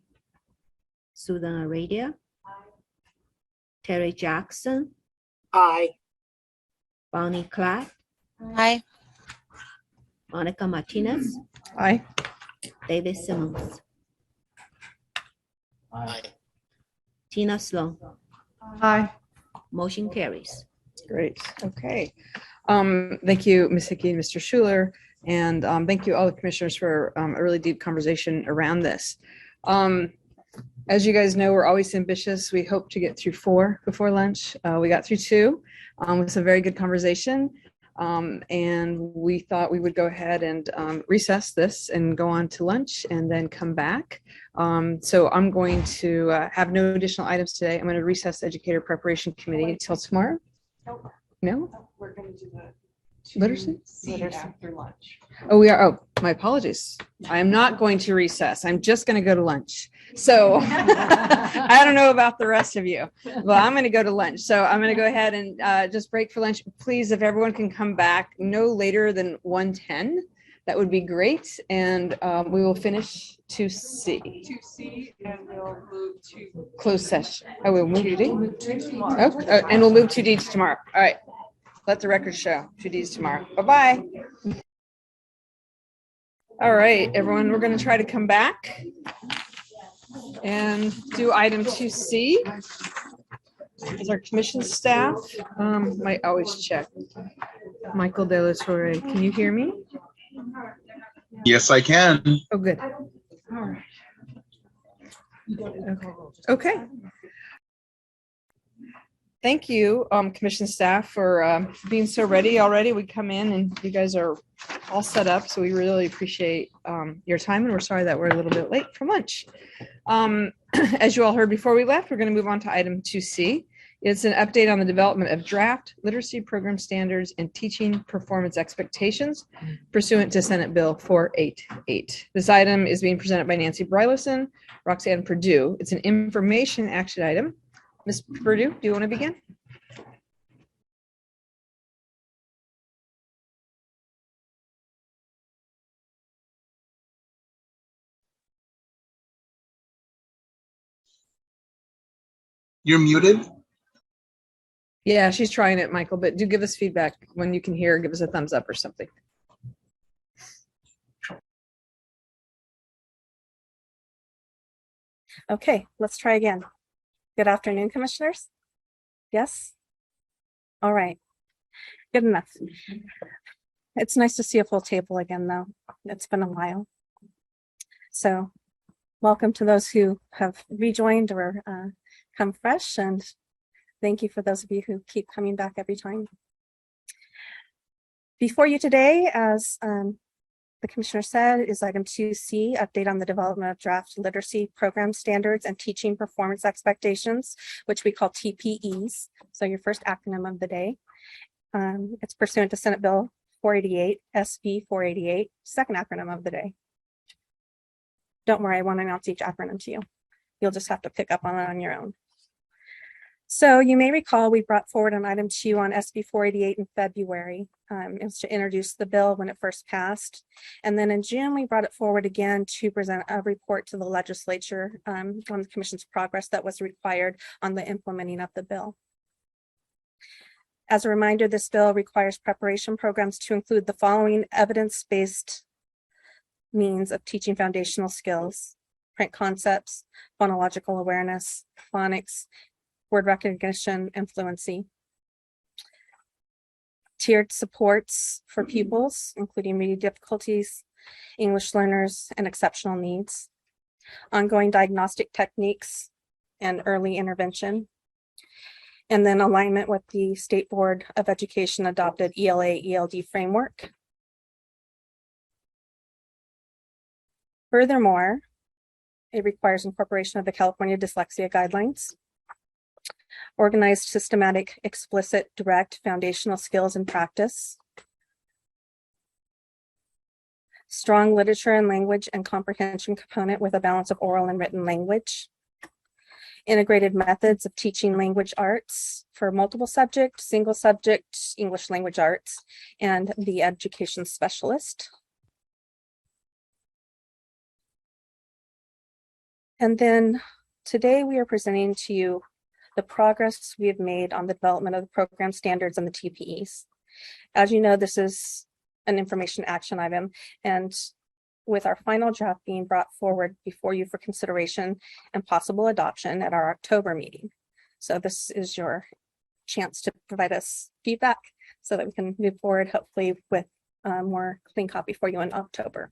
Susan Aradia. Terry Jackson. Aye. Bonnie Clatt. Aye. Monica Martinez. Aye. David Simmons. Aye. Tina Sloan. Aye. Motion carries. Great. Okay. Thank you, Ms. Hickey and Mr. Schuler. And thank you all the commissioners for a really deep conversation around this. As you guys know, we're always ambitious. We hope to get through 4 before lunch. We got through 2 with some very good conversation. And we thought we would go ahead and recess this and go on to lunch and then come back. So I'm going to have no additional items today. I'm going to recess the Educator Preparation Committee until tomorrow. No? We're going to do the Literacy? after lunch. Oh, we are. Oh, my apologies. I am not going to recess. I'm just going to go to lunch. So I don't know about the rest of you. Well, I'm going to go to lunch. So I'm going to go ahead and just break for lunch. Please, if everyone can come back no later than 1:10, that would be great. And we will finish 2C. 2C, and we'll move to Closed session. Oh, we'll move to D? tomorrow. Oh, and we'll move to D to tomorrow. All right. Let the record show. 2Ds tomorrow. Bye-bye. All right, everyone, we're going to try to come back and do item 2C. As our commission staff, might always check. Michael De La Torre, can you hear me? Yes, I can. Oh, good. All right. Okay. Okay. Thank you, commission staff, for being so ready already. We come in and you guys are all set up, so we really appreciate your time, and we're sorry that we're a little bit late for lunch. As you all heard before we left, we're going to move on to item 2C. It's an update on the development of draft literacy program standards and teaching performance expectations pursuant to Senate Bill 488. This item is being presented by Nancy Brylerson, Roxanne Purdue. It's an information action item. Ms. Purdue, do you want to begin? You're muted. Yeah, she's trying it, Michael, but do give us feedback when you can hear. Give us a thumbs up or something. Okay, let's try again. Good afternoon, commissioners. Yes? All right. Good enough. It's nice to see a full table again, though. It's been a while. So welcome to those who have rejoined or come fresh, and thank you for those of you who keep coming back every time. Before you today, as the commissioner said, is item 2C, update on the development of draft literacy program standards and teaching performance expectations, which we call TPEs. So your first acronym of the day. It's pursuant to Senate Bill 488, SB 488, second acronym of the day. Don't worry, I won't announce each acronym to you. You'll just have to pick up on it on your own. So you may recall we brought forward an item to you on SB 488 in February. It was to introduce the bill when it first passed. And then in June, we brought it forward again to present a report to the legislature on the commission's progress that was required on the implementing of the bill. As a reminder, this bill requires preparation programs to include the following evidence-based means of teaching foundational skills: print concepts, phonological awareness, phonics, word recognition, and fluency. Tiered supports for pupils, including reading difficulties, English learners, and exceptional needs. Ongoing diagnostic techniques and early intervention. And then alignment with the State Board of Education adopted ELA/ELD framework. Furthermore, it requires incorporation of the California Dyslexia Guidelines, organized, systematic, explicit, direct, foundational skills and practice, strong literature and language and comprehension component with a balance of oral and written language, integrated methods of teaching language arts for multiple subject, single subject, English language arts, and the education specialist. And then today we are presenting to you the progress we have made on the development of the program standards and the TPEs. As you know, this is an information action item, and with our final draft being brought forward before you for consideration and possible adoption at our October meeting. So this is your chance to provide us feedback so that we can move forward, hopefully with a more clean copy for you in October.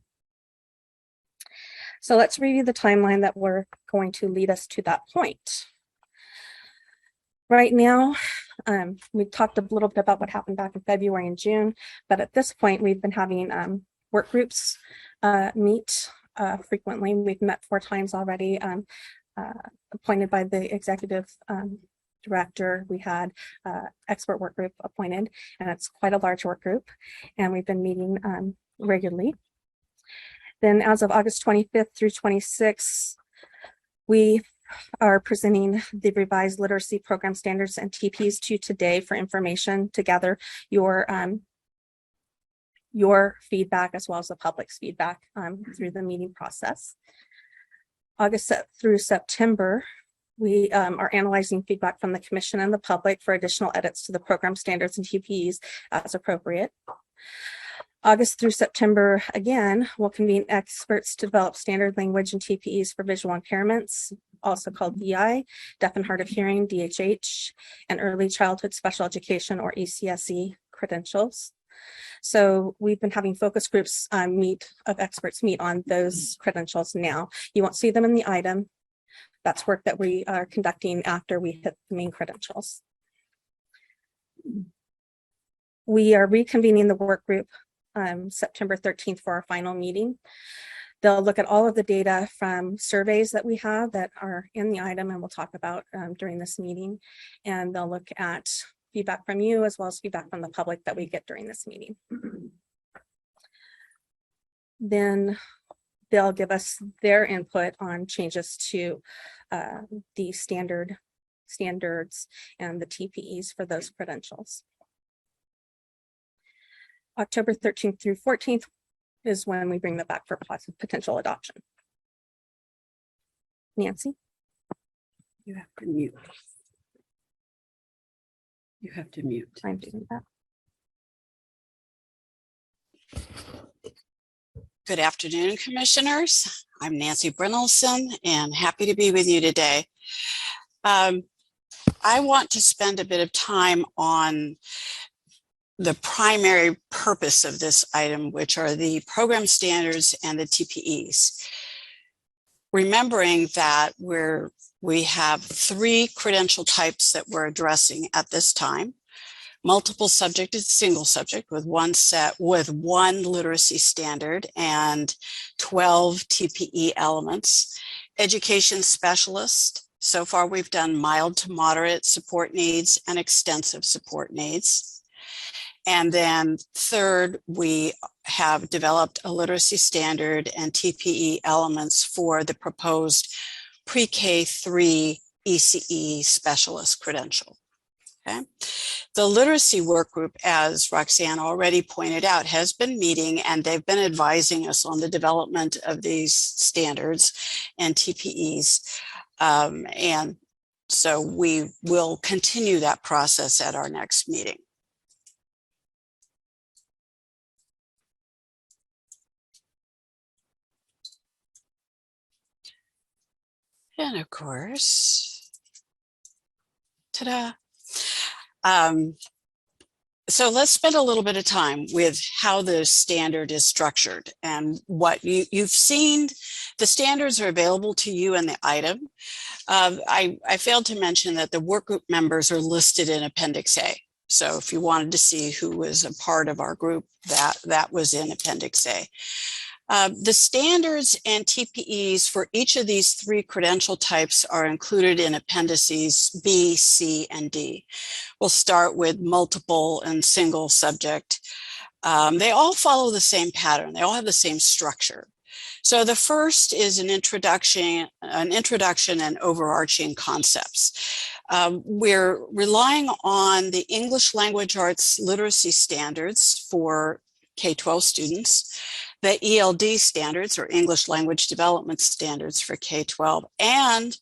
So let's review the timeline that we're going to lead us to that point. Right now, we talked a little bit about what happened back in February and June, but at this point, we've been having work groups meet frequently. We've met 4 times already, appointed by the executive director. We had expert work group appointed, and it's quite a large work group, and we've been meeting regularly. Then as of August 25th through 26th, we are presenting the revised literacy program standards and TPs to today for information to gather your feedback as well as the public's feedback through the meeting process. August through September, we are analyzing feedback from the commission and the public for additional edits to the program standards and TPs as appropriate. August through September, again, we'll convene experts to develop standard language and TPEs for visual impairments, also called VI, deaf and hard of hearing, DHH, and early childhood special education or ECSE credentials. So we've been having focus groups experts meet on those credentials now. You won't see them in the item. That's work that we are conducting after we hit the main credentials. We are reconvening the work group September 13th for our final meeting. They'll look at all of the data from surveys that we have that are in the item and we'll talk about during this meeting. And they'll look at feedback from you as well as feedback from the public that we get during this meeting. Then they'll give us their input on changes to the standards and the TPEs for those credentials. October 13th through 14th is when we bring them back for potential adoption. Nancy? You have to mute. You have to mute. I'm doing that. Good afternoon, commissioners. I'm Nancy Brynelson and happy to be with you today. I want to spend a bit of time on the primary purpose of this item, which are the program standards and the TPEs. Remembering that we have 3 credential types that we're addressing at this time. Multiple subject is single subject with one literacy standard and 12 TPE elements. Education specialist. So far we've done mild to moderate support needs and extensive support needs. And then third, we have developed a literacy standard and TPE elements for the proposed pre-K 3 ECE specialist credential. Okay. The literacy work group, as Roxanne already pointed out, has been meeting and they've been advising us on the development of these standards and TPEs. And so we will continue that process at our next meeting. And of course, ta-da. So let's spend a little bit of time with how the standard is structured and what you've seen. The standards are available to you in the item. I failed to mention that the workgroup members are listed in Appendix A. So if you wanted to see who was a part of our group, that was in Appendix A. The standards and TPEs for each of these 3 credential types are included in appendices B, C, and D. We'll start with multiple and single subject. They all follow the same pattern. They all have the same structure. So the first is an introduction and overarching concepts. We're relying on the English Language Arts literacy standards for K-12 students, the ELD standards or English Language Development Standards for K-12, and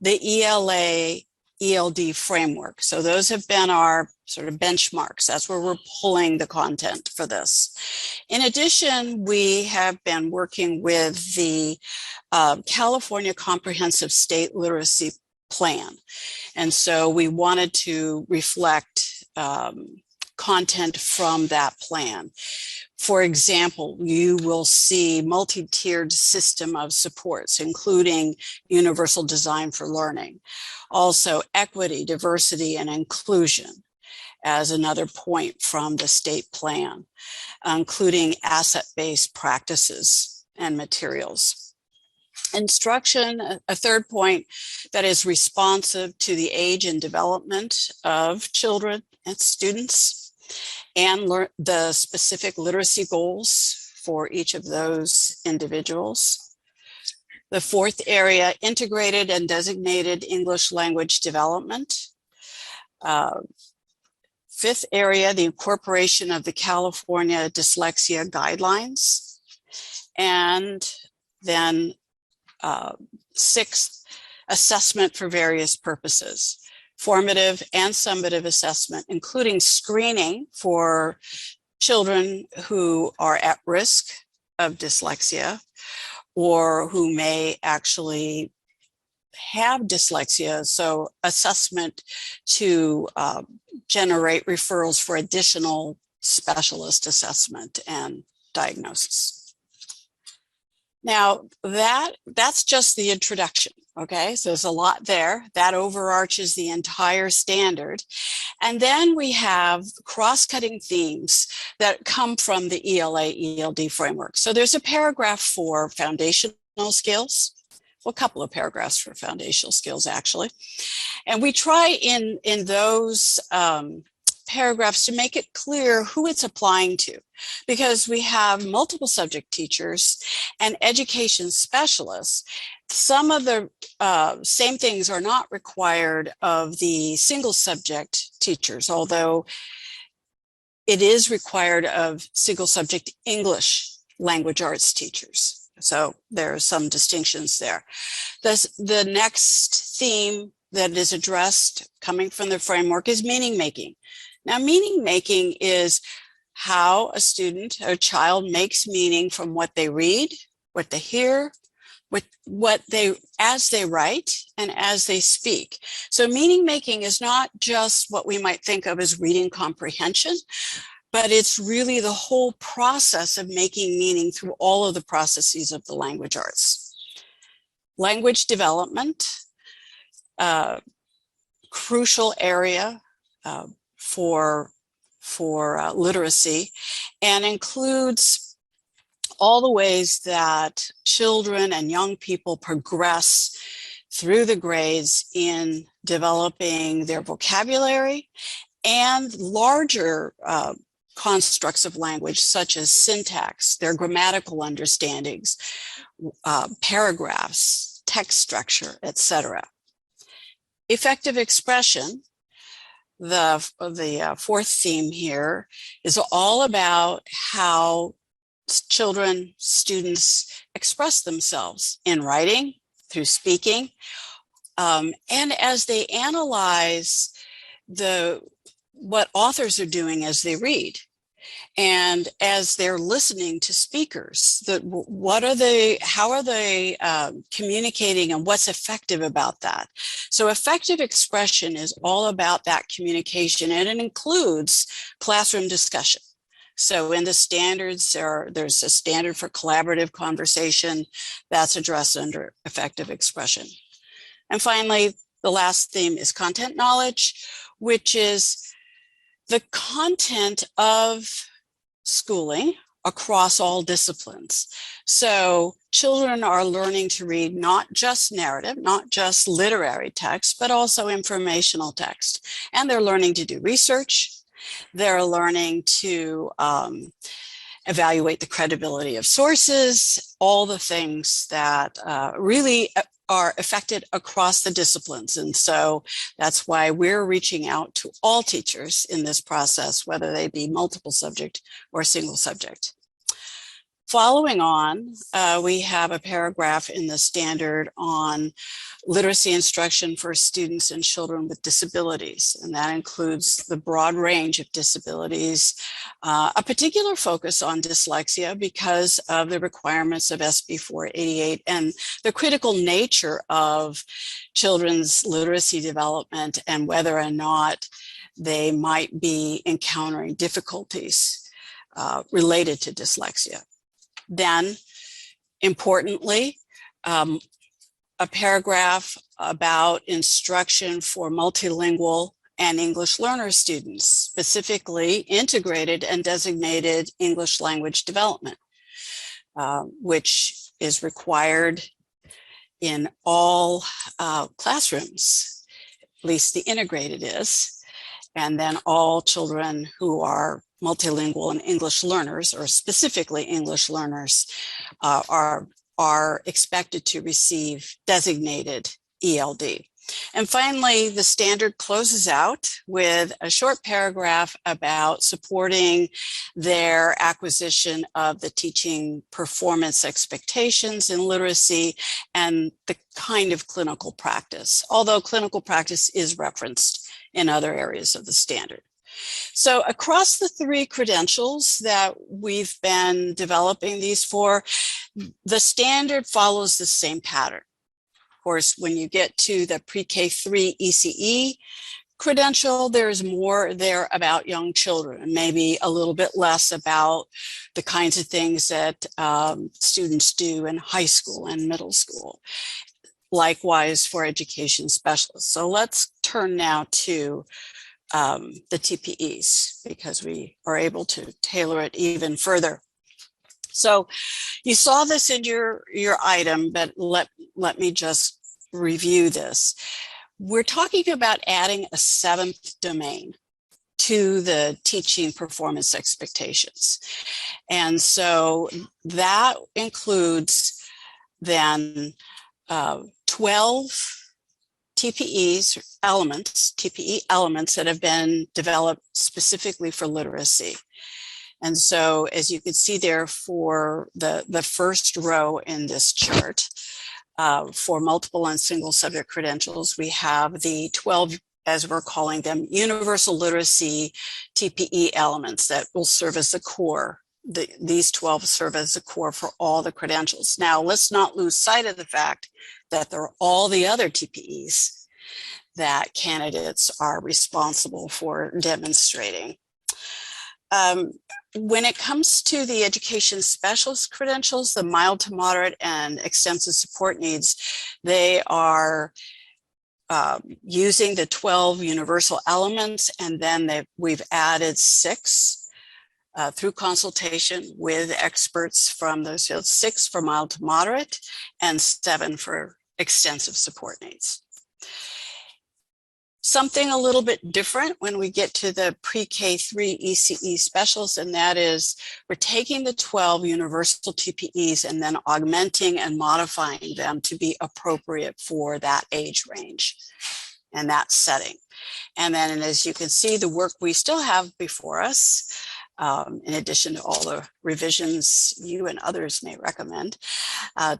the ELA ELD framework. So those have been our sort of benchmarks. That's where we're pulling the content for this. In addition, we have been working with the California Comprehensive State Literacy Plan. And so we wanted to reflect content from that plan. For example, you will see multi-tiered system of supports, including universal design for learning. Also, equity, diversity, and inclusion as another point from the state plan, including asset-based practices and materials. Instruction, a third point that is responsive to the age and development of children and students, and the specific literacy goals for each of those individuals. The fourth area, integrated and designated English language development. Fifth area, the incorporation of the California dyslexia guidelines. And then sixth, assessment for various purposes. Formative and summative assessment, including screening for children who are at risk of dyslexia or who may actually have dyslexia. So assessment to generate referrals for additional specialist assessment and diagnosis. Now that's just the introduction. Okay, so there's a lot there that overarches the entire standard. And then we have cross-cutting themes that come from the ELA ELD framework. So there's a paragraph for foundational skills, well, a couple of paragraphs for foundational skills actually. And we try in those paragraphs to make it clear who it's applying to, because we have multiple subject teachers and education specialists. Some of the same things are not required of the single subject teachers, although it is required of single subject English language arts teachers. So there are some distinctions there. The next theme that is addressed coming from the framework is meaning making. Now, meaning making is how a student or child makes meaning from what they read, what they hear, what they, as they write and as they speak. So meaning making is not just what we might think of as reading comprehension, but it's really the whole process of making meaning through all of the processes of the language arts. Language development, crucial area for literacy, and includes all the ways that children and young people progress through the grades in developing their vocabulary and larger constructs of language, such as syntax, their grammatical understandings, paragraphs, text structure, etc. Effective expression, the fourth theme here, is all about how children, students express themselves in writing, through speaking, and as they analyze what authors are doing as they read. And as they're listening to speakers, how are they communicating and what's effective about that? So effective expression is all about that communication, and it includes classroom discussion. So in the standards, there's a standard for collaborative conversation that's addressed under effective expression. And finally, the last theme is content knowledge, which is the content of schooling across all disciplines. So children are learning to read not just narrative, not just literary text, but also informational text. And they're learning to do research. They're learning to evaluate the credibility of sources, all the things that really are affected across the disciplines. And so that's why we're reaching out to all teachers in this process, whether they be multiple subject or single subject. Following on, we have a paragraph in the standard on literacy instruction for students and children with disabilities, and that includes the broad range of disabilities, a particular focus on dyslexia because of the requirements of SB 488 and the critical nature of children's literacy development and whether or not they might be encountering difficulties related to dyslexia. Then, importantly, a paragraph about instruction for multilingual and English learner students, specifically integrated and designated English language development, which is required in all classrooms, at least the integrated is, and then all children who are multilingual and English learners, or specifically English learners, are expected to receive designated ELD. And finally, the standard closes out with a short paragraph about supporting their acquisition of the teaching performance expectations in literacy and the kind of clinical practice, although clinical practice is referenced in other areas of the standard. So across the three credentials that we've been developing these for, the standard follows the same pattern. Of course, when you get to the pre-K3 ECE credential, there's more there about young children, maybe a little bit less about the kinds of things that students do in high school and middle school. Likewise for education specialists. So let's turn now to the TPEs, because we are able to tailor it even further. So you saw this in your item, but let me just review this. We're talking about adding a 7th domain to the teaching performance expectations. And so that includes then 12 TPE elements that have been developed specifically for literacy. And so as you can see there for the first row in this chart, for multiple and single subject credentials, we have the 12, as we're calling them, universal literacy TPE elements that will serve as the core. These 12 serve as the core for all the credentials. Now, let's not lose sight of the fact that there are all the other TPEs that candidates are responsible for demonstrating. When it comes to the education specialist credentials, the mild to moderate and extensive support needs, they are using the 12 universal elements, and then we've added 6 through consultation with experts from those fields, 6 for mild to moderate and 7 for extensive support needs. Something a little bit different when we get to the pre-K3 ECE specialists, and that is we're taking the 12 universal TPEs and then augmenting and modifying them to be appropriate for that age range and that setting. And then, as you can see, the work we still have before us, in addition to all the revisions you and others may recommend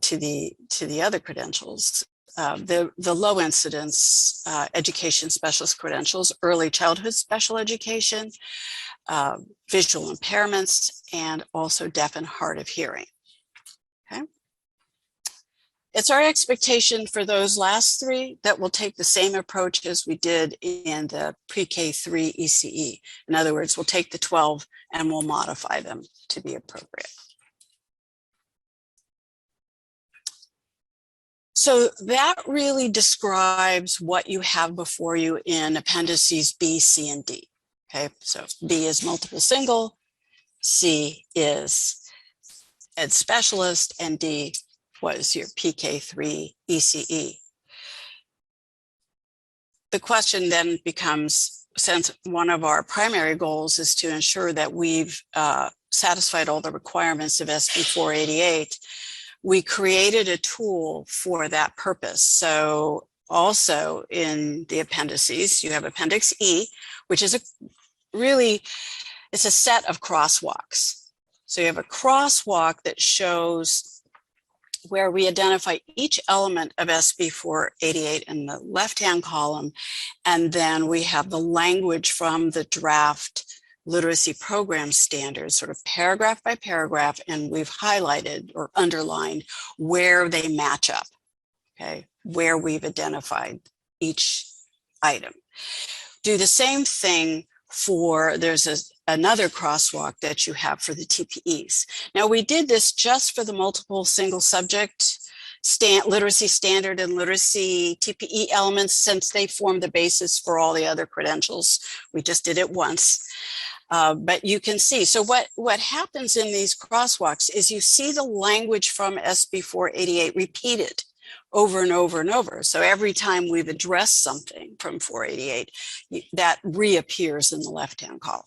to the other credentials, the low incidence education specialist credentials, early childhood special education, visual impairments, and also deaf and hard of hearing. Okay. It's our expectation for those last 3 that we'll take the same approach as we did in the pre-K3 ECE. In other words, we'll take the 12 and we'll modify them to be appropriate. So that really describes what you have before you in appendices B, C, and D. Okay, so B is multiple single, C is ed specialist, and D was your PK3 ECE. The question then becomes, since one of our primary goals is to ensure that we've satisfied all the requirements of SB 488, we created a tool for that purpose. So also in the appendices, you have Appendix E, which is it's a set of crosswalks. So you have a crosswalk that shows where we identify each element of SB 488 in the left-hand column, and then we have the language from the draft literacy program standards, sort of paragraph by paragraph, and we've highlighted or underlined where they match up, okay, where we've identified each item. Do the same thing for, there's another crosswalk that you have for the TPEs. Now, we did this just for the multiple single subject literacy standard and literacy TPE elements, since they form the basis for all the other credentials. We just did it once. But you can see, so what happens in these crosswalks is you see the language from SB 488 repeated over and over and over. So every time we've addressed something from 488, that reappears in the left-hand column.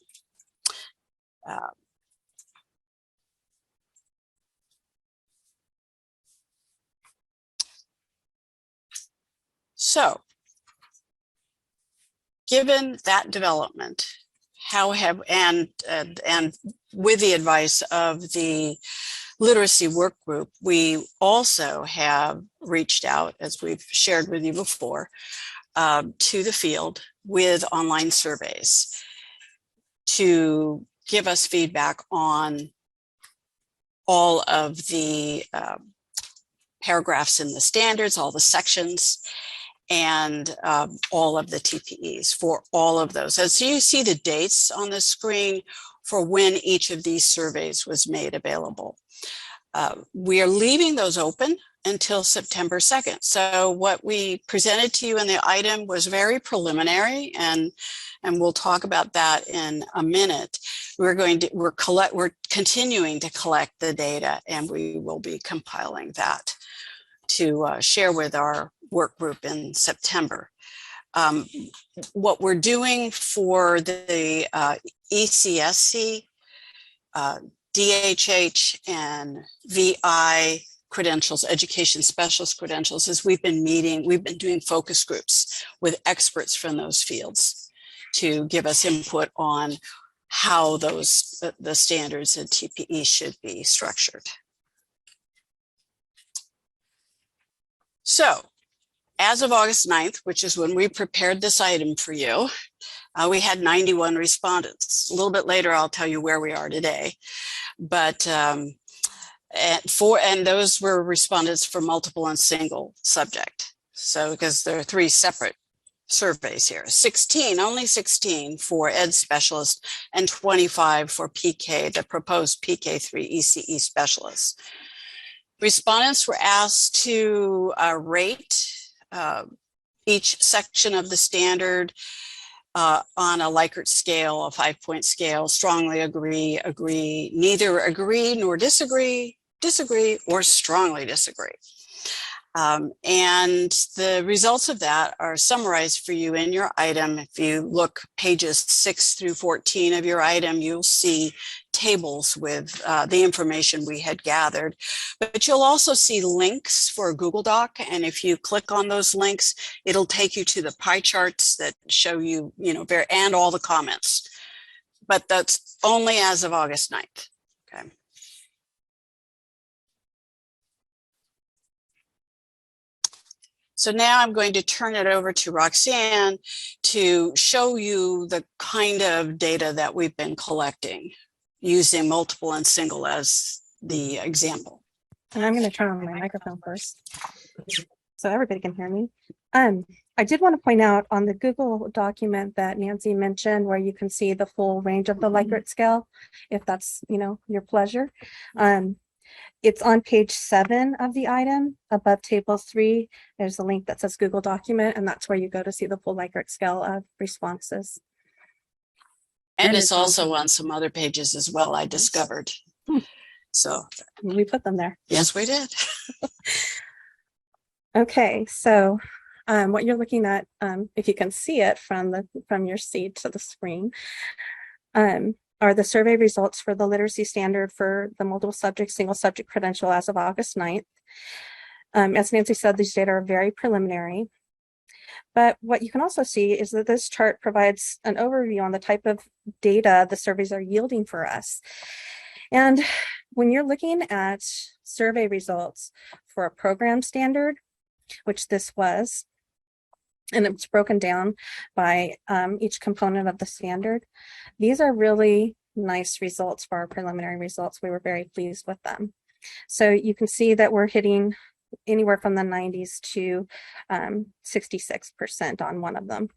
So given that development, how have, and with the advice of the literacy work group, we also have reached out, as we've shared with you before, to the field with online surveys to give us feedback on all of the paragraphs in the standards, all the sections. and all of the TPEs for all of those. And so you see the dates on the screen for when each of these surveys was made available. We are leaving those open until September 2nd. So what we presented to you in the item was very preliminary, and we'll talk about that in a minute. We're continuing to collect the data, and we will be compiling that to share with our work group in September. What we're doing for the ECSC, DHH, and VI credentials, education specialist credentials, is we've been doing focus groups with experts from those fields to give us input on how the standards and TPE should be structured. So, as of August 9th, which is when we prepared this item for you, we had 91 respondents. A little bit later, I'll tell you where we are today. But and those were respondents for multiple and single subject. So because there are 3 separate surveys here, only 16 for ed specialist and 25 for PK, the proposed PK3 ECE specialists. Respondents were asked to rate each section of the standard on a Likert scale, a 5-point scale: strongly agree, agree, neither agree nor disagree, disagree, or strongly disagree. And the results of that are summarized for you in your item. If you look pages 6 through 14 of your item, you'll see tables with the information we had gathered. But you'll also see links for a Google Doc. And if you click on those links, it'll take you to the pie charts that show you, and all the comments. But that's only as of August 9th. Okay. So now I'm going to turn it over to Roxanne to show you the kind of data that we've been collecting using multiple and single as the example. And I'm going to turn on my microphone first so everybody can hear me. I did want to point out on the Google document that Nancy mentioned, where you can see the full range of the Likert scale, if that's, your pleasure. It's on page 7 of the item above table 3. There's a link that says Google document, and that's where you go to see the full Likert scale of responses. And it's also on some other pages as well, I discovered. So we put them there. Yes, we did. Okay, so what you're looking at, if you can see it from your seat to the screen, are the survey results for the literacy standard for the multiple subject, single subject credential as of August 9th. As Nancy said, these data are very preliminary. But what you can also see is that this chart provides an overview on the type of data the surveys are yielding for us. And when you're looking at survey results for a program standard, which this was, and it's broken down by each component of the standard, these are really nice results for our preliminary results. We were very pleased with them. So you can see that we're hitting anywhere from the 90s to 66% on one of them.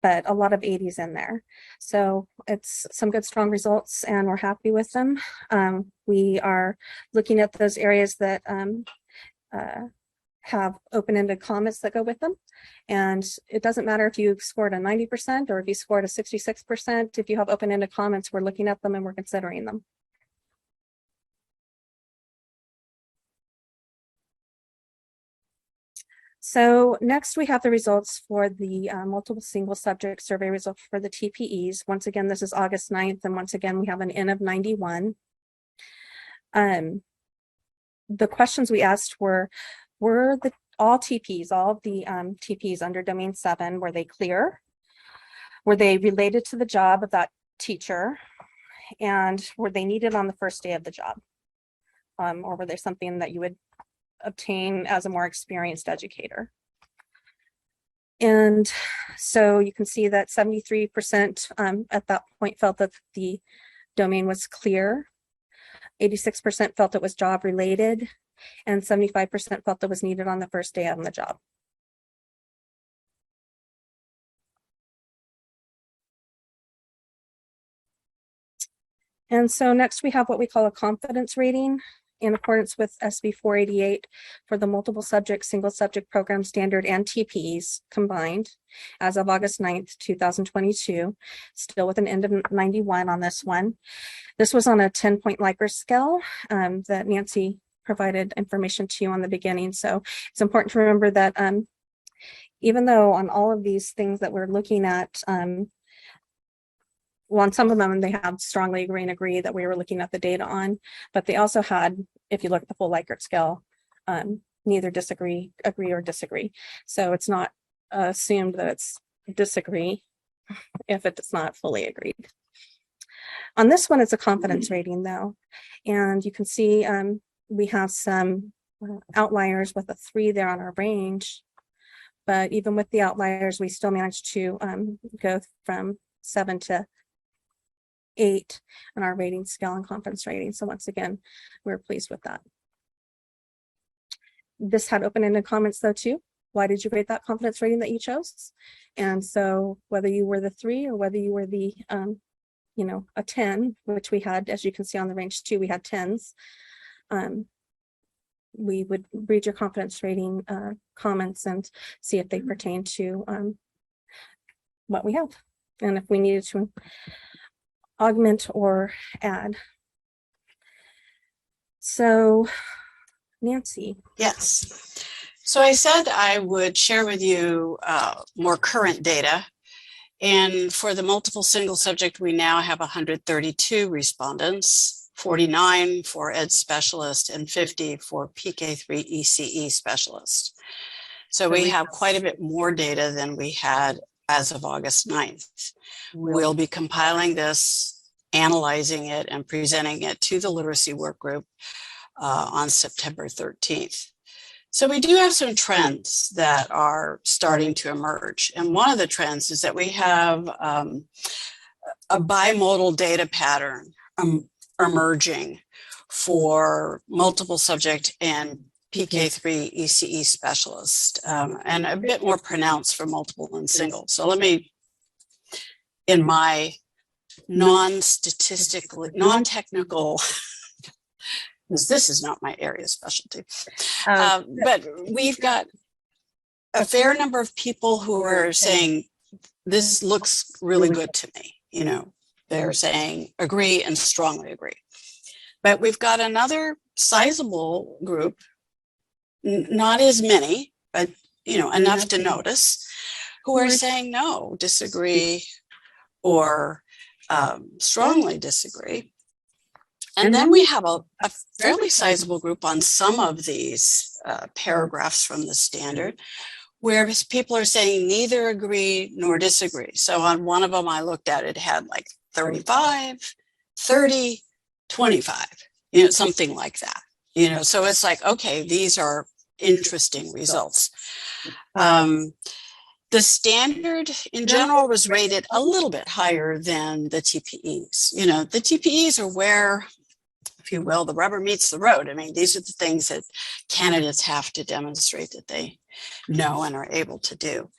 But a lot of 80s in there. So it's some good, strong results, and we're happy with them. We are looking at those areas that have open-ended comments that go with them. And it doesn't matter if you scored a 90% or if you scored a 66%. If you have open-ended comments, we're looking at them and we're considering them. So next we have the results for the multiple single subject survey results for the TPEs. Once again, this is August 9th, and once again, we have an N of 91. The questions we asked were all TPs, all of the TPs under domain 7, were they clear? Were they related to the job of that teacher? And were they needed on the first day of the job? Or were there something that you would obtain as a more experienced educator? And so you can see that 73% at that point felt that the domain was clear. 86% felt it was job related, and 75% felt it was needed on the first day on the job. And so next we have what we call a confidence rating in accordance with SB 488 for the multiple subject, single subject program standard and TPEs combined as of August 9th, 2022, still with an end of 91 on this one. This was on a 10-point Likert scale that Nancy provided information to you on the beginning. So it's important to remember that even though on all of these things that we're looking at, well, on some of them, they have strongly agree and agree that we were looking at the data on, but they also had, if you look at the full Likert scale, neither disagree, agree, or disagree. So it's not assumed that it's disagree if it's not fully agreed. On this one, it's a confidence rating though. And you can see we have some outliers with a 3 there on our range, but even with the outliers, we still managed to go from 7 to 8 on our rating scale and confidence rating. So once again, we're pleased with that. This had open-ended comments though too. Why did you rate that confidence rating that you chose? And so whether you were the 3 or whether you were the, a 10, which we had, as you can see on the range 2, we had 10s. We would read your confidence rating comments and see if they pertain to what we have. And if we needed to augment or add. So, Nancy. Yes. So I said I would share with you more current data. And for the multiple single subject, we now have 132 respondents, 49 for ed specialist and 50 for PK3 ECE specialist. So we have quite a bit more data than we had as of August 9th. We'll be compiling this, analyzing it, and presenting it to the literacy work group on September 13th. So we do have some trends that are starting to emerge. And one of the trends is that we have a bimodal data pattern emerging for multiple subject and PK3 ECE specialist, and a bit more pronounced for multiple and single. So let me, in my non-statistical, non-technical, because this is not my area of specialty, but we've got a fair number of people who are saying, this looks really good to me. They're saying agree and strongly agree. But we've got another sizable group, not as many, but enough to notice, who are saying no, disagree, or strongly disagree. And then we have a fairly sizable group on some of these paragraphs from the standard, where people are saying neither agree nor disagree. So on one of them I looked at, it had like 35, 30, 25, something like that. So it's like, okay, these are interesting results. The standard in general was rated a little bit higher than the TPEs. The TPEs are where, if you will, the rubber meets the road. I mean, these are the things that candidates have to demonstrate that they know and are able to do.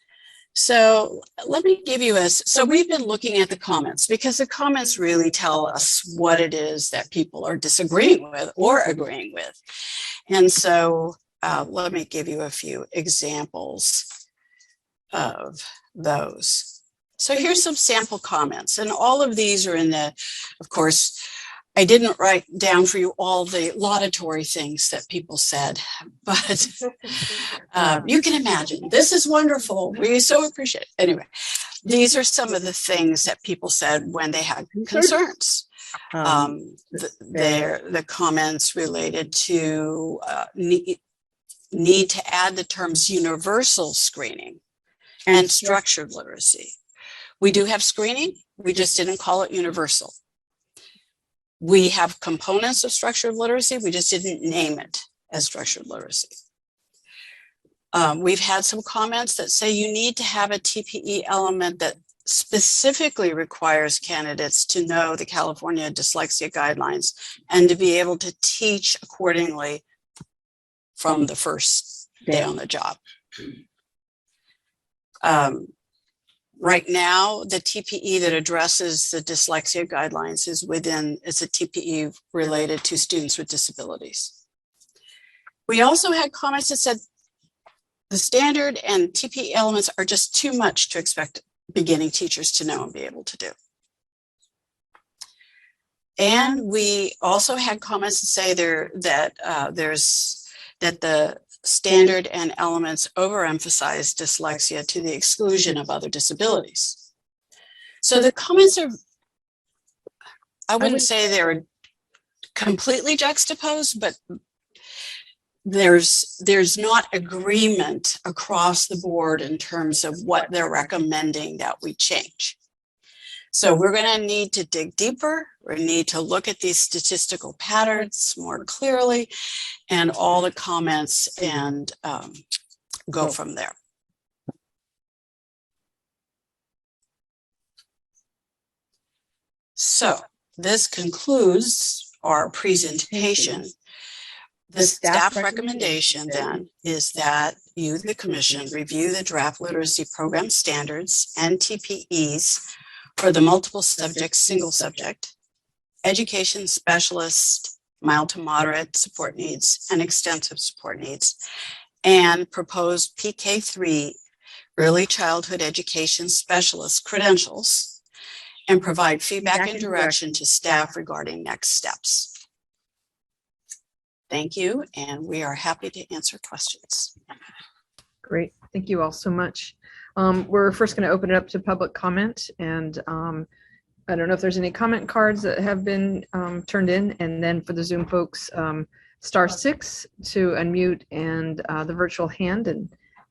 So let me give you so we've been looking at the comments, because the comments really tell us what it is that people are disagreeing with or agreeing with. And so let me give you a few examples of those. So here's some sample comments, and all of these are in of course, I didn't write down for you all the laudatory things that people said, but you can imagine, this is wonderful. We so appreciate it. Anyway, these are some of the things that people said when they had concerns. The comments related to need to add the terms universal screening and structured literacy. We do have screening, we just didn't call it universal. We have components of structured literacy, we just didn't name it as structured literacy. We've had some comments that say you need to have a TPE element that specifically requires candidates to know the California dyslexia guidelines and to be able to teach accordingly from the first day on the job. Right now, the TPE that addresses the dyslexia guidelines is a TPE related to students with disabilities. We also had comments that said the standard and TPE elements are just too much to expect beginning teachers to know and be able to do. And we also had comments to say that the standard and elements overemphasize dyslexia to the exclusion of other disabilities. So the comments are, I wouldn't say they're completely juxtaposed, but there's not agreement across the board in terms of what they're recommending that we change. So we're going to need to dig deeper. We need to look at these statistical patterns more clearly and all the comments and go from there. So this concludes our presentation. The staff recommendation then is that you, the commission, review the draft literacy program standards and TPEs for the multiple subject, single subject, education specialist, mild to moderate support needs, and extensive support needs, and proposed PK3 early childhood education specialist credentials, and provide feedback and direction to staff regarding next steps. Thank you, and we are happy to answer questions. Great. Thank you all so much. We're first going to open it up to public comment, and I don't know if there's any comment cards that have been turned in, and then for the Zoom folks, *6 to unmute and the virtual hand, and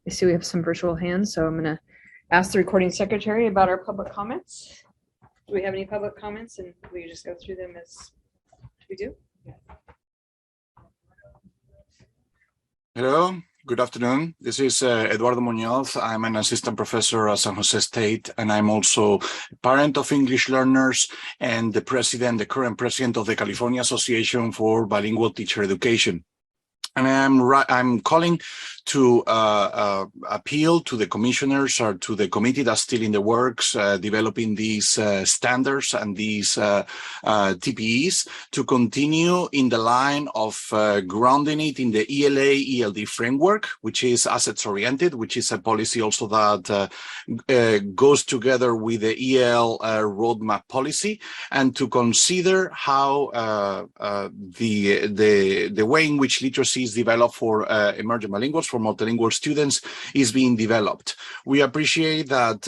I see we have some virtual hands, so I'm going to ask the recording secretary about our public comments. Do we have any public comments, and we just go through them as we do? Hello, good afternoon. This is Eduardo Muñoz. I'm an assistant professor at San Jose State, and I'm also a parent of English learners and the current president of the California Association for Bilingual Teacher Education. And I'm calling to appeal to the commissioners or to the committee that's still in the works, developing these standards and these TPEs to continue in the line of grounding it in the ELA ELD framework, which is assets oriented, which is a policy also that goes together with the EL roadmap policy, and to consider how the way in which literacy is developed for emerging bilinguals, for multilingual students, is being developed. We appreciate that,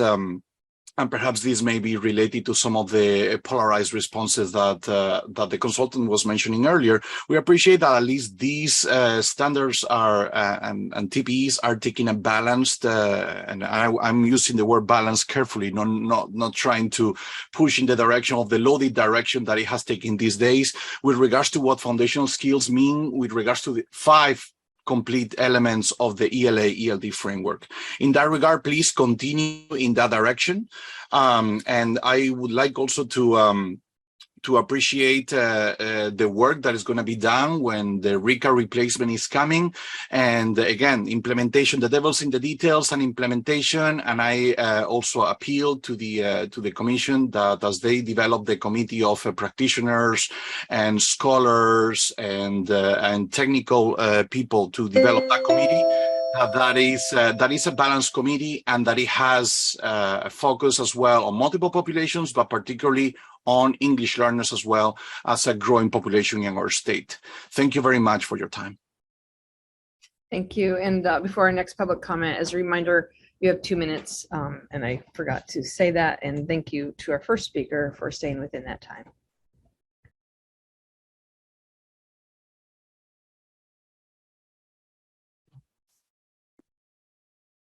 and perhaps this may be related to some of the polarized responses that the consultant was mentioning earlier. We appreciate that at least these standards are and TPEs are taking a balanced, and I'm using the word balance carefully, not trying to push in the direction of the loaded direction that it has taken these days with regards to what foundational skills mean, with regards to the 5 complete elements of the ELA ELD framework. In that regard, please continue in that direction. And I would like also to appreciate the work that is going to be done when the RICA replacement is coming. And again, implementation, the devil's in the details and implementation. And I also appeal to the commission that as they develop the committee of practitioners and scholars and technical people to develop that committee, that is a balanced committee, and that it has a focus as well on multiple populations, but particularly on English learners as well as a growing population in our state. Thank you very much for your time. Thank you. And before our next public comment, as a reminder, you have 2 minutes, and I forgot to say that. And thank you to our first speaker for staying within that time.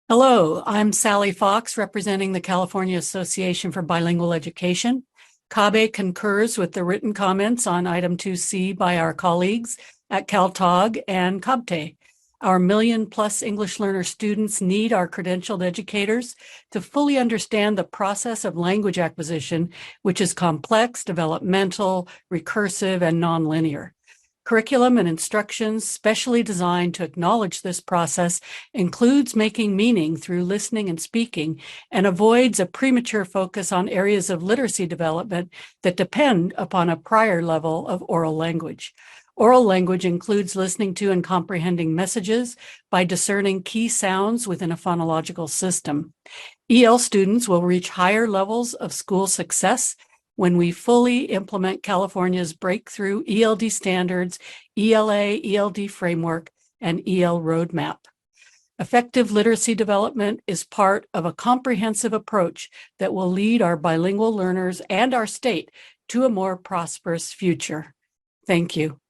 Hello, I'm Sally Fox, representing the California Association for Bilingual Education. CABE concurs with the written comments on item 2C by our colleagues at CalTOG and CABTE. Our million-plus English learner students need our credentialed educators to fully understand the process of language acquisition, which is complex, developmental, recursive, and nonlinear. Curriculum and instructions specially designed to acknowledge this process includes making meaning through listening and speaking and avoids a premature focus on areas of literacy development that depend upon a prior level of oral language. Oral language includes listening to and comprehending messages by discerning key sounds within a phonological system. EL students will reach higher levels of school success when we fully implement California's breakthrough ELD standards, ELA, ELD framework, and EL roadmap. Effective literacy development is part of a comprehensive approach that will lead our bilingual learners and our state to a more prosperous future. Thank you.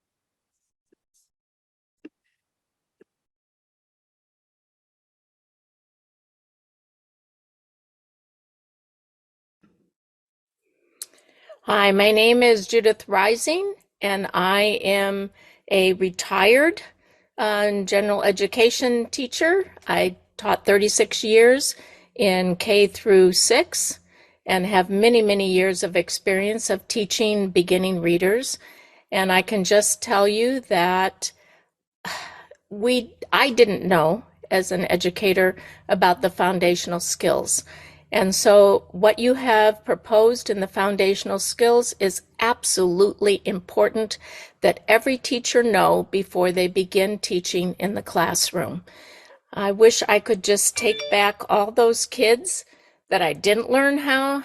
Hi, my name is Judith Rising, and I am a retired general education teacher. I taught 36 years in K through 6 and have many, many years of experience of teaching beginning readers. And I can just tell you that I didn't know as an educator about the foundational skills. And so what you have proposed in the foundational skills is absolutely important that every teacher know before they begin teaching in the classroom. I wish I could just take back all those kids that I didn't learn how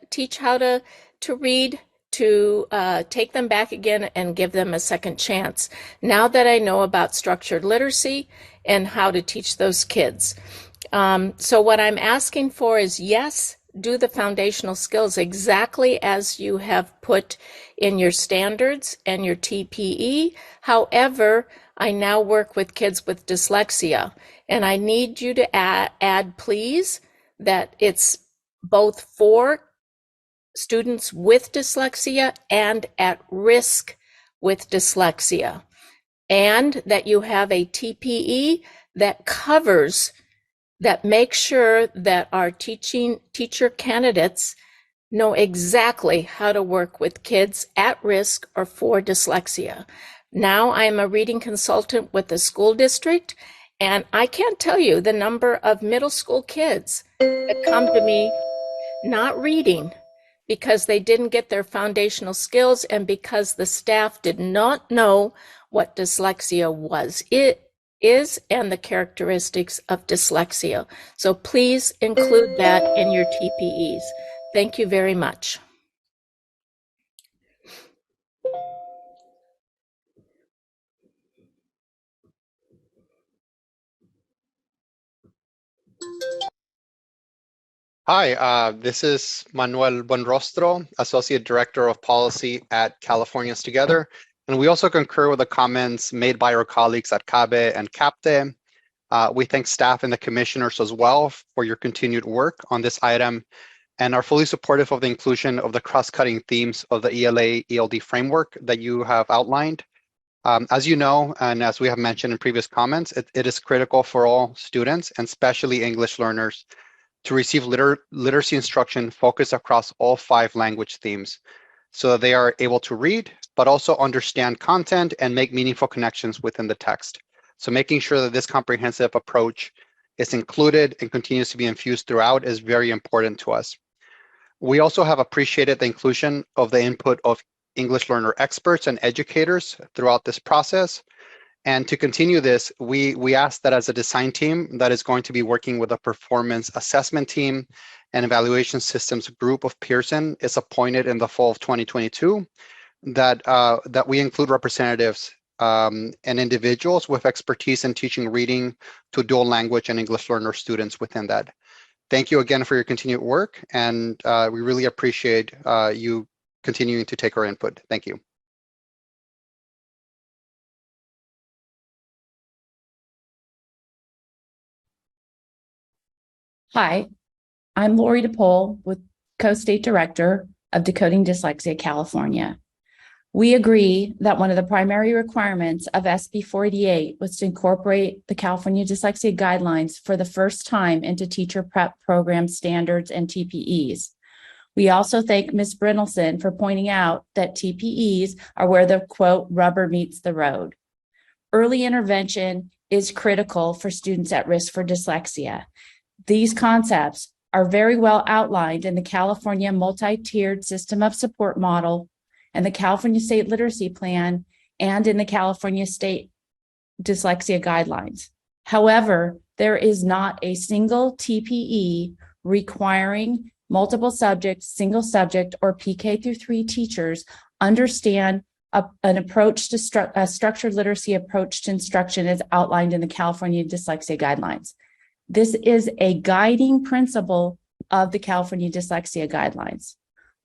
teach how to read, to take them back again and give them a second chance. Now that I know about structured literacy and how to teach those kids. So what I'm asking for is, yes, do the foundational skills exactly as you have put in your standards and your TPE. However, I now work with kids with dyslexia, and I need you to add, please, that it's both for students with dyslexia and at risk with dyslexia, and that you have a TPE that covers, that makes sure that our teacher candidates know exactly how to work with kids at risk or for dyslexia. Now I'm a reading consultant with the school district, and I can't tell you the number of middle school kids that come to me not reading because they didn't get their foundational skills and because the staff did not know what dyslexia was. It is and the characteristics of dyslexia. So please include that in your TPEs. Thank you very much. Hi, this is Manuel Buenrostro, Associate Director of Policy at Californians Together. And we also concur with the comments made by our colleagues at CABE and CAPTE. We thank staff and the commissioners as well for your continued work on this item and are fully supportive of the inclusion of the cross-cutting themes of the ELA ELD framework that you have outlined. As you know, and as we have mentioned in previous comments, it is critical for all students, and especially English learners, to receive literacy instruction focused across all 5 language themes so that they are able to read, but also understand content and make meaningful connections within the text. So making sure that this comprehensive approach is included and continues to be infused throughout is very important to us. We also have appreciated the inclusion of the input of English learner experts and educators throughout this process. And to continue this, we ask that as a design team that is going to be working with a performance assessment team and evaluation systems group of Pearson is appointed in the fall of 2022, that we include representatives and individuals with expertise in teaching reading to dual language and English learner students within that. Thank you again for your continued work, and we really appreciate you continuing to take our input. Thank you. Hi, I'm Lori DePole with Co-State Director of Decoding Dyslexia California. We agree that one of the primary requirements of SB 488 was to incorporate the California Dyslexia Guidelines for the first time into teacher prep program standards and TPEs. We also thank Ms. Brynelson for pointing out that TPEs are where the quote rubber meets the road. Early intervention is critical for students at risk for dyslexia. These concepts are very well outlined in the California multi-tiered system of support model and the California State Literacy Plan and in the California State Dyslexia Guidelines. However, there is not a single TPE requiring multiple subject, single subject, or PK through 3 teachers understand an approach to a structured literacy approach to instruction as outlined in the California Dyslexia Guidelines. This is a guiding principle of the California Dyslexia Guidelines.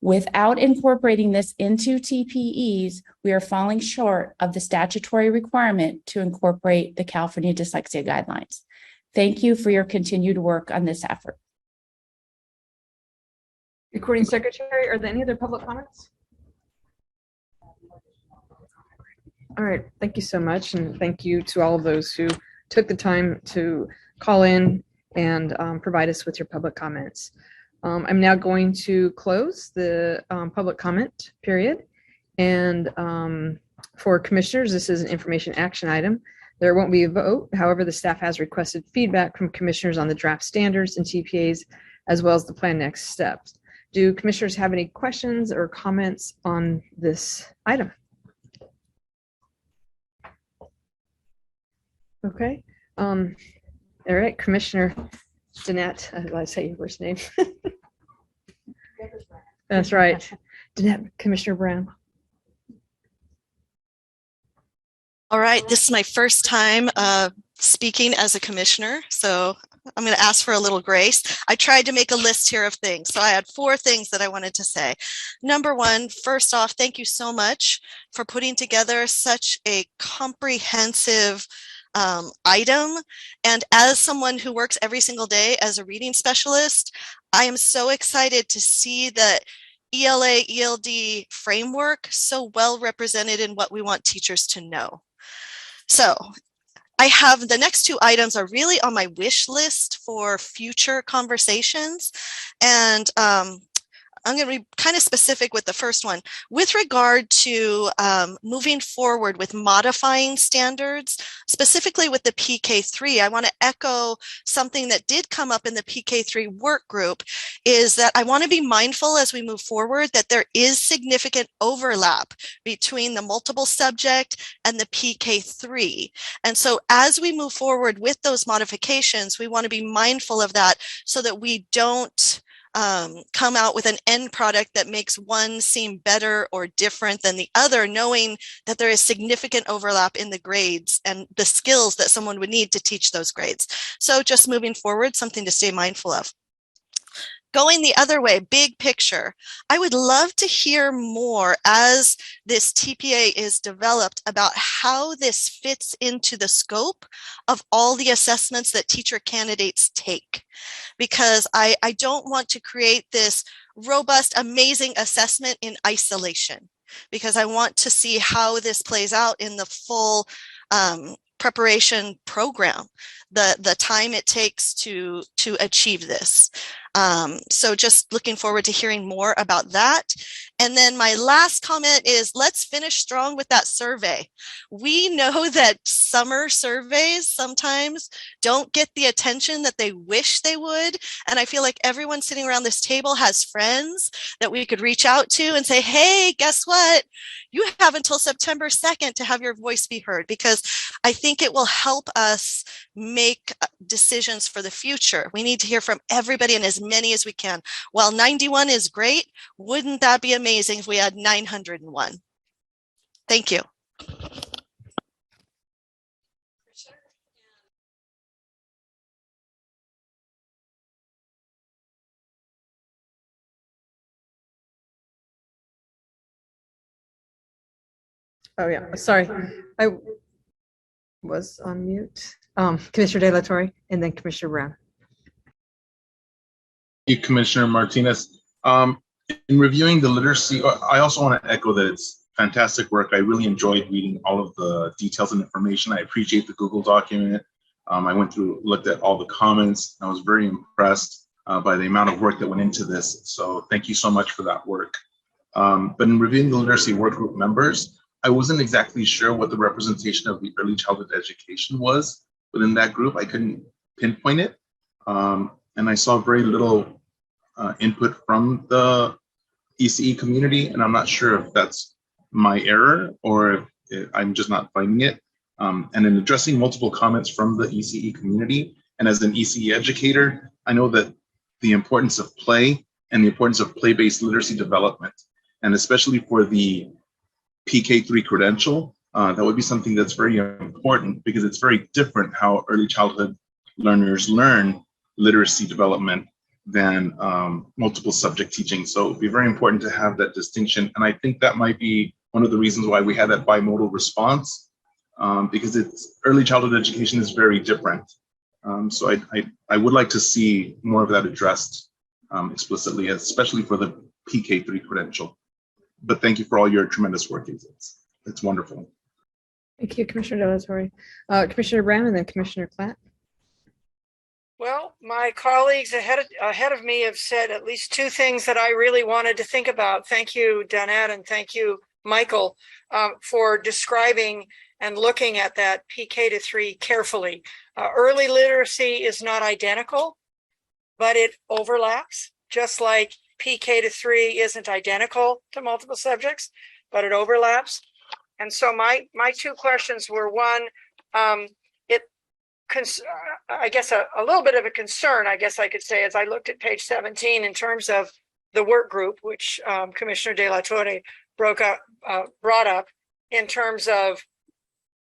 Without incorporating this into TPEs, we are falling short of the statutory requirement to incorporate the California Dyslexia Guidelines. Thank you for your continued work on this effort. Recording secretary, are there any other public comments? All right, thank you so much. And thank you to all of those who took the time to call in and provide us with your public comments. I'm now going to close the public comment period. And for commissioners, this is an information action item. There won't be a vote. However, the staff has requested feedback from commissioners on the draft standards and TPAs, as well as the plan next steps. Do commissioners have any questions or comments on this item? Okay. All right, Commissioner Danette, I say your first name. That's right. Danette, Commissioner Brown. All right, this is my first time speaking as a commissioner, so I'm going to ask for a little grace. I tried to make a list here of things, so I had 4 things that I wanted to say. Number 1, first off, thank you so much for putting together such a comprehensive item. And as someone who works every single day as a reading specialist, I am so excited to see the ELA, ELD framework so well represented in what we want teachers to know. So I have the next 2 items are really on my wish list for future conversations. And I'm going to be kind of specific with the first one. With regard to moving forward with modifying standards, specifically with the PK3, I want to echo something that did come up in the PK3 work group, is that I want to be mindful as we move forward that there is significant overlap between the multiple subject and the PK3. And so as we move forward with those modifications, we want to be mindful of that so that we don't come out with an end product that makes one seem better or different than the other, knowing that there is significant overlap in the grades and the skills that someone would need to teach those grades. So just moving forward, something to stay mindful of. Going the other way, big picture, I would love to hear more as this TPA is developed about how this fits into the scope of all the assessments that teacher candidates take. Because I don't want to create this robust, amazing assessment in isolation, because I want to see how this plays out in the full preparation program, the time it takes to achieve this. So just looking forward to hearing more about that. And then my last comment is, let's finish strong with that survey. We know that summer surveys sometimes don't get the attention that they wish they would. And I feel like everyone sitting around this table has friends that we could reach out to and say, hey, guess what? You have until September 2nd to have your voice be heard, because I think it will help us make decisions for the future. We need to hear from everybody and as many as we can. While 91 is great, wouldn't that be amazing if we had 901? Thank you. Oh yeah, sorry. I was on mute. Commissioner De La Torre and then Commissioner Brown. Thank you, Commissioner Martinez. In reviewing the literacy, I also want to echo that it's fantastic work. I really enjoyed reading all of the details and information. I appreciate the Google document. I went through, looked at all the comments. I was very impressed by the amount of work that went into this. So thank you so much for that work. But in reviewing the literacy work group members, I wasn't exactly sure what the representation of the early childhood education was within that group. I couldn't pinpoint it. And I saw very little input from the ECE community, and I'm not sure if that's my error or if I'm just not finding it. And in addressing multiple comments from the ECE community, and as an ECE educator, I know that the importance of play and the importance of play-based literacy development, and especially for the PK3 credential, that would be something that's very important because it's very different how early childhood learners learn literacy development than multiple subject teaching. So it would be very important to have that distinction. And I think that might be one of the reasons why we had that bimodal response, because it's early childhood education is very different. So I would like to see more of that addressed explicitly, especially for the PK3 credential. But thank you for all your tremendous work. It's wonderful. Thank you, Commissioner Delatorre. Commissioner Brown and then Commissioner Platt. Well, my colleagues ahead of me have said at least two things that I really wanted to think about. Thank you, Danette, and thank you, Michael, for describing and looking at that PK-3 carefully. Early literacy is not identical, but it overlaps, just like PK-3 isn't identical to multiple subjects, but it overlaps. And so my two questions were, one, I guess a little bit of a concern, I guess I could say, as I looked at page 17 in terms of the work group, which Commissioner Delatorre brought up in terms of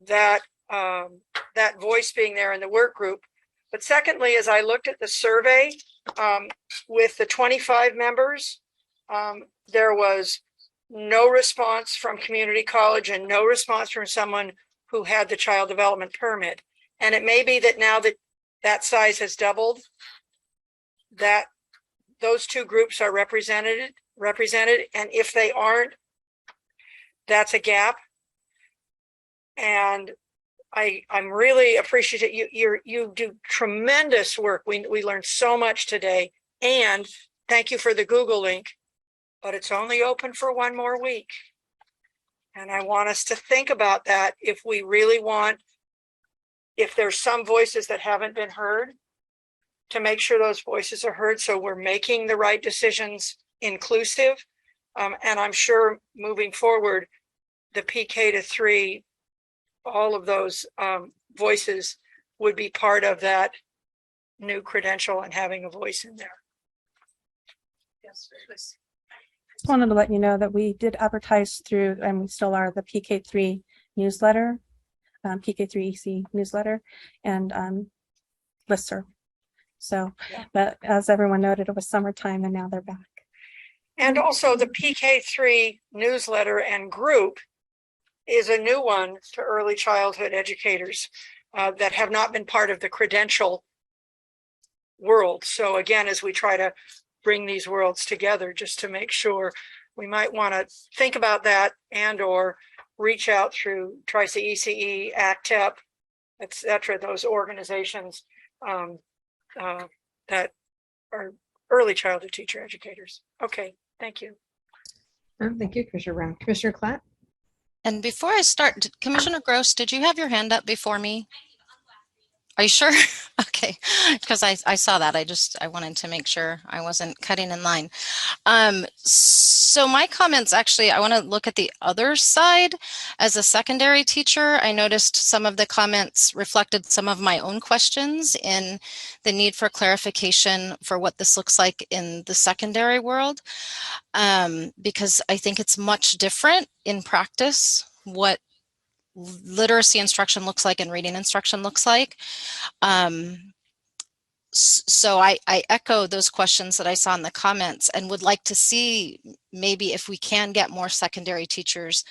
that that voice being there in the work group. But secondly, as I looked at the survey with the 25 members, there was no response from community college and no response from someone who had the child development permit. And it may be that now that that size has doubled, that those two groups are represented. And if they aren't, that's a gap. And I'm really appreciative. You do tremendous work. We learned so much today, and thank you for the Google link, but it's only open for one more week. And I want us to think about that if we really want, if there's some voices that haven't been heard, to make sure those voices are heard so we're making the right decisions inclusive. And I'm sure moving forward, the PK-3, all of those voices would be part of that new credential and having a voice in there. Yes, please. Just wanted to let you know that we did advertise through, and we still are, the PK3 newsletter, PK3EC newsletter, and listserv. So, yeah. But as everyone noted, it was summertime and now they're back. And also the PK3 newsletter and group is a new one to early childhood educators that have not been part of the credential world. So again, as we try to bring these worlds together, just to make sure, we might want to think about that and or reach out through TRICE, ACTEP, etc., those organizations that are early childhood teacher educators. Okay, thank you. Thank you, Commissioner Brown. Commissioner Klatt? And before I start, Commissioner Gross, did you have your hand up before me? Are you sure? Okay, because I saw that. I wanted to make sure I wasn't cutting in line. So my comments, actually, I want to look at the other side. As a secondary teacher, I noticed some of the comments reflected some of my own questions in the need for clarification for what this looks like in the secondary world, because I think it's much different in practice what literacy instruction looks like and reading instruction looks like. So I echo those questions that I saw in the comments and would like to see maybe if we can get more secondary teachers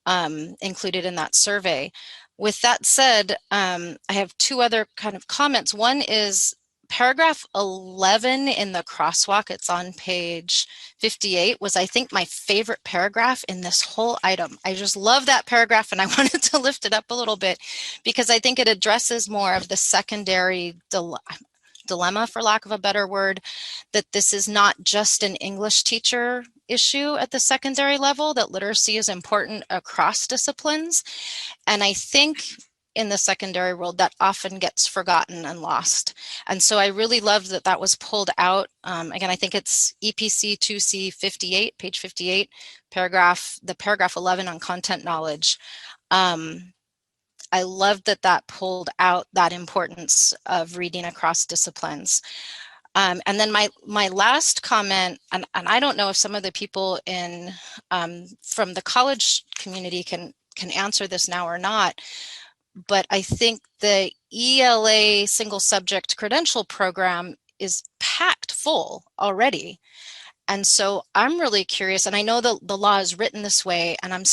included in that survey. With that said, I have two other kind of comments. One is paragraph 11 in the crosswalk, it's on page 58, was I think my favorite paragraph in this whole item. I just love that paragraph and I wanted to lift it up a little bit because I think it addresses more of the secondary, dilemma, for lack of a better word, that this is not just an English teacher issue at the secondary level, that literacy is important across disciplines. And I think in the secondary world that often gets forgotten and lost. And so I really loved that that was pulled out. Again, I think it's EPC 2C 58, page 58, paragraph 11 on content knowledge. I loved that that pulled out that importance of reading across disciplines. And then my last comment, and I don't know if some of the people in from the college community can answer this now or not, but I think the ELA single subject credential program is packed full already. And so I'm really curious, and I know the law is written this way, and I'm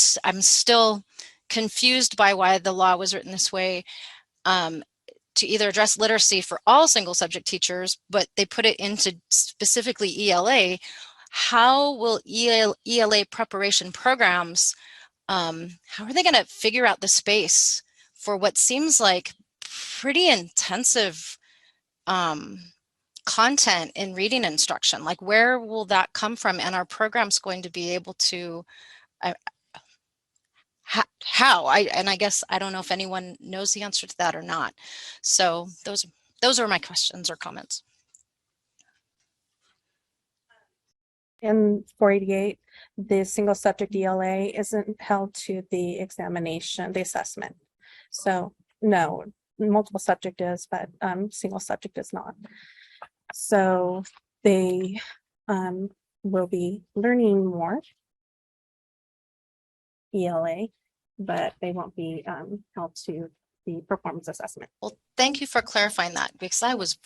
still confused by why the law was written this way, to either address literacy for all single subject teachers, but they put it into specifically ELA. How will ELA preparation programs, how are they going to figure out the space for what seems like pretty intensive content in reading instruction? Like, where will that come from? And are programs going to be able to, how? I guess I don't know if anyone knows the answer to that or not. So those are my questions or comments. In 488, the single subject ELA isn't held to the examination, the assessment. So no, multiple subject is, but single subject is not. So they will be learning more ELA, but they won't be held to the performance assessment. Well, thank you for clarifying that, because that was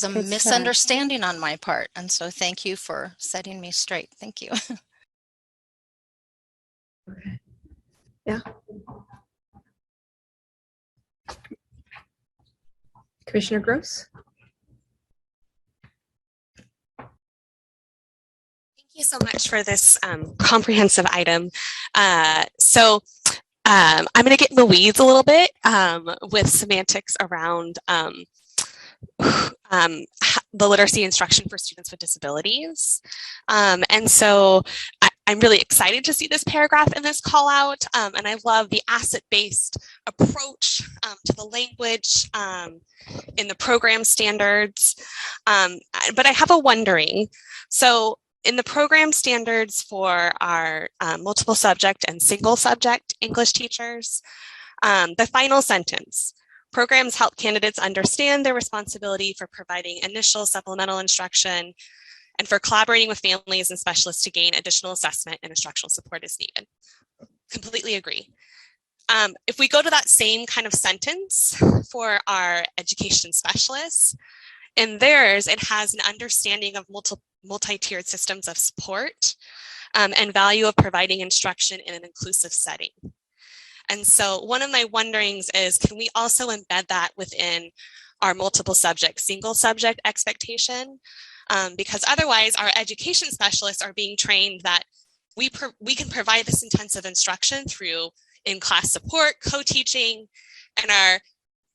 a It's, misunderstanding on my part. And so thank you for setting me straight. Thank you. Okay. Yeah. Commissioner Gross? Thank you so much for this comprehensive item. I'm going to get in the weeds a little bit with semantics around the literacy instruction for students with disabilities. And so I'm really excited to see this paragraph in this call out. And I love the asset-based approach to the language in the program standards. But I have a wondering. So in the program standards for our multiple subject and single subject English teachers, the final sentence, programs help candidates understand their responsibility for providing initial supplemental instruction and for collaborating with families and specialists to gain additional assessment and instructional support as needed. Completely agree. If we go to that same kind of sentence for our education specialists, in theirs, it has an understanding of multi-tiered systems of support and value of providing instruction in an inclusive setting. And so one of my wonderings is, can we also embed that within our multiple subject, single subject expectation? Because otherwise our education specialists are being trained that we can provide this intensive instruction through in-class support, co-teaching, and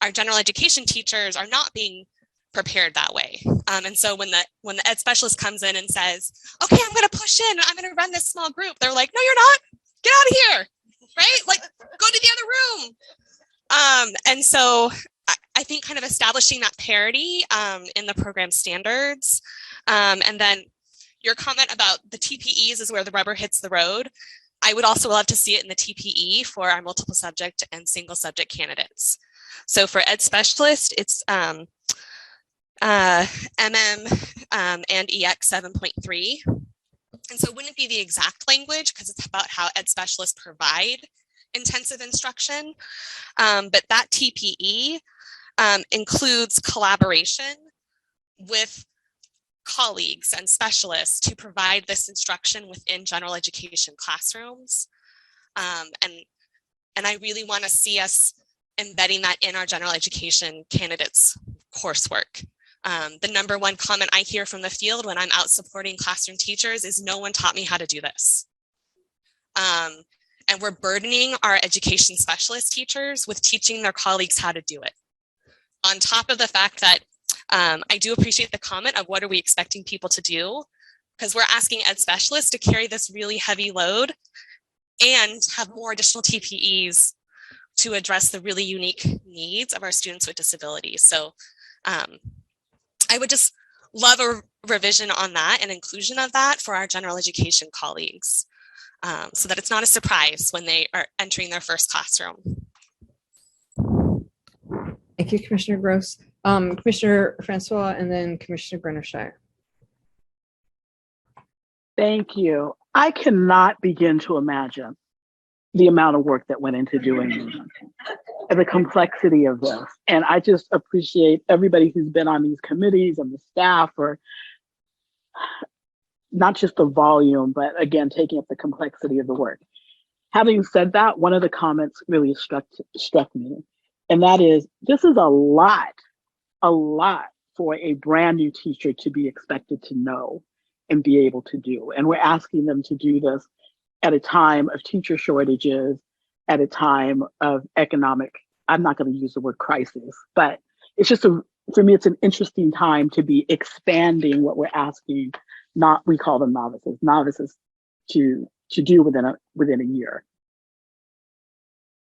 our general education teachers are not being prepared that way. And so when the ed specialist comes in and says, okay, I'm going to push in, I'm going to run this small group, they're like, no, you're not, get out of here, right? Like, go to the other room. And so I think kind of establishing that parity in the program standards. And then your comment about the TPEs is where the rubber hits the road. I would also love to see it in the TPE for our multiple subject and single subject candidates. So for ed specialist, it's MM and EX 7.3. And so it wouldn't be the exact language because it's about how ed specialists provide intensive instruction. But that TPE includes collaboration with colleagues and specialists to provide this instruction within general education classrooms. And I really want to see us embedding that in our general education candidates coursework. The number one comment I hear from the field when I'm out supporting classroom teachers is, no one taught me how to do this. And we're burdening our education specialist teachers with teaching their colleagues how to do it. On top of the fact that I do appreciate the comment of what are we expecting people to do, because we're asking ed specialists to carry this really heavy load and have more additional TPEs to address the really unique needs of our students with disabilities. So I would just love a revision on that and inclusion of that for our general education colleagues, so that it's not a surprise when they are entering their first classroom. Thank you, Commissioner Gross. Commissioner Francois, and then Commissioner Brennershire. Thank you. I cannot begin to imagine the amount of work that went into doing this and the complexity of this. And I just appreciate everybody who's been on these committees and the staff for not just the volume, but again, taking up the complexity of the work. Having said that, one of the comments really struck me, and that is, this is a lot for a brand new teacher to be expected to know and be able to do. And we're asking them to do this at a time of teacher shortages, at a time of economic, I'm not going to use the word crisis, but it's just for me, it's an interesting time to be expanding what we're asking, we call them novices to do within a year.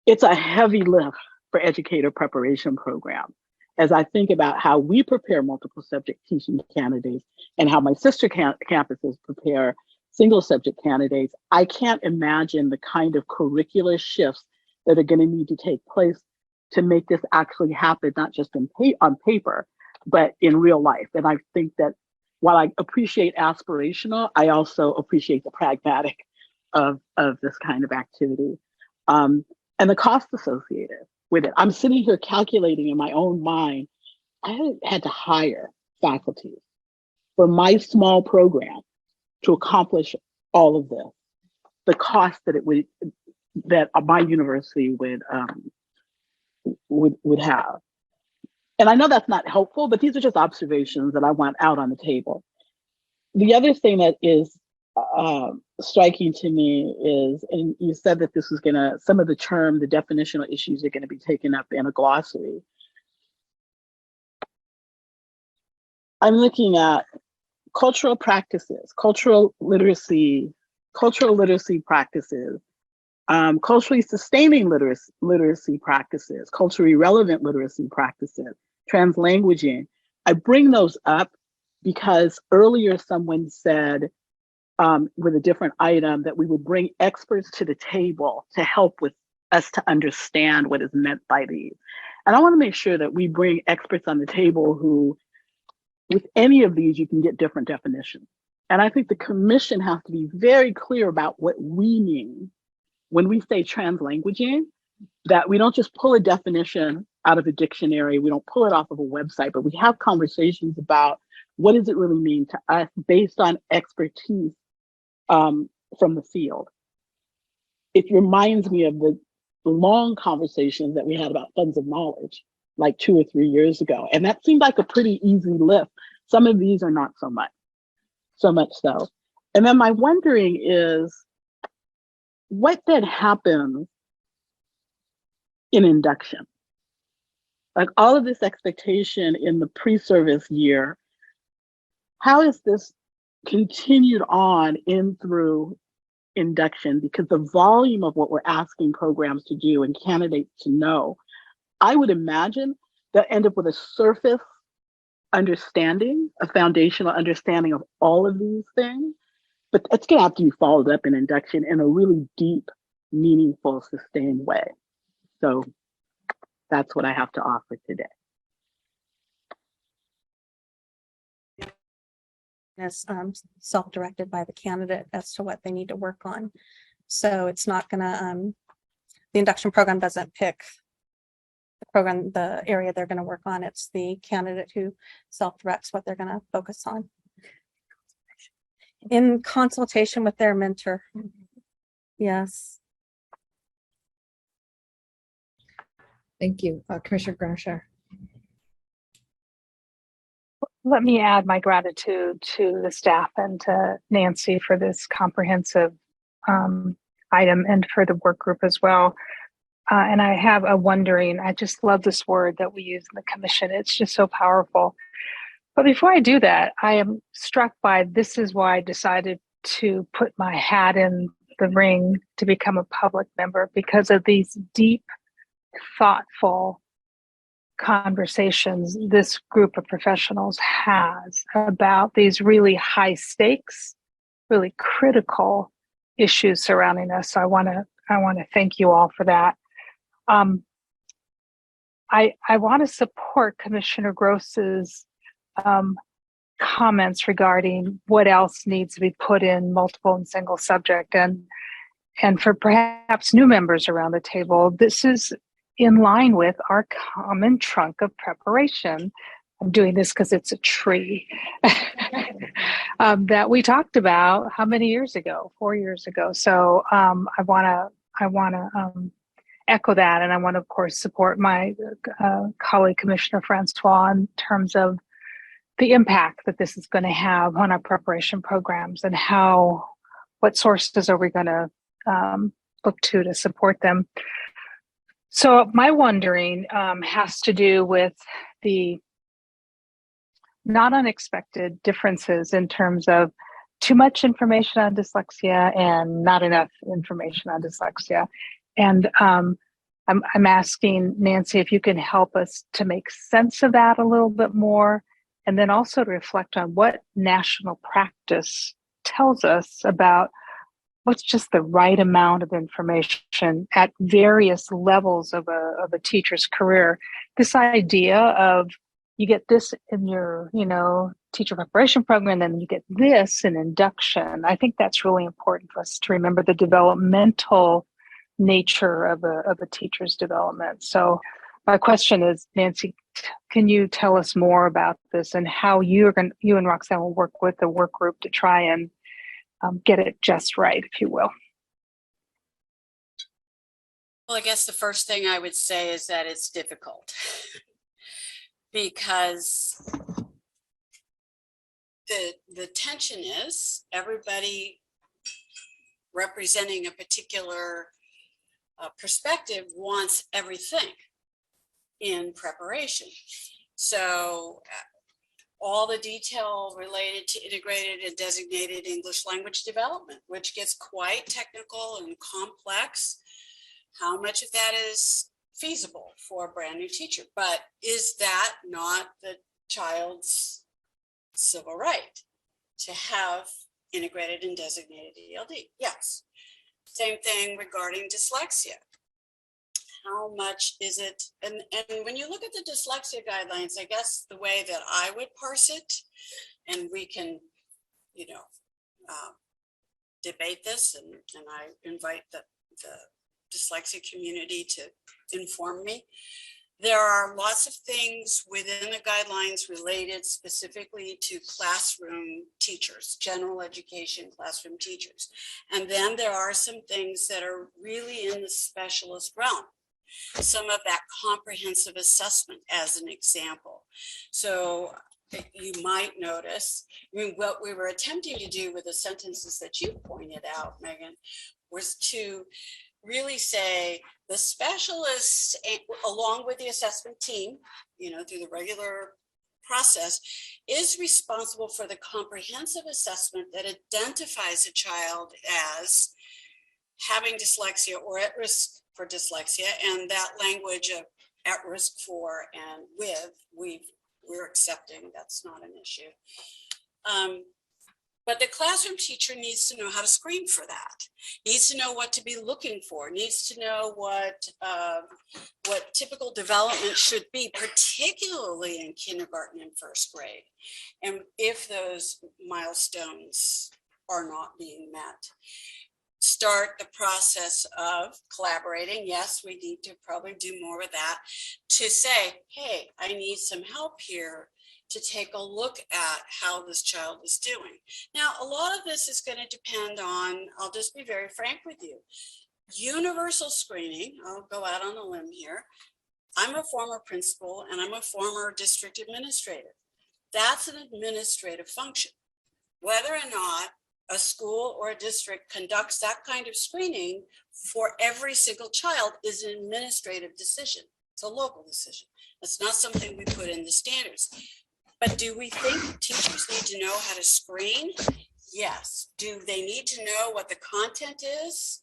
It's a heavy lift for educator preparation programs. As I think about how we prepare multiple subject teaching candidates and how my sister campuses prepare single subject candidates, I can't imagine the kind of curricular shifts that are going to need to take place to make this actually happen, not just on paper, but in real life. And I think that while I appreciate aspirational, I also appreciate the pragmatic of this kind of activity, and the cost associated with it. I'm sitting here calculating in my own mind, I had to hire faculty for my small program to accomplish all of this. The cost that my university would have. And I know that's not helpful, but these are just observations that I want out on the table. The other thing that is striking to me is, and you said that this was some of the definitional issues are gonna be taken up in a glossary. I'm looking at cultural practices, cultural literacy practices, culturally sustaining literacy practices, culturally relevant literacy practices, translanguaging. I bring those up because earlier someone said with a different item that we would bring experts to the table to help with us to understand what is meant by these. And I want to make sure that we bring experts on the table who, with any of these, you can get different definitions. And I think the commission has to be very clear about what we mean when we say translanguaging, that we don't just pull a definition out of a dictionary, we don't pull it off of a website, but we have conversations about what does it really mean to us based on expertise from the field. It reminds me of the long conversations that we had about funds of knowledge like 2 or 3 years ago. And that seemed like a pretty easy lift. Some of these are not so much so. And then my wondering is, what then happens in induction? Like all of this expectation in the pre-service year, how is this continued on in through induction? Because the volume of what we're asking programs to do and candidates to know, I would imagine they'll end up with a surface understanding, a foundational understanding of all of these things, but it's gonna have to be followed up in induction in a really deep, meaningful, sustained way. So that's what I have to offer today. As self-directed by the candidate as to what they need to work on. So it's not gonna, the induction program doesn't pick the area they're gonna work on. It's the candidate who self-directs what they're gonna focus on. In consultation with their mentor. Yes. Thank you. Commissioner Brennershire. Let me add my gratitude to the staff and to Nancy for this comprehensive item and for the work group as well. And I have a wondering, I just love this word that we use in the commission. It's just so powerful. But before I do that, I am struck by this is why I decided to put my hat in the ring to become a public member, because of these deep, thoughtful conversations this group of professionals has about these really high stakes, really critical issues surrounding us. So I want to thank you all for that. I want to support Commissioner Gross's comments regarding what else needs to be put in multiple and single subject, and for perhaps new members around the table, this is in line with our common trunk of preparation. I'm doing this because it's a tree that we talked about how many years ago? 4 years ago. So I want to echo that, and I want to, of course, support my colleague Commissioner Francois in terms of the impact that this is going to have on our preparation programs, and what sources are we going to look to support them. So my wondering has to do with the not unexpected differences in terms of too much information on dyslexia and not enough information on dyslexia. And I'm asking Nancy if you can help us to make sense of that a little bit more, and then also to reflect on what national practice tells us about what's just the right amount of information at various levels of a teacher's career. This idea of you get this in your, teacher preparation program, and then you get this in induction. I think that's really important for us to remember the developmental nature of a teacher's development. So my question is, Nancy, can you tell us more about this and how you and Roxanne will work with the work group to try and get it just right, if you will? Well, I guess the first thing I would say is that it's difficult because the tension is everybody representing a particular perspective wants everything in preparation. So all the detail related to integrated and designated English language development, which gets quite technical and complex. How much of that is feasible for a brand new teacher? But is that not the child's civil right to have integrated and designated ELD? Yes. Same thing regarding dyslexia. How much is it? And when you look at the dyslexia guidelines, I guess the way that I would parse it, and we can, debate this, and I invite the dyslexia community to inform me. There are lots of things within the guidelines related specifically to classroom teachers, general education classroom teachers. And then there are some things that are really in the specialist realm. Some of that comprehensive assessment as an example. So you might notice, what we were attempting to do with the sentences that you pointed out, Megan, was to really say the specialists, along with the assessment team, through the regular process, is responsible for the comprehensive assessment that identifies a child as having dyslexia or at risk for dyslexia, and that language of at risk for and with, we're accepting, that's not an issue. But the classroom teacher needs to know how to screen for that, needs to know what to be looking for, needs to know what typical development should be, particularly in kindergarten and first grade. And if those milestones are not being met, start the process of collaborating. Yes, we need to probably do more of that to say, hey, I need some help here to take a look at how this child is doing. Now, a lot of this is going to depend on, I'll just be very frank with you, universal screening. I'll go out on a limb here. I'm a former principal and I'm a former district administrator. That's an administrative function. Whether or not a school or a district conducts that kind of screening for every single child is an administrative decision. It's a local decision. It's not something we put in the standards. But do we think teachers need to know how to screen? Yes. Do they need to know what the content is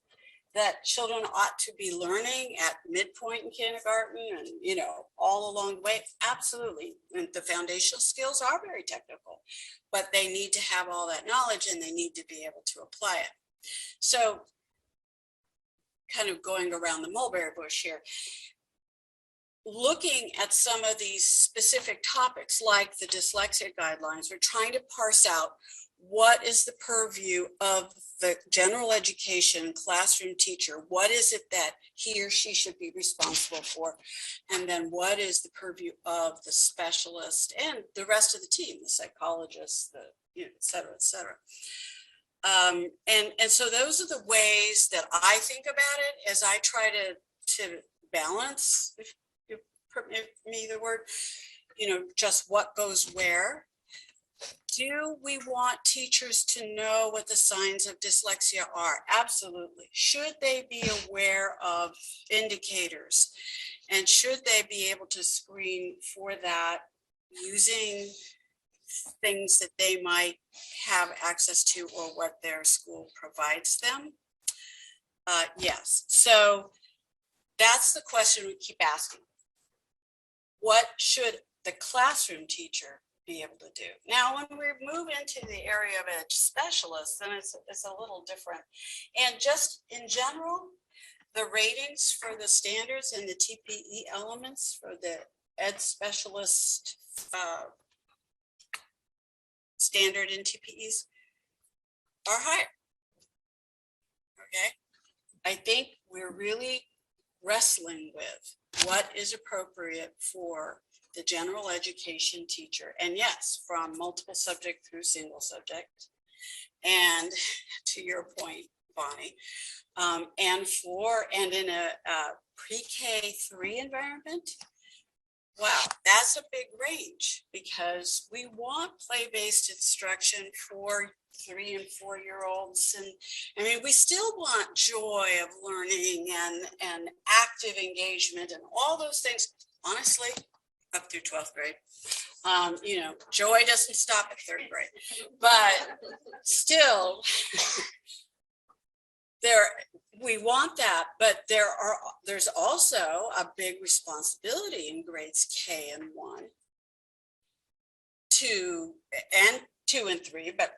that children ought to be learning at midpoint in kindergarten and, you know, all along the way? Absolutely. And the foundational skills are very technical, but they need to have all that knowledge and they need to be able to apply it. So kind of going around the mulberry bush here, looking at some of these specific topics like the dyslexia guidelines, we're trying to parse out what is the purview of the general education classroom teacher? What is it that he or she should be responsible for? And then what is the purview of the specialist and the rest of the team, the psychologists, the, you know, et cetera, et cetera. And so those are the ways that I think about it as I try to balance, if you permit me the word, you know, just what goes where. Do we want teachers to know what the signs of dyslexia are? Absolutely. Should they be aware of indicators? And should they be able to screen for that using things that they might have access to or what their school provides them? Yes. So that's the question we keep asking. What should the classroom teacher be able to do? Now, when we move into the area of edge specialists, then it's a little different. And just in general, the ratings for the standards and the TPE elements for the ed specialist standard in TPEs are higher. Okay, I think we're really wrestling with what is appropriate for the general education teacher, and yes, from multiple subject through single subject, and to your point, Bonnie, and in a pre-K 3 environment. Wow, that's a big range because we want play-based instruction for 3 and 4 year olds, and I mean we still want joy of learning and active engagement and all those things. Honestly, up through 12th grade. You know, joy doesn't stop at 3rd grade, but still we want that, but there's also a big responsibility in grades K and 1, 2 and 3, but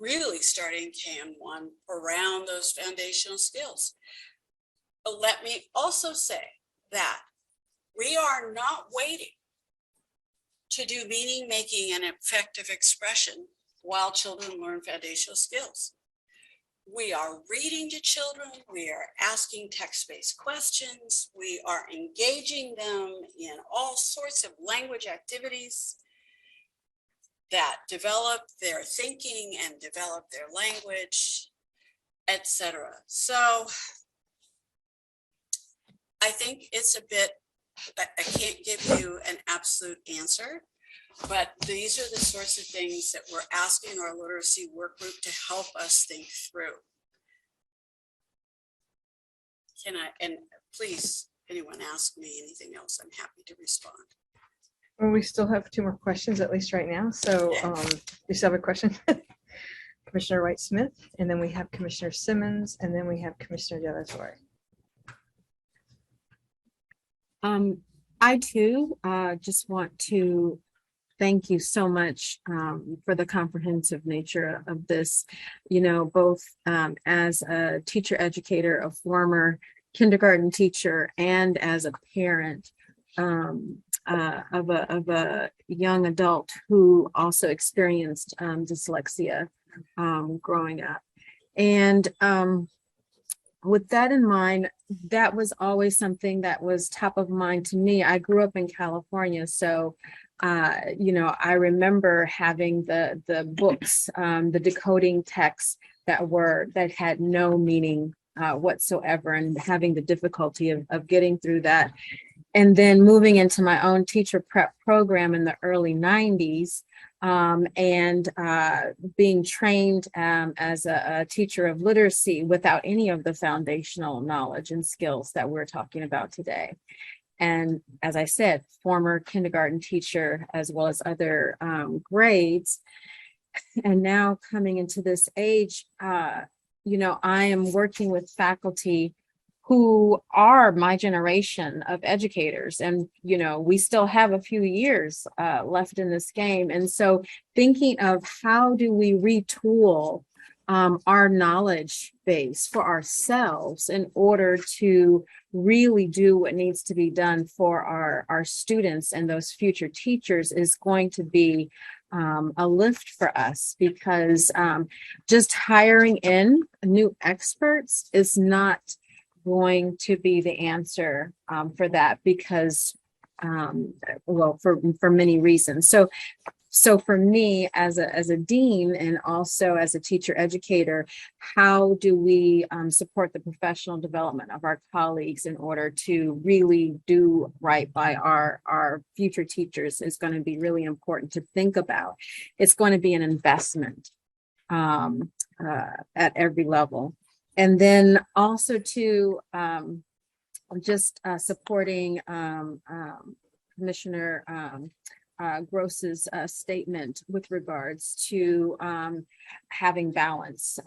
really starting K and 1 around those foundational skills. But let me also say that we are not waiting to do meaning making and effective expression while children learn foundational skills. We are reading to children, we are asking text-based questions, we are engaging them in all sorts of language activities that develop their thinking and develop their language, etc. So I think it's a bit, I can't give you an absolute answer, but these are the sorts of things that we're asking our literacy work group to help us think through. And please, anyone ask me anything else, I'm happy to respond. Well, we still have 2 more questions, at least right now. So we still have a question. Commissioner Wright-Smith, and then we have Commissioner Simmons, and then we have Commissioner De La Torre. I too just want to thank you so much for the comprehensive nature of this, you know, both as a teacher educator, a former kindergarten teacher, and as a parent of a young adult who also experienced dyslexia growing up. And with that in mind, that was always something that was top of mind to me. I grew up in California, so you know, I remember having the books, the decoding texts that had no meaning whatsoever, and having the difficulty of getting through that. And then moving into my own teacher prep program in the early 90s, and being trained as a teacher of literacy without any of the foundational knowledge and skills that we're talking about today. And as I said, former kindergarten teacher, as well as other grades. And now coming into this age, you know, I am working with faculty who are my generation of educators. And, you know, we still have a few years left in this game. And so thinking of how do we retool our knowledge base for ourselves in order to really do what needs to be done for our students and those future teachers is going to be a lift for us, because just hiring in new experts is not going to be the answer for that, because well, for many reasons. So for me as a dean and also as a teacher educator, how do we support the professional development of our colleagues in order to really do right by our future teachers is going to be really important to think about. It's going to be an investment at every level. And then also to just supporting Commissioner Gross's statement with regards to having balance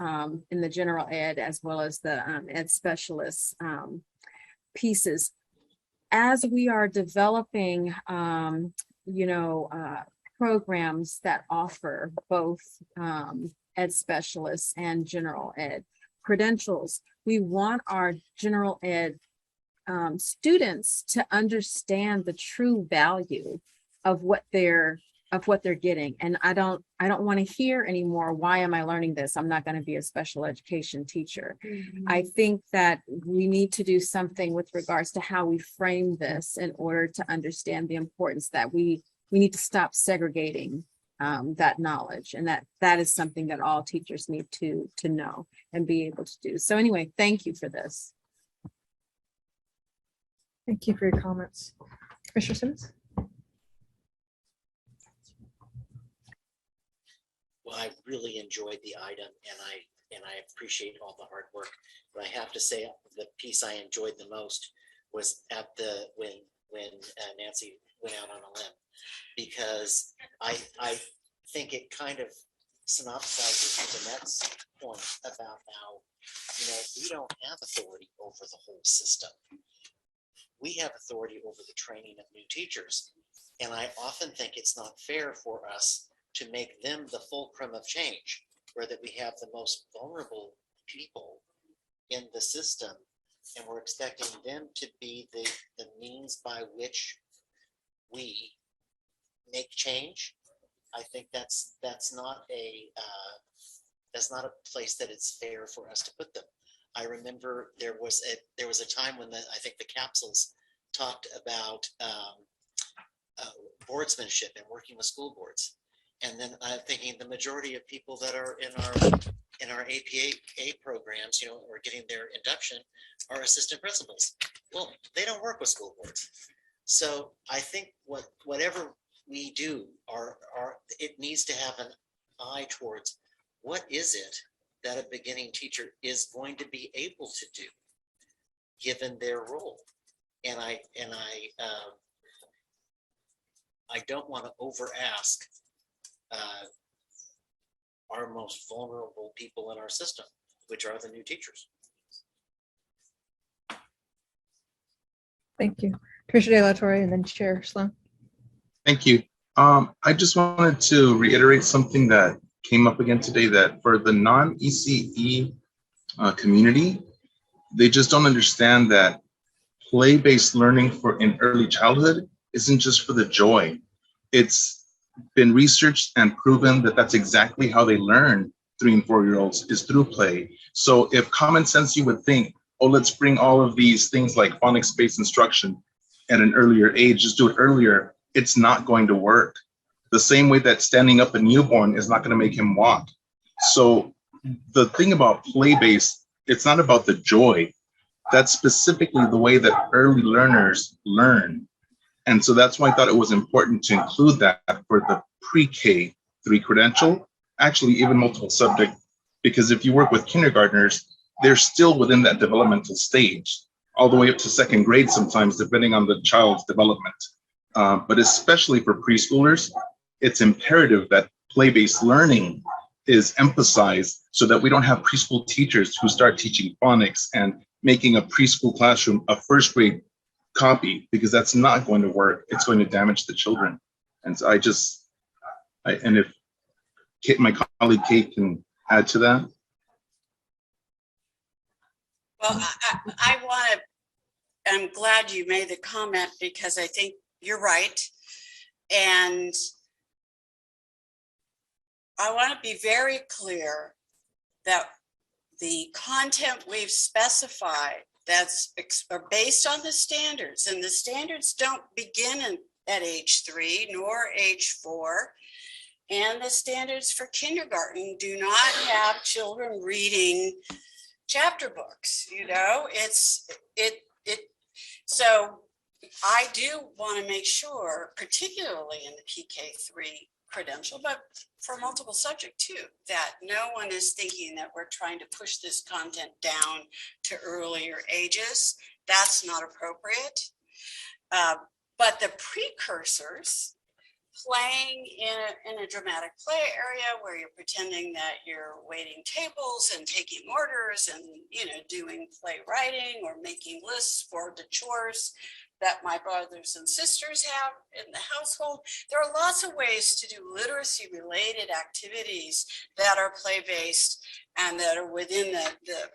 in the general ed as well as the ed specialists pieces. As we are developing, you know, programs that offer both ed specialists and general ed credentials, we want our general ed students to understand the true value of what they're getting. And I don't want to hear anymore, why am I learning this? I'm not going to be a special education teacher. I think that we need to do something with regards to how we frame this in order to understand the importance that we need to stop segregating that knowledge, and that is something that all teachers need to know and be able to do. So anyway, thank you for this. Thank you for your comments. Commissioner Simmons? Well, I really enjoyed the item, and I appreciate all the hard work. But I have to say, the piece I enjoyed the most was at when Nancy went out on a limb, because I think it kind of synopsizes the next point about how, you know, we don't have authority over the whole system. We have authority over the training of new teachers, and I often think it's not fair for us to make them the fulcrum of change, where that we have the most vulnerable people in the system, and we're expecting them to be the means by which we make change. I think that's not a place that it's fair for us to put them. I remember there was a time when I think the capsules talked about boardsmanship and working with school boards. And then I'm thinking the majority of people that are in our APA programs, you know, or getting their induction, are assistant principals. Well, they don't work with school boards. So I think whatever we do, it needs to have an eye towards what is it that a beginning teacher is going to be able to do, given their role. And I don't want to over ask our most vulnerable people in our system, which are the new teachers. Thank you. Commissioner De La Torre, and then Chair Sloan. Thank you. I just wanted to reiterate something that came up again today, that for the non-ECE community, they just don't understand that play-based learning in early childhood isn't just for the joy. It's been researched and proven that that's exactly how they learn 3 and 4-year-olds, is through play. So if common sense, you would think, oh, let's bring all of these things like phonics-based instruction at an earlier age, just do it earlier, it's not going to work. The same way that standing up a newborn is not going to make him walk. So the thing about play-based, it's not about the joy. That's specifically the way that early learners learn. And so that's why I thought it was important to include that for the pre-K 3 credential, actually even multiple subject, because if you work with kindergartners, they're still within that developmental stage. all the way up to second grade sometimes, depending on the child's development. But especially for preschoolers, it's imperative that play-based learning is emphasized so that we don't have preschool teachers who start teaching phonics and making a preschool classroom a first grade copy, because that's not going to work. It's going to damage the children. And so and if my colleague Kate can add to that. Well, I'm glad you made the comment, because I think you're right. And I want to be very clear that the content we've specified that's are based on the standards, and the standards don't begin at age 3 nor age 4. And the standards for kindergarten do not have children reading chapter books. So I do want to make sure, particularly in the PK3 credential, but for multiple subject too, that no one is thinking that we're trying to push this content down to earlier ages. That's not appropriate. But the precursors, playing in a dramatic play area where you're pretending that you're waiting tables and taking orders and doing play writing or making lists for the chores that my brothers and sisters have in the household. There are lots of ways to do literacy related activities that are play based and that are within the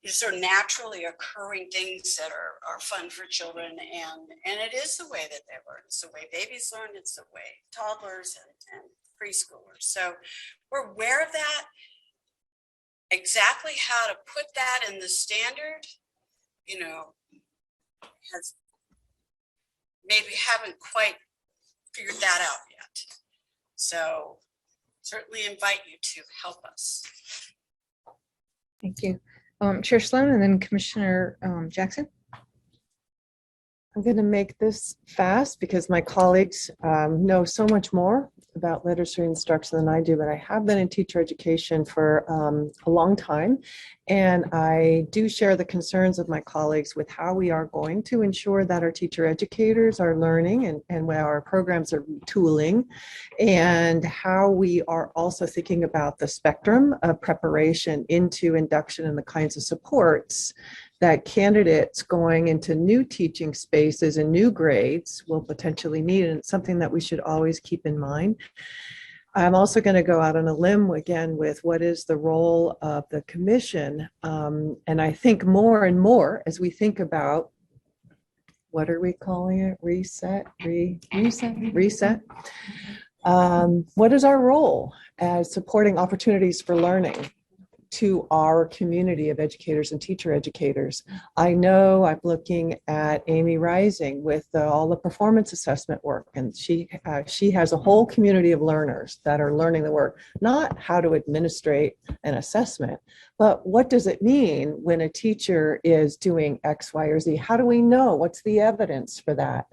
sort of naturally occurring things that are fun for children, and it is the way that they learn. It's the way babies learn. It's the way toddlers and preschoolers. So we're aware of that. Exactly how to put that in the standard, has maybe haven't quite figured that out yet. So certainly invite you to help us. Thank you. Chair Sloan and then Commissioner Jackson. I'm going to make this fast because my colleagues know so much more about literacy instruction than I do, but I have been in teacher education for a long time, and I do share the concerns of my colleagues with how we are going to ensure that our teacher educators are learning and where our programs are retooling, and how we are also thinking about the spectrum of preparation into induction and the kinds of supports that candidates going into new teaching spaces and new grades will potentially need, and it's something that we should always keep in mind. I'm also going to go out on a limb again with what is the role of the commission, and I think more and more as we think about, what are we calling it, reset. What is our role as supporting opportunities for learning to our community of educators and teacher educators? I know I'm looking at Amy Rising with all the performance assessment work, and she has a whole community of learners that are learning the work, not how to administrate an assessment, but what does it mean when a teacher is doing X, Y, or Z? How do we know? What's the evidence for that?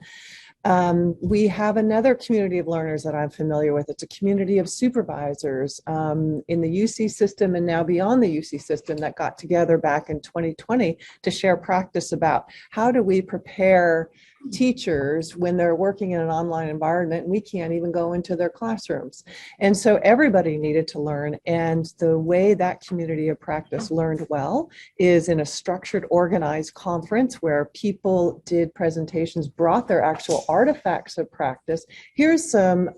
We have another community of learners that I'm familiar with. It's a community of supervisors in the UC system and now beyond the UC system that got together back in 2020 to share practice about how do we prepare teachers when they're working in an online environment and we can't even go into their classrooms. And so everybody needed to learn, and the way that community of practice learned well is in a structured, organized conference where people did presentations, brought their actual artifacts of practice. Here's some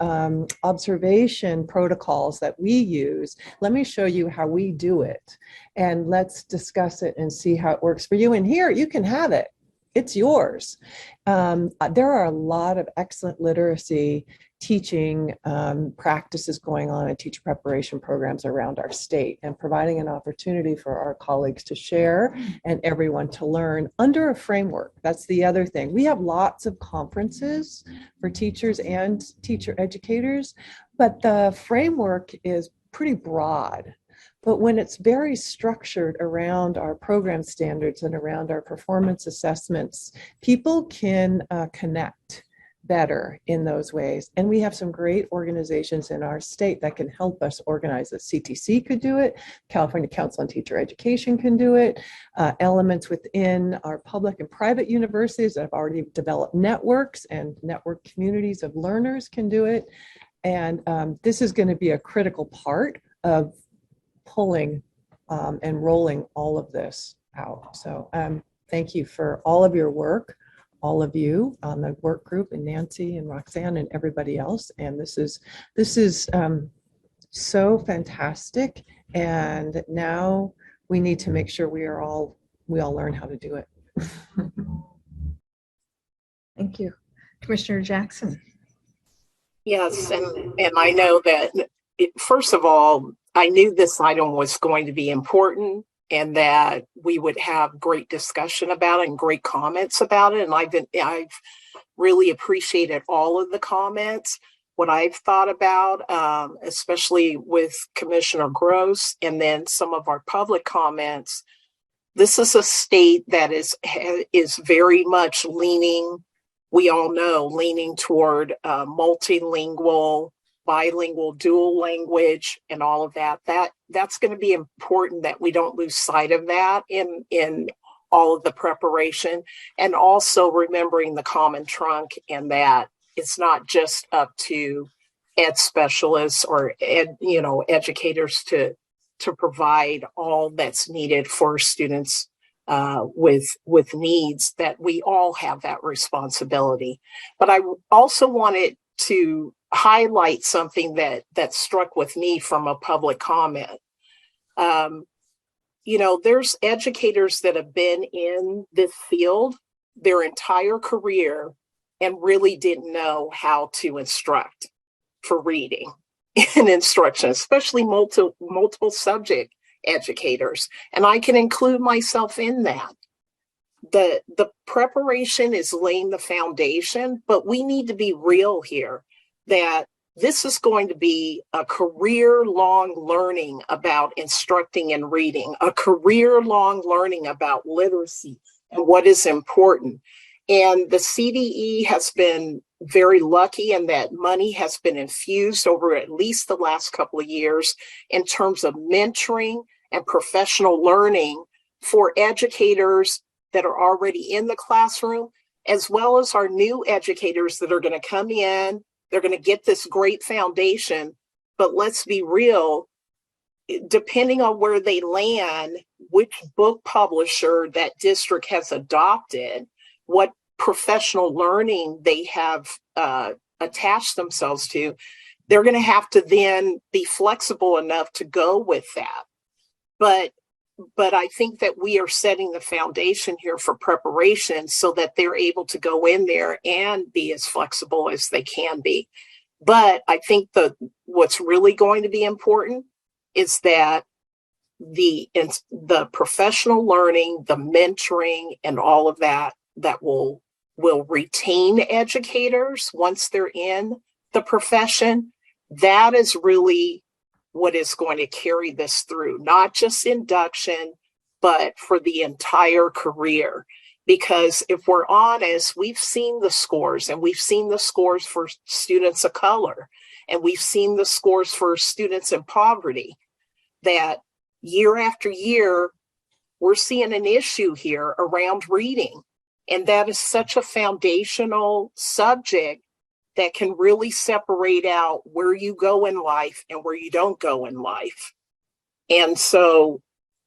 observation protocols that we use. Let me show you how we do it, and let's discuss it and see how it works for you. And here, you can have it. It's yours. There are a lot of excellent literacy teaching practices going on in teacher preparation programs around our state, and providing an opportunity for our colleagues to share and everyone to learn under a framework. That's the other thing. We have lots of conferences for teachers and teacher educators, but the framework is pretty broad. But when it's very structured around our program standards and around our performance assessments, people can connect better in those ways. And we have some great organizations in our state that can help us organize this. CTC could do it. California Council on Teacher Education can do it. Elements within our public and private universities that have already developed networks and network communities of learners can do it. And this is going to be a critical part of pulling and rolling all of this out. So thank you for all of your work, all of you on the work group, and Nancy and Roxanne and everybody else. And this is so fantastic. And now we need to make sure we all learn how to do it. Thank you. Commissioner Jackson. Yes, and I know that, first of all, I knew this item was going to be important and that we would have great discussion about it and great comments about it. And I've really appreciated all of the comments, what I've thought about, especially with Commissioner Gross, and then some of our public comments. This is a state that is very much leaning, we all know, leaning toward multilingual, bilingual, dual language, and all of that. That's going to be important that we don't lose sight of that in all of the preparation, and also remembering the common trunk, and that it's not just up to ed specialists or educators to provide all that's needed for students with needs, that we all have that responsibility. But I also wanted to highlight something that struck with me from a public comment. There's educators that have been in this field their entire career and really didn't know how to instruct for reading and instruction, especially multiple subject educators. And I can include myself in that. The preparation is laying the foundation, but we need to be real here that this is going to be a career-long learning about instructing and reading, a career-long learning about literacy and what is important. And the CDE has been very lucky in that money has been infused over at least the last couple of years in terms of mentoring and professional learning for educators that are already in the classroom, as well as our new educators that are going to come in. They're going to get this great foundation, but let's be real, depending on where they land, which book publisher that district has adopted, what professional learning they have attached themselves to, they're going to have to then be flexible enough to go with that. But I think that we are setting the foundation here for preparation so that they're able to go in there and be as flexible as they can be. But I think what's really going to be important is that the professional learning, the mentoring, and all of that will retain educators once they're in the profession. That is really what is going to carry this through, not just induction, but for the entire career. Because if we're honest, we've seen the scores, and we've seen the scores for students of color, and we've seen the scores for students in poverty, that year after year, we're seeing an issue here around reading. And that is such a foundational subject that can really separate out where you go in life and where you don't go in life. And so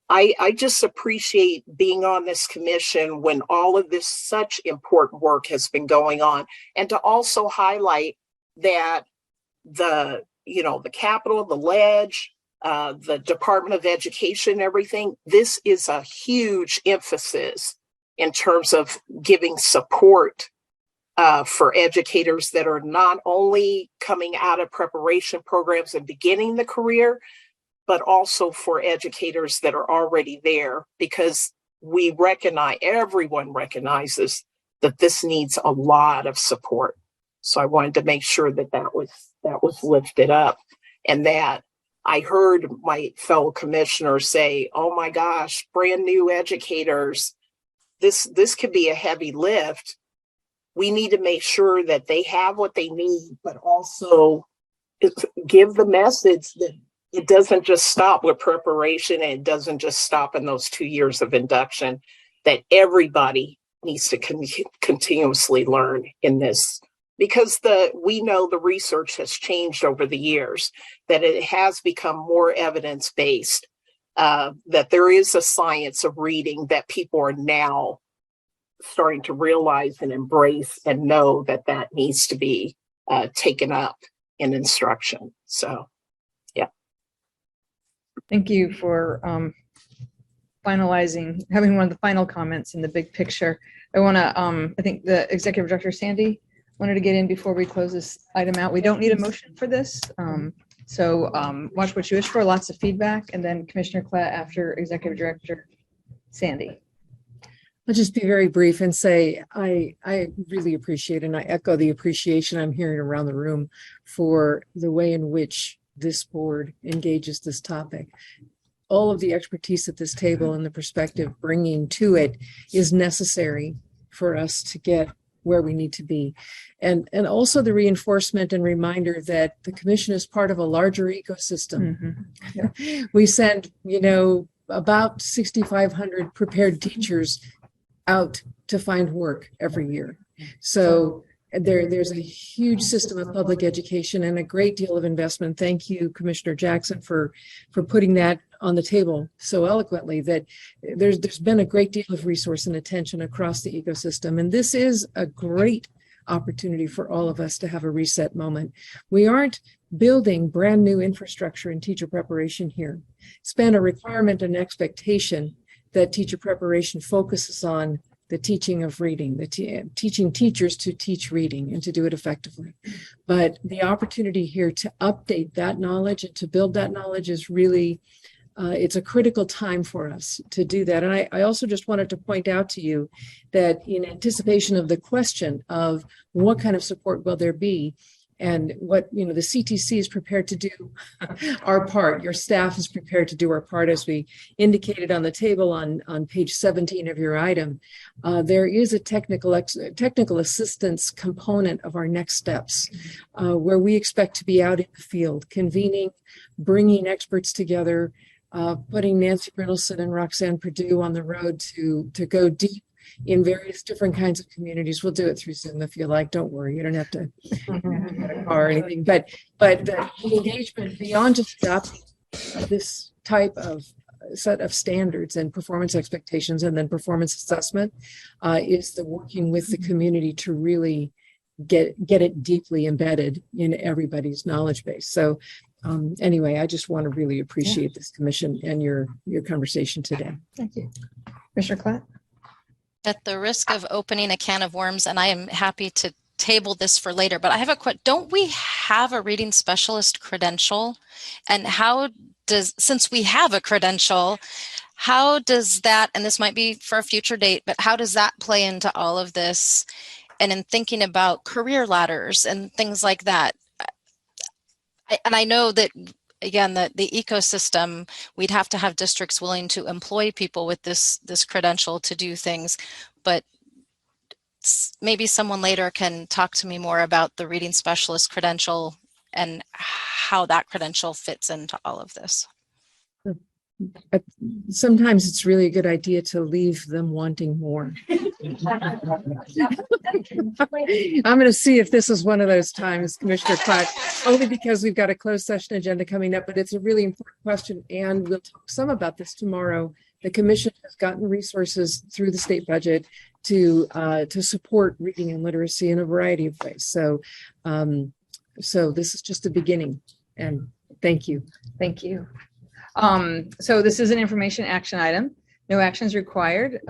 I just appreciate being on this commission when all of this such important work has been going on, and to also highlight that the Capitol, the Ledge, the Department of Education, everything, this is a huge emphasis in terms of giving support for educators that are not only coming out of preparation programs and beginning the career, but also for educators that are already there, because everyone recognizes that this needs a lot of support. So I wanted to make sure that was lifted up, and that I heard my fellow commissioners say, oh my gosh, brand new educators, this could be a heavy lift. we need to make sure that they have what they need, but also give the message that it doesn't just stop with preparation, and it doesn't just stop in those 2 years of induction, that everybody needs to continuously learn in this, because we know the research has changed over the years, that it has become more evidence-based, that there is a science of reading that people are now starting to realize and embrace and know that that needs to be taken up in instruction. So, yeah. Thank you for having one of the final comments in the big picture. I want to, I think the Executive Director, Sandy, wanted to get in before we close this item out. We don't need a motion for this. So watch what you wish for, lots of feedback, and then Commissioner Klatt after Executive Director Sandy. I'll just be very brief and say I really appreciate, and I echo the appreciation I'm hearing around the room for the way in which this board engages this topic. All of the expertise at this table and the perspective bringing to it is necessary for us to get where we need to be. And also the reinforcement and reminder that the commission is part of a larger ecosystem. Mm-hmm. We send, about 6,500 prepared teachers out to find work every year. So there's a huge system of public education and a great deal of investment. Thank you, Commissioner Jackson, for putting that on the table so eloquently, that there's been a great deal of resource and attention across the ecosystem. And this is a great opportunity for all of us to have a reset moment. We aren't building brand new infrastructure in teacher preparation here. It's been a requirement and expectation that teacher preparation focuses on the teaching of reading, teaching teachers to teach reading and to do it effectively. But the opportunity here to update that knowledge and to build that knowledge is really, it's a critical time for us to do that. And I also just wanted to point out to you that in anticipation of the question of what kind of support will there be, and what the CTC is prepared to do our part. Your staff is prepared to do our part, as we indicated on the table on page 17 of your item. There is a technical assistance component of our next steps, where we expect to be out in the field, convening, bringing experts together, putting Nancy Brittleson and Roxanne Perdue on the road to go deep in various different kinds of communities. We'll do it through Zoom if you like. Don't worry, you don't have to get a car or anything. But the engagement beyond just adopting this type of set of standards and performance expectations and then performance assessment is the working with the community to really get it deeply embedded in everybody's knowledge base. So anyway, I just want to really appreciate this commission and your conversation today. Thank you. Commissioner Klatt? At the risk of opening a can of worms, and I am happy to table this for later, but I have a question. Don't we have a reading specialist credential? And since we have a credential, how does that, and this might be for a future date, but how does that play into all of this? And in thinking about career ladders and things like that. And I know that, again, that the ecosystem, we'd have to have districts willing to employ people with this credential to do things, but maybe someone later can talk to me more about the reading specialist credential and how that credential fits into all of this. Sometimes it's really a good idea to leave them wanting more. I'm going to see if this is one of those times, Commissioner Klatt, only because we've got a closed session agenda coming up, but it's a really important question, and we'll talk some about this tomorrow. The commission has gotten resources through the state budget to support reading and literacy in a variety of ways. So this is just the beginning, and thank you. Thank you. So this is an information action item. No action is required.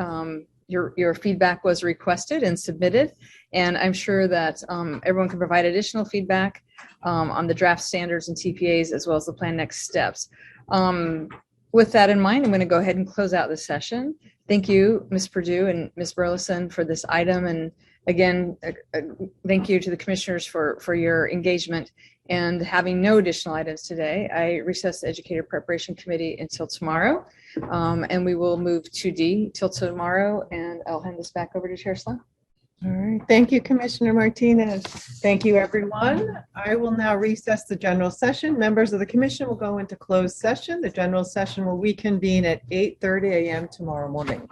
Your feedback was requested and submitted, and I'm sure that everyone can provide additional feedback on the draft standards and TPAs, as well as the plan next steps. With that in mind, I'm going to go ahead and close out the session. Thank you, Ms. Perdue and Ms. Burleson, for this item. And again, thank you to the commissioners for your engagement. And having no additional items today, I recess the Educator Preparation Committee until tomorrow. And we will move to D till tomorrow. And I'll hand this back over to Chair Sloan. All right. Thank you, Commissioner Martinez. Thank you, everyone. I will now recess the general session. Members of the commission will go into closed session. The general session will reconvene at 8:30 a.m. tomorrow morning.